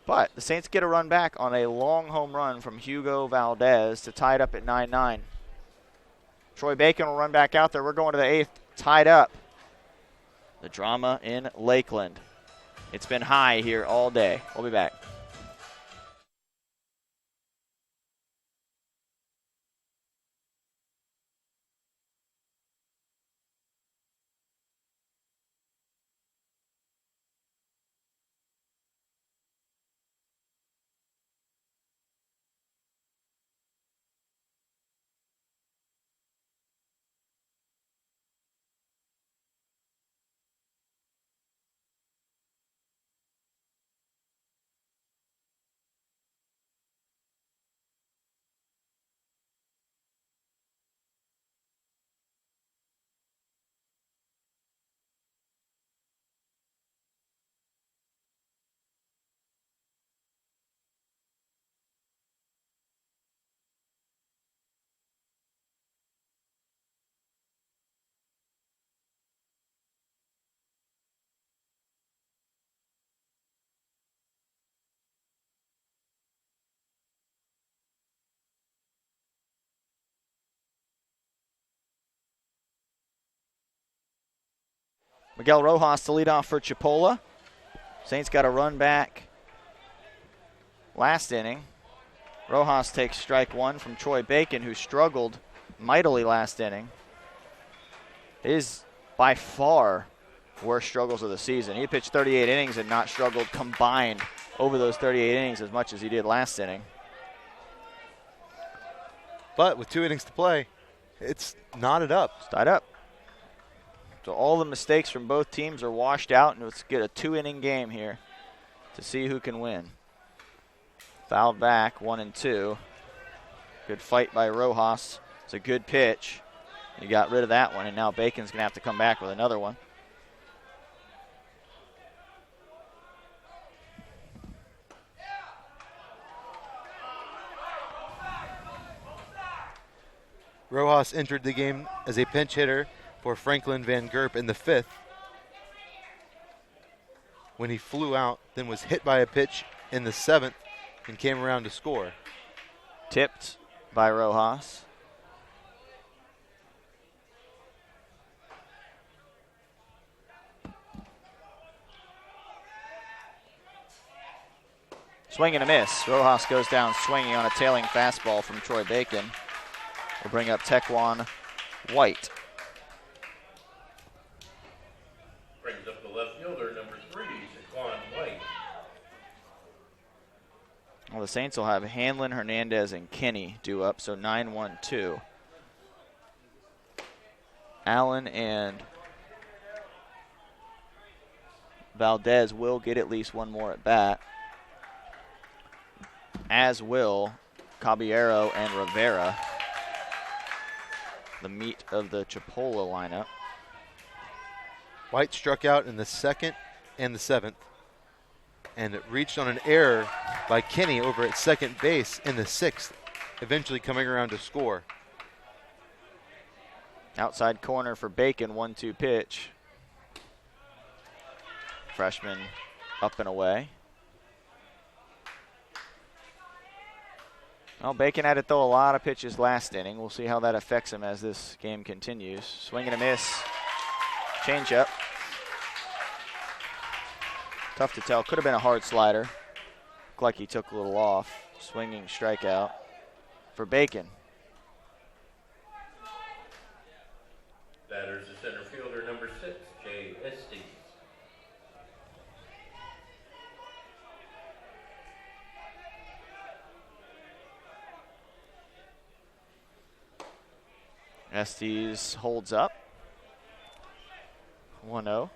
But the Saints get a run back on a long home run from Hugo Valdez to tie it up at 9-9. Troy Bacon will run back out there. We're going to the 8th, tied up. The drama in Lakeland. It's been high here all day. We'll be back. Miguel Rojas to lead off for Chipola. Saints got a run back last inning. Rojas takes strike 1 from Troy Bacon, who struggled mightily last inning. His, by far, worst struggles of the season. He pitched 38 innings and not struggled combined over those 38 innings as much as he did last inning. But with 2 innings to play, it's knotted up. It's tied up. So all the mistakes from both teams are washed out, and let's get a 2-inning game here to see who can win. Fouled back, 1-2. Good fight by Rojas. It's a good pitch. He got rid of that one, and now Bacon's going to have to come back with another one. Rojas entered the game as a pinch hitter for Franklin Van Gerp in the 5th. When he flew out, then was hit by a pitch in the 7th and came around to score. Tipped by Rojas. Swing and a miss. Rojas goes down swinging on a tailing fastball from Troy Bacon. We'll bring up Tequan White. Brings up the left fielder, number 3, Tequan White. Well, the Saints will have Hanlon, Hernandez, and Kenny due up, so 9-1-2. Allen and Valdez will get at least one more at bat, as will Caballero and Rivera, the meat of the Chipola lineup. White struck out in the 2nd and the 7th, and it reached on an error by Kenny over at second base in the 6th, eventually coming around to score. Outside corner for Bacon, 1-2 pitch. Freshman up and away. Well, Bacon had to throw a lot of pitches last inning. We'll see how that affects him as this game continues. Swing and a miss. Changeup. Tough to tell. Could have been a hard slider. Looked like he took a little off. Swinging strikeout for Bacon. Batters the center fielder, number 6, Jay Estes. Estes holds up. 1-0.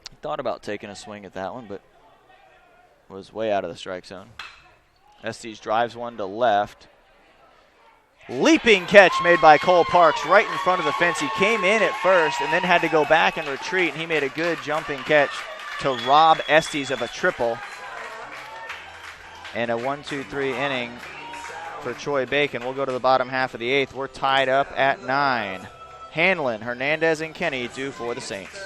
He thought about taking a swing at that one, but was way out of the strike zone. Estes drives one to left. Leaping catch made by Cole Parks right in front of the fence. He came in at first and then had to go back and retreat, and he made a good jumping catch to rob Estes of a triple. And a 1-2-3 inning for Troy Bacon. We'll go to the bottom half of the 8th. We're tied up at 9. Hanlon, Hernandez, and Kenny due for the Saints.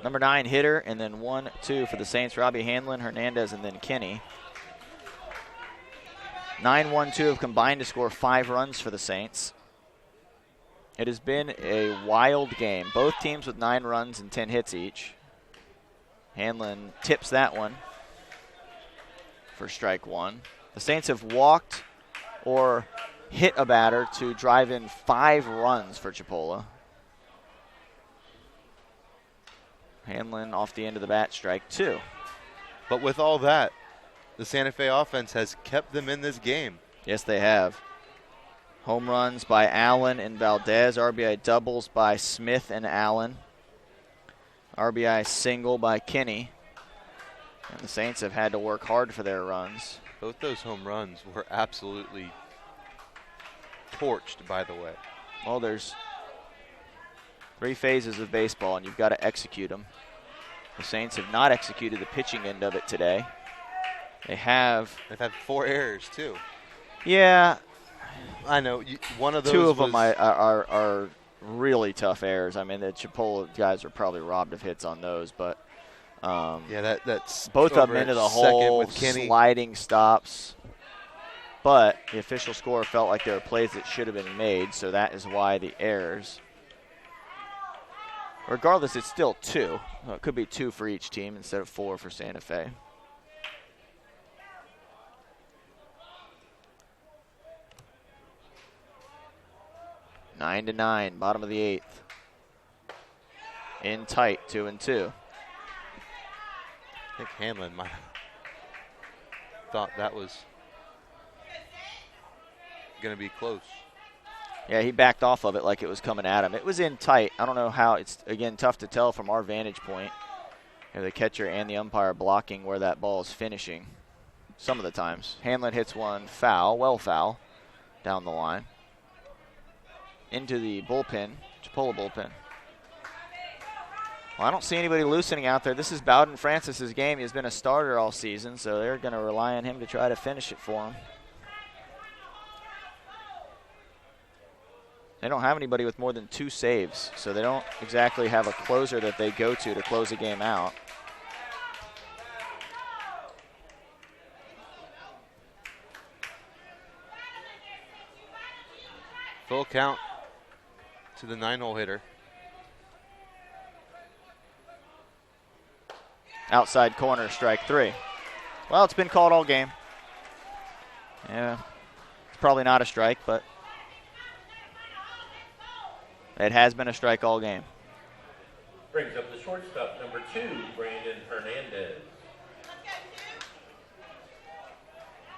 Number 9 hitter, and then 1-2 for the Saints. Robbie Hanlon, Hernandez, and then Kenny. 9-1-2 have combined to score 5 runs for the Saints. It has been a wild game. Both teams with 9 runs and 10 hits each. Hanlon tips that one for strike 1. The Saints have walked or hit a batter to drive in 5 runs for Chipola. Hanlon off the end of the bat, strike 2. But with all that, the Santa Fe offense has kept them in this game. Yes, they have. Home runs by Allen and Valdez. RBI doubles by Smith and Allen. RBI single by Kenny. And the Saints have had to work hard for their runs. Both those home runs were absolutely torched, by the way. Well, there's 3 phases of baseball, and you've got to execute them. The Saints have not executed the pitching end of it today. They've had 4 errors, too. Yeah. I know. One of those 2 of them are really tough errors. I mean, the Chipola guys are probably robbed of hits on those, but that's both of them into the hole, sliding stops. But the official score felt like there were plays that should have been made, so that is why the errors. Regardless, it's still 2. Well, it could be 2 for each team instead of 4 for Santa Fe. Nine to 9, bottom of the 8th. In tight, 2-2. think Hanlon might have thought that was going to be close. Yeah, he backed off of it like it was coming at him. It was in tight. I don't know how. It's, again, tough to tell from our vantage point. The catcher and the umpire blocking where that ball is finishing some of the times. Hanlon hits one foul, well foul, down the line. Into the bullpen, Chipola bullpen. Well, I don't see anybody loosening out there. This is Bowden Francis's game. He's been a starter all season, so they're going to rely on him to try to finish it for him. They don't have anybody with more than 2 saves, so they don't exactly have a closer that they go to close a game out. Full count to the 9-hole hitter. Outside corner, strike 3. Well, it's been called all game. Yeah, it's probably not a strike, but it has been a strike all game. Brings up the shortstop, number 2, Brandon Hernandez.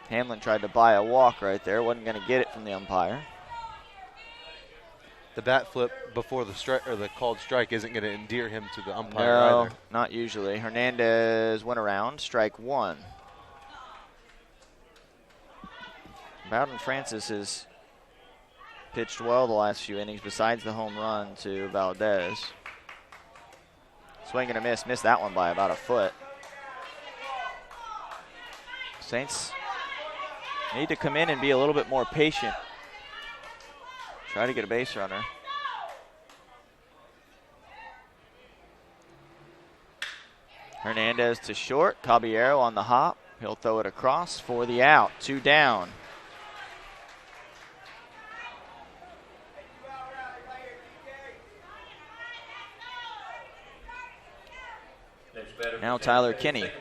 Hanlon tried to buy a walk right there. Wasn't going to get it from the umpire. The bat flip before the strike or the called strike isn't going to endear him to the umpire No, either. not usually. Hernandez went around, strike 1. Bowden Francis has pitched well the last few innings besides the home run to Valdez. Swing and a miss. Missed that one by about a foot. Saints need to come in and be a little bit more patient. Try to get a base runner. Hernandez to short. Caballero on the hop. He'll throw it across for the out. 2 down. Now Tyler Kinney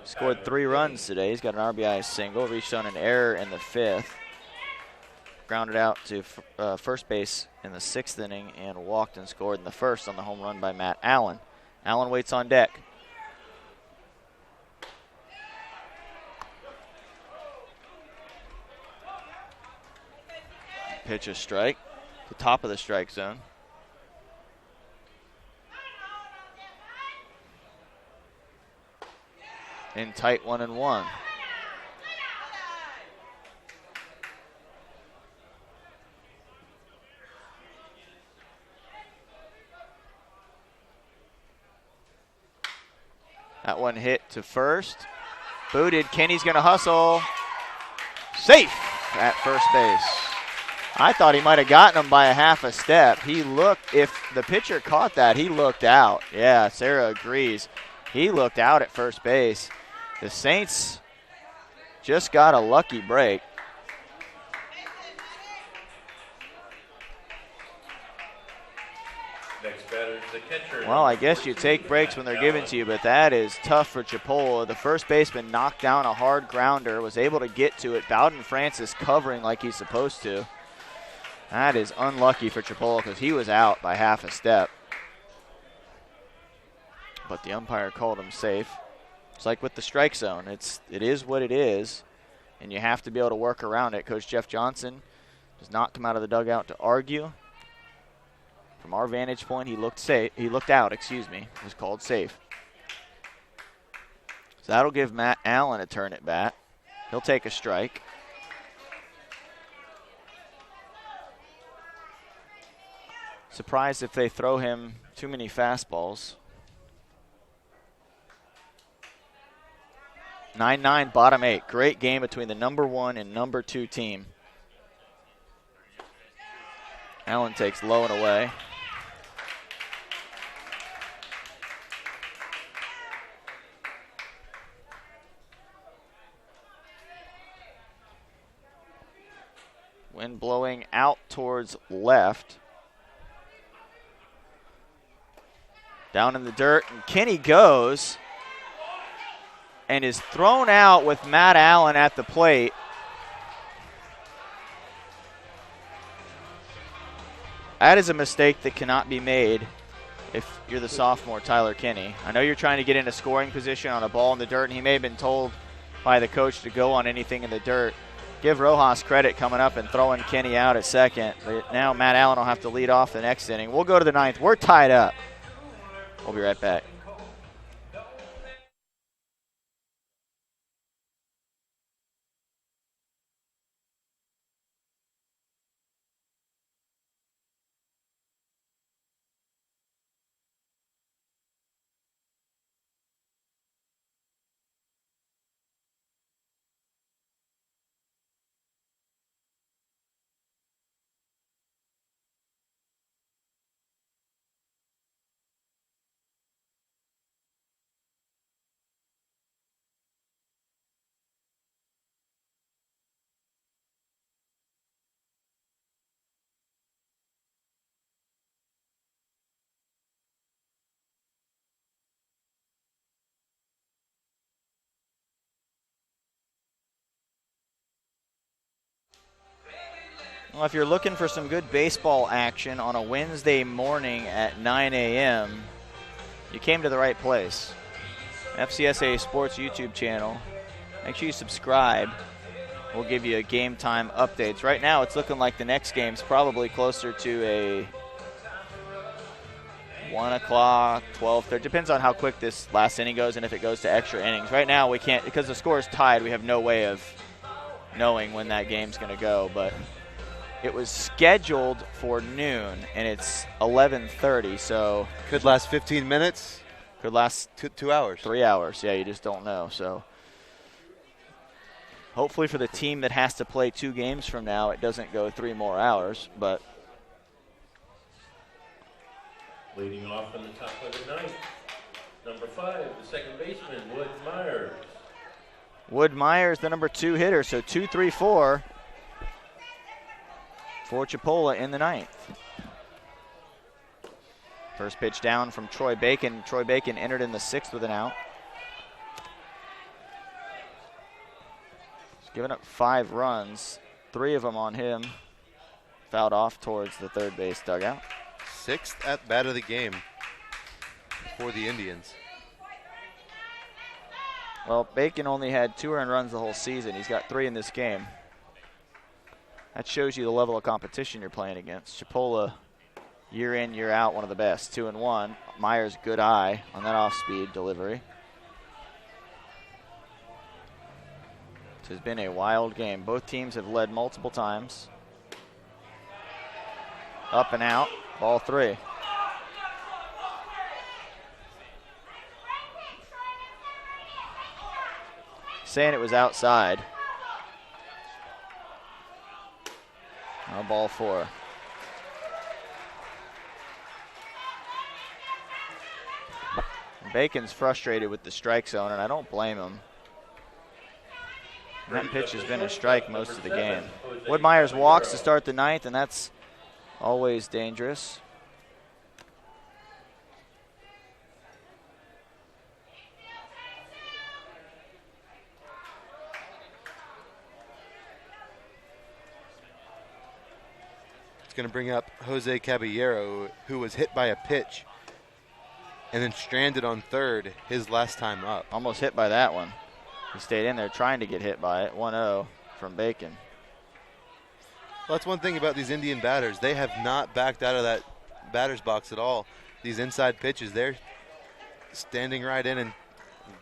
scored 3 runs today. He's got an RBI single, reached on an error in the 5th. Grounded out to first base in the 6th inning and walked and scored in the 1st on the home run by Matt Allen. Allen waits on deck. Pitch a strike, the top of the strike zone. In tight 1-1. That one hit to first. Booted. Kenny's going to hustle. Safe at first base. I thought he might have gotten him by a half a step. He looked, if the pitcher caught that, he looked out. Yeah, Sarah agrees. He looked out at first base. The Saints just got a lucky break. Next batter is the catcher. Well, I guess you take breaks when they're given to you, but that is tough for Chipola. The first baseman knocked down a hard grounder, was able to get to it. Bowden Francis covering like he's supposed to. That is unlucky for Chipola because he was out by half a step. But the umpire called him safe. It's like with the strike zone. It is what it is, and you have to be able to work around it. Coach Jeff Johnson does not come out of the dugout to argue. From our vantage point, he looked safe. He looked out, excuse me. It was called safe. So that'll give Matt Allen a turn at bat. He'll take a strike. Surprised if they throw him too many fastballs. 9-9, bottom 8. Great game between the number 1 and number 2 team. Allen takes low and away. Wind blowing out towards left. Down in the dirt, and Kenny goes and is thrown out with Matt Allen at the plate. That is a mistake that cannot be made if you're the sophomore Tyler Kinney. I know you're trying to get into scoring position on a ball in the dirt, and he may have been told by the coach to go on anything in the dirt. Give Rojas credit coming up and throwing Kinney out at second. But now Matt Allen will have to lead off the next inning. We'll go to the ninth. We're tied up. We'll be right back. Well, if you're looking for some good baseball action on a Wednesday morning at 9 a.m., you came to the right place. FCSA Sports YouTube channel. Make sure you subscribe. We'll give you game time updates. Right now, it's looking like the next game's probably closer to a 1 o'clock, 12:30. Depends on how quick this last inning goes and if it goes to extra innings. Right now, we can't, because the score is tied, we have no way of knowing when that game's going to go. But it was scheduled for noon, and it's 11:30, so. Could last 15 minutes. Could last 2 hours. 3 hours. Yeah, you just don't know. So hopefully for the team that has to play 2 games from now, it doesn't go 3 more hours. But leading off in the top of the ninth, number 5, the second baseman, Wood Myers. Wood Myers, the number 2 hitter. So 2, 3, 4 for Chipola in the ninth. First pitch down from Troy Bacon. Troy Bacon entered in the 6th with an out. He's given up 5 runs, 3 of them on him. Fouled off towards the third base dugout. 6th at bat of the game for the Indians. Well, Bacon only had 2 earned runs the whole season. He's got 3 in this game. That shows you the level of competition you're playing against. Chipola, year in, year out, one of the best. 2-1. Myers, good eye on that off-speed delivery. This has been a wild game. Both teams have led multiple times. Up and out, ball 3. Saying it was outside. Now ball 4. Bacon's frustrated with the strike zone, and I don't blame him. And that pitch has been a strike most of the game. Wood Myers walks to start the ninth, and that's always dangerous. It's going to bring up Jose Caballero, who was hit by a pitch and then stranded on third his last time up. Almost hit by that one. He stayed in there trying to get hit by it. 1-0 from Bacon. Well, that's one thing about these Indian batters. They have not backed out of that batter's box at all. These inside pitches, they're standing right in and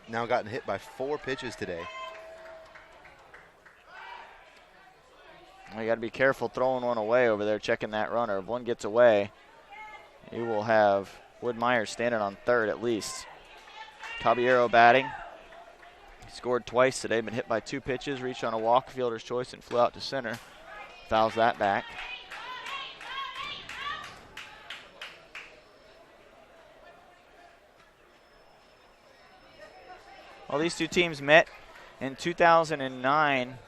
now gotten hit by 4 pitches today. Well, you got to be careful throwing one away over there, checking that runner. If one gets away, you will have Wood Myers standing on third at least. Caballero batting. He scored twice today, been hit by 2 pitches, reached on a walk, fielder's choice, and flew out to center. Fouls that back. Well, these 2 teams met in 2009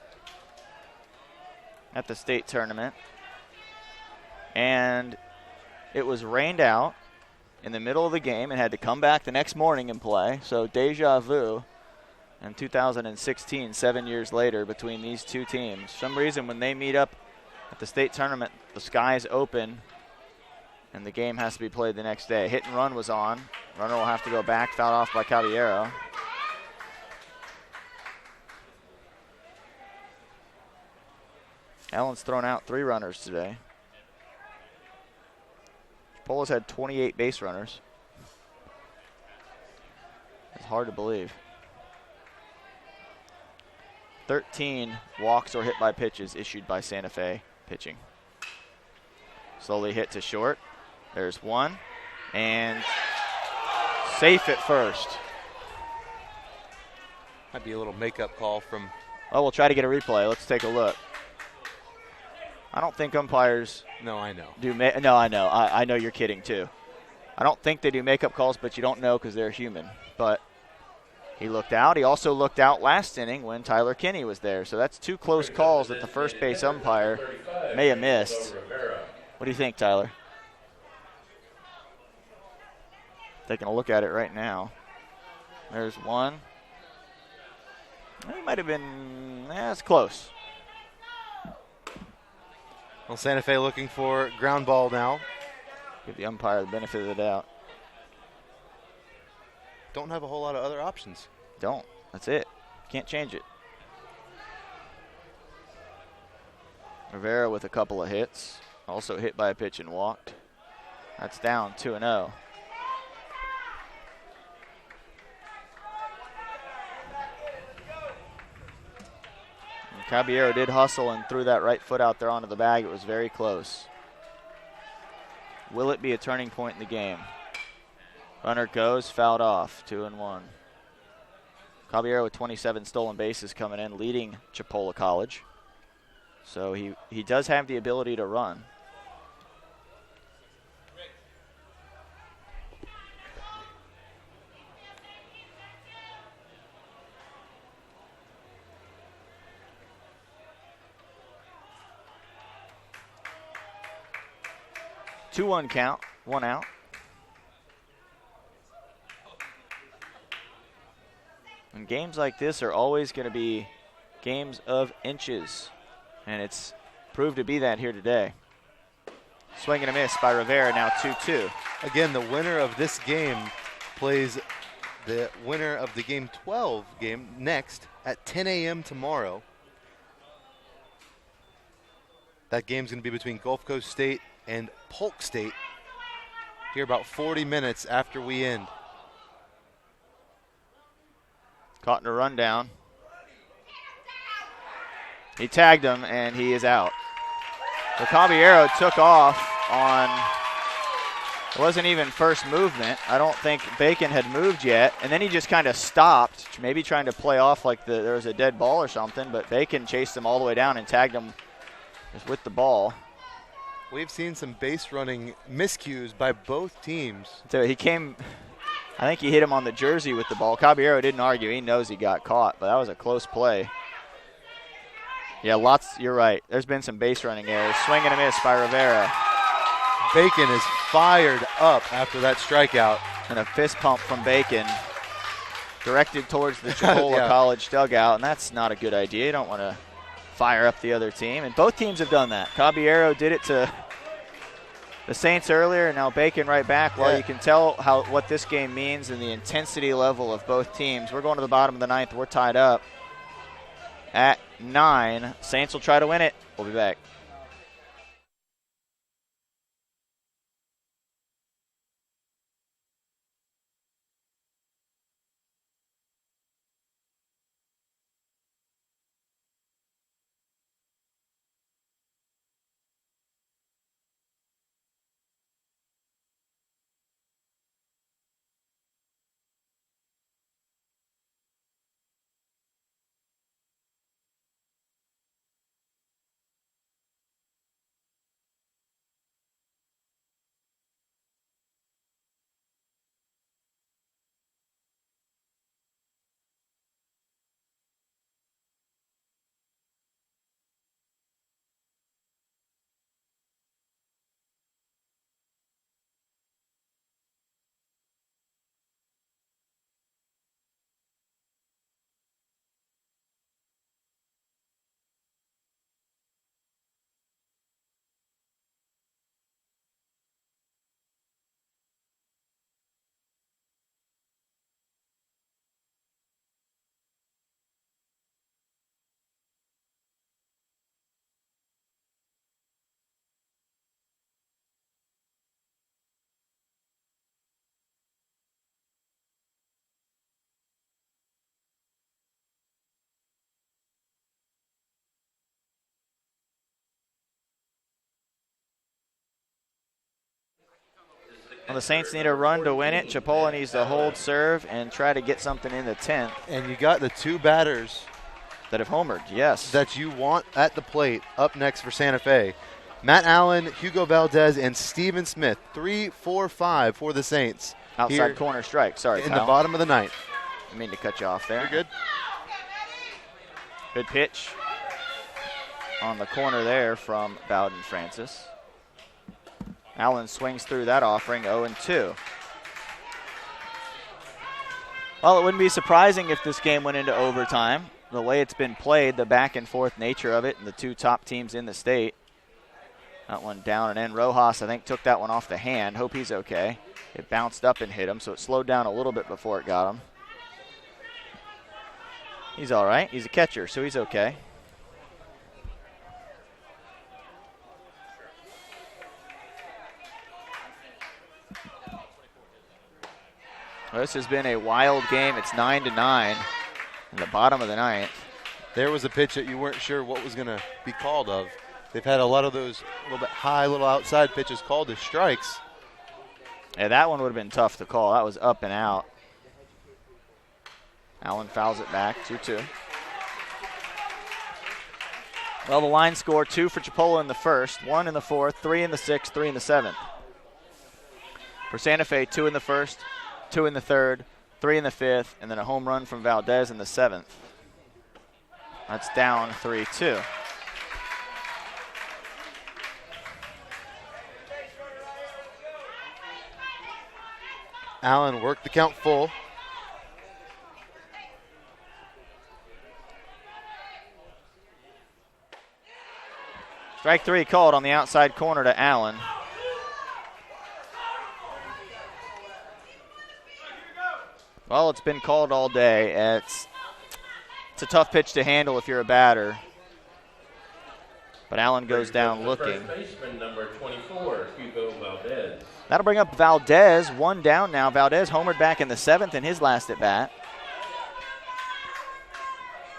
at the state tournament, and it was rained out in the middle of the game and had to come back the next morning and play. So deja vu in 2016, 7 years later, between these 2 teams. For some reason, when they meet up at the state tournament, the skies open and the game has to be played the next day. Hit and run was on. Runner will have to go back, fouled off by Caballero. Allen's thrown out 3 runners today. Chipola's had 28 base runners. It's hard to believe. 13 walks or hit by pitches issued by Santa Fe pitching. Slowly hit to short. There's one. And safe at first. Might be a little makeup call from. Oh, we'll try to get a replay. Let's take a look. I don't think umpires. No, I know. No, I know. I know you're kidding too. I don't think they do makeup calls, but you don't know because they're human. But he looked out. He also looked out last inning when Tyler Kinney was there. So that's 2 close calls that the first base umpire may have missed. What do you think, Tyler? Taking a look at it right now. There's one. He might have been. That's close. Well, Santa Fe looking for ground ball now. Give the umpire the benefit of the doubt. Don't have a whole lot of other options. Don't. That's it. Can't change it. Rivera with a couple of hits. Also hit by a pitch and walked. That's down 2-0. Caballero did hustle and threw that right foot out there onto the bag. It was very close. Will it be a turning point in the game? Runner goes, fouled off, 2-1. Caballero with 27 stolen bases coming in, leading Chipola College. So he does have the ability to run. Two-one count, 1 out. And games like this are always going to be games of inches. And it's proved to be that here today. Swing and a miss by Rivera, now 2-2. Again, the winner of this game plays the winner of the Game 12 game next at 10 a.m. tomorrow. That game's going to be between Gulf Coast State and Polk State here about 40 minutes after we end. Caught in a rundown. He tagged him, and he is out. So Caballero took off on, it wasn't even first movement. I don't think Bacon had moved yet, and then he just kind of stopped, maybe trying to play off like there was a dead ball or something, but Bacon chased him all the way down and tagged him just with the ball. We've seen some base running miscues by both teams. So he came, I think he hit him on the jersey with the ball. Caballero didn't argue. He knows he got caught, but that was a close play. Yeah, you're right. There's been some base running errors. Swing and a miss by Rivera. Bacon is fired up after that strikeout. And a fist pump from Bacon directed towards the Chipola Yeah. College dugout, and that's not a good idea. You don't want to fire up the other team, and both teams have done that. Caballero did it to the Saints earlier, and now Bacon right back. Well, you can tell what this game means and the intensity level of both teams. We're going to the bottom of the 9th. We're tied up at 9. Saints will try to win it. We'll be back. Well, the Saints need a run to win it. Chipola needs to hold serve and try to get something in the 10th. And you got the two batters that have homered, yes. that you want at the plate up next for Santa Fe. Matt Allen, Hugo Valdez, and Steven Smith. 3, 4, 5 for the Saints. Outside corner strike. Sorry, in Kyle. the bottom of the ninth. I mean to cut you off there. You're good. Good pitch on the corner there from Bowden Francis. Allen swings through that offering, 0-2. Well, it wouldn't be surprising if this game went into overtime. The way it's been played, the back and forth nature of it, and the two top teams in the state. That one down and in. Rojas, I think, took that one off the hand. Hope he's okay. It bounced up and hit him, so it slowed down a little bit before it got him. He's all right. He's a catcher, so he's okay. Well, this has been a wild game. It's 9-9 in the bottom of the ninth. There was a pitch that you weren't sure what was going to be called of. They've had a lot of those little bit high, little outside pitches called as strikes. Yeah, that one would have been tough to call. That was up and out. Allen fouls it back, 2-2. Well, the line score, 2 for Chipola in the first, 1 in the fourth, 3 in the sixth, 3 in the seventh. For Santa Fe, 2 in the first, 2 in the third, 3 in the fifth, and then a home run from Valdez in the seventh. That's down 3-2. Allen worked the count full. Strike 3 called on the outside corner to Allen. Well, it's been called all day. It's a tough pitch to handle if you're a batter. But Allen goes down looking. First baseman, number 24, Hugo Valdez. That'll bring up Valdez, 1 down now. Valdez homered back in the seventh in his last at bat.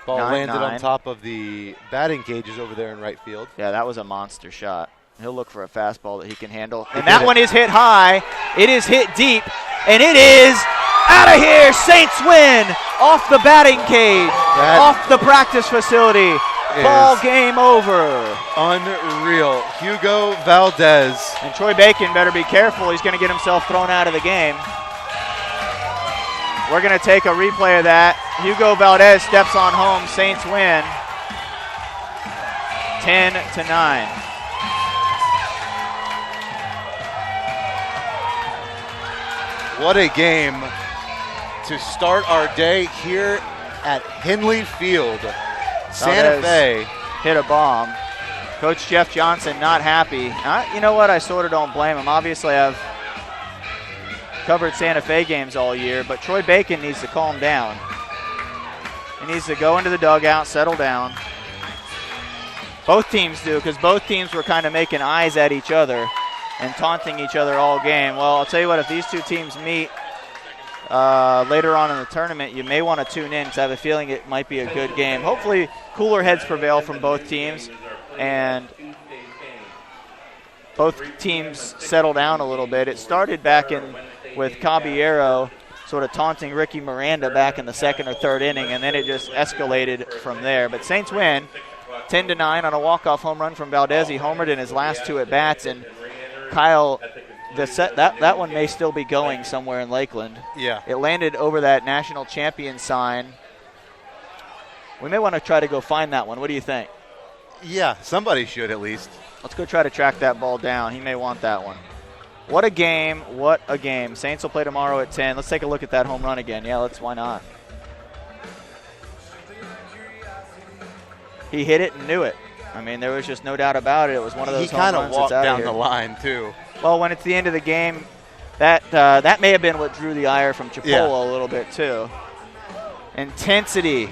Ball 9-9. landed on top of the batting cages over there in right field. Yeah, that was a monster shot. He'll look for a fastball that he can handle. And that one is hit high. It is hit deep. And it is out of here. Saints win off the batting cage, off the practice facility. Ball game over. Unreal. Hugo Valdez. And Troy Bacon better be careful. He's going to get himself thrown out of the game. We're going to take a replay of that. Hugo Valdez steps on home. Saints win 10-9. What a game to start our day here at Henley Field. Santa Fe hit a bomb. Coach Jeff Johnson not happy. You know what? I sort of don't blame him. Obviously, I've covered Santa Fe games all year, but Troy Bacon needs to calm down. He needs to go into the dugout, settle down. Both teams do, because both teams were kind of making eyes at each other and taunting each other all game. Well, I'll tell you what, if these two teams meet later on in the tournament, you may want to tune in because I have a feeling it might be a good game. Hopefully, cooler heads prevail from both teams, and both teams settle down a little bit. It started back with Caballero sort of taunting Ricky Miranda back in the second or third inning, and then it just escalated from there. But Saints win 10-9 on a walk-off home run from Valdez. He homered in his last 2 at-bats, and Kyle, that one may still be going somewhere in Lakeland. Yeah. It landed over that national champion sign. We may want to try to go find that one. What do you think? Yeah, somebody should at least. Let's go try to track that ball down. He may want that one. What a game. What a game. Saints will play tomorrow at 10. Let's take a look at that home run again. Yeah, why not? He hit it and knew it. I mean, there was just no doubt about it. It was one of those home runs. He kind of walked down here. the line, too. Well, when it's the end of the game, that may have been what drew the ire from Chipola a little bit, too. Intensity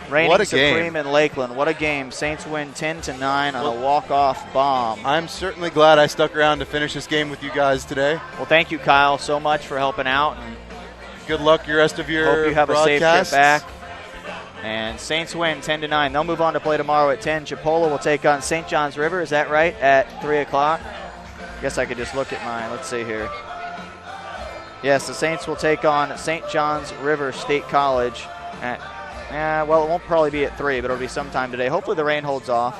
reigning supreme in Lakeland. What a game. Saints win 10-9 on a walk-off bomb. I'm certainly glad I stuck around to finish this game with you guys today. Well, thank you, Kyle, so much for helping out. And good luck the rest of your hope you have broadcasts. a safe trip back. And Saints win 10-9. They'll move on to play tomorrow at 10. Chipola will take on St. John's River. Is that right? At 3 o'clock. I guess I could just look at mine. Let's see here. Yes, the Saints will take on St. John's River State College at, well, it won't probably be at 3, but it'll be sometime today. Hopefully the rain holds off.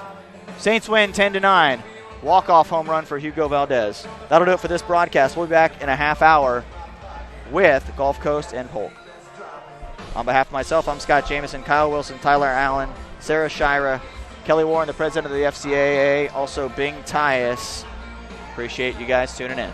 Saints win 10-9. Walk-off home run for Hugo Valdez. That'll do it for this broadcast. We'll be back in a half hour with Gulf Coast and Polk. On behalf of myself, I'm Scott Jamieson, Kyle Wilson, Tyler Allen, Sarah Shira, Kelly Warren, the president of the FCAA, also Bing Tyus. Appreciate you guys tuning in.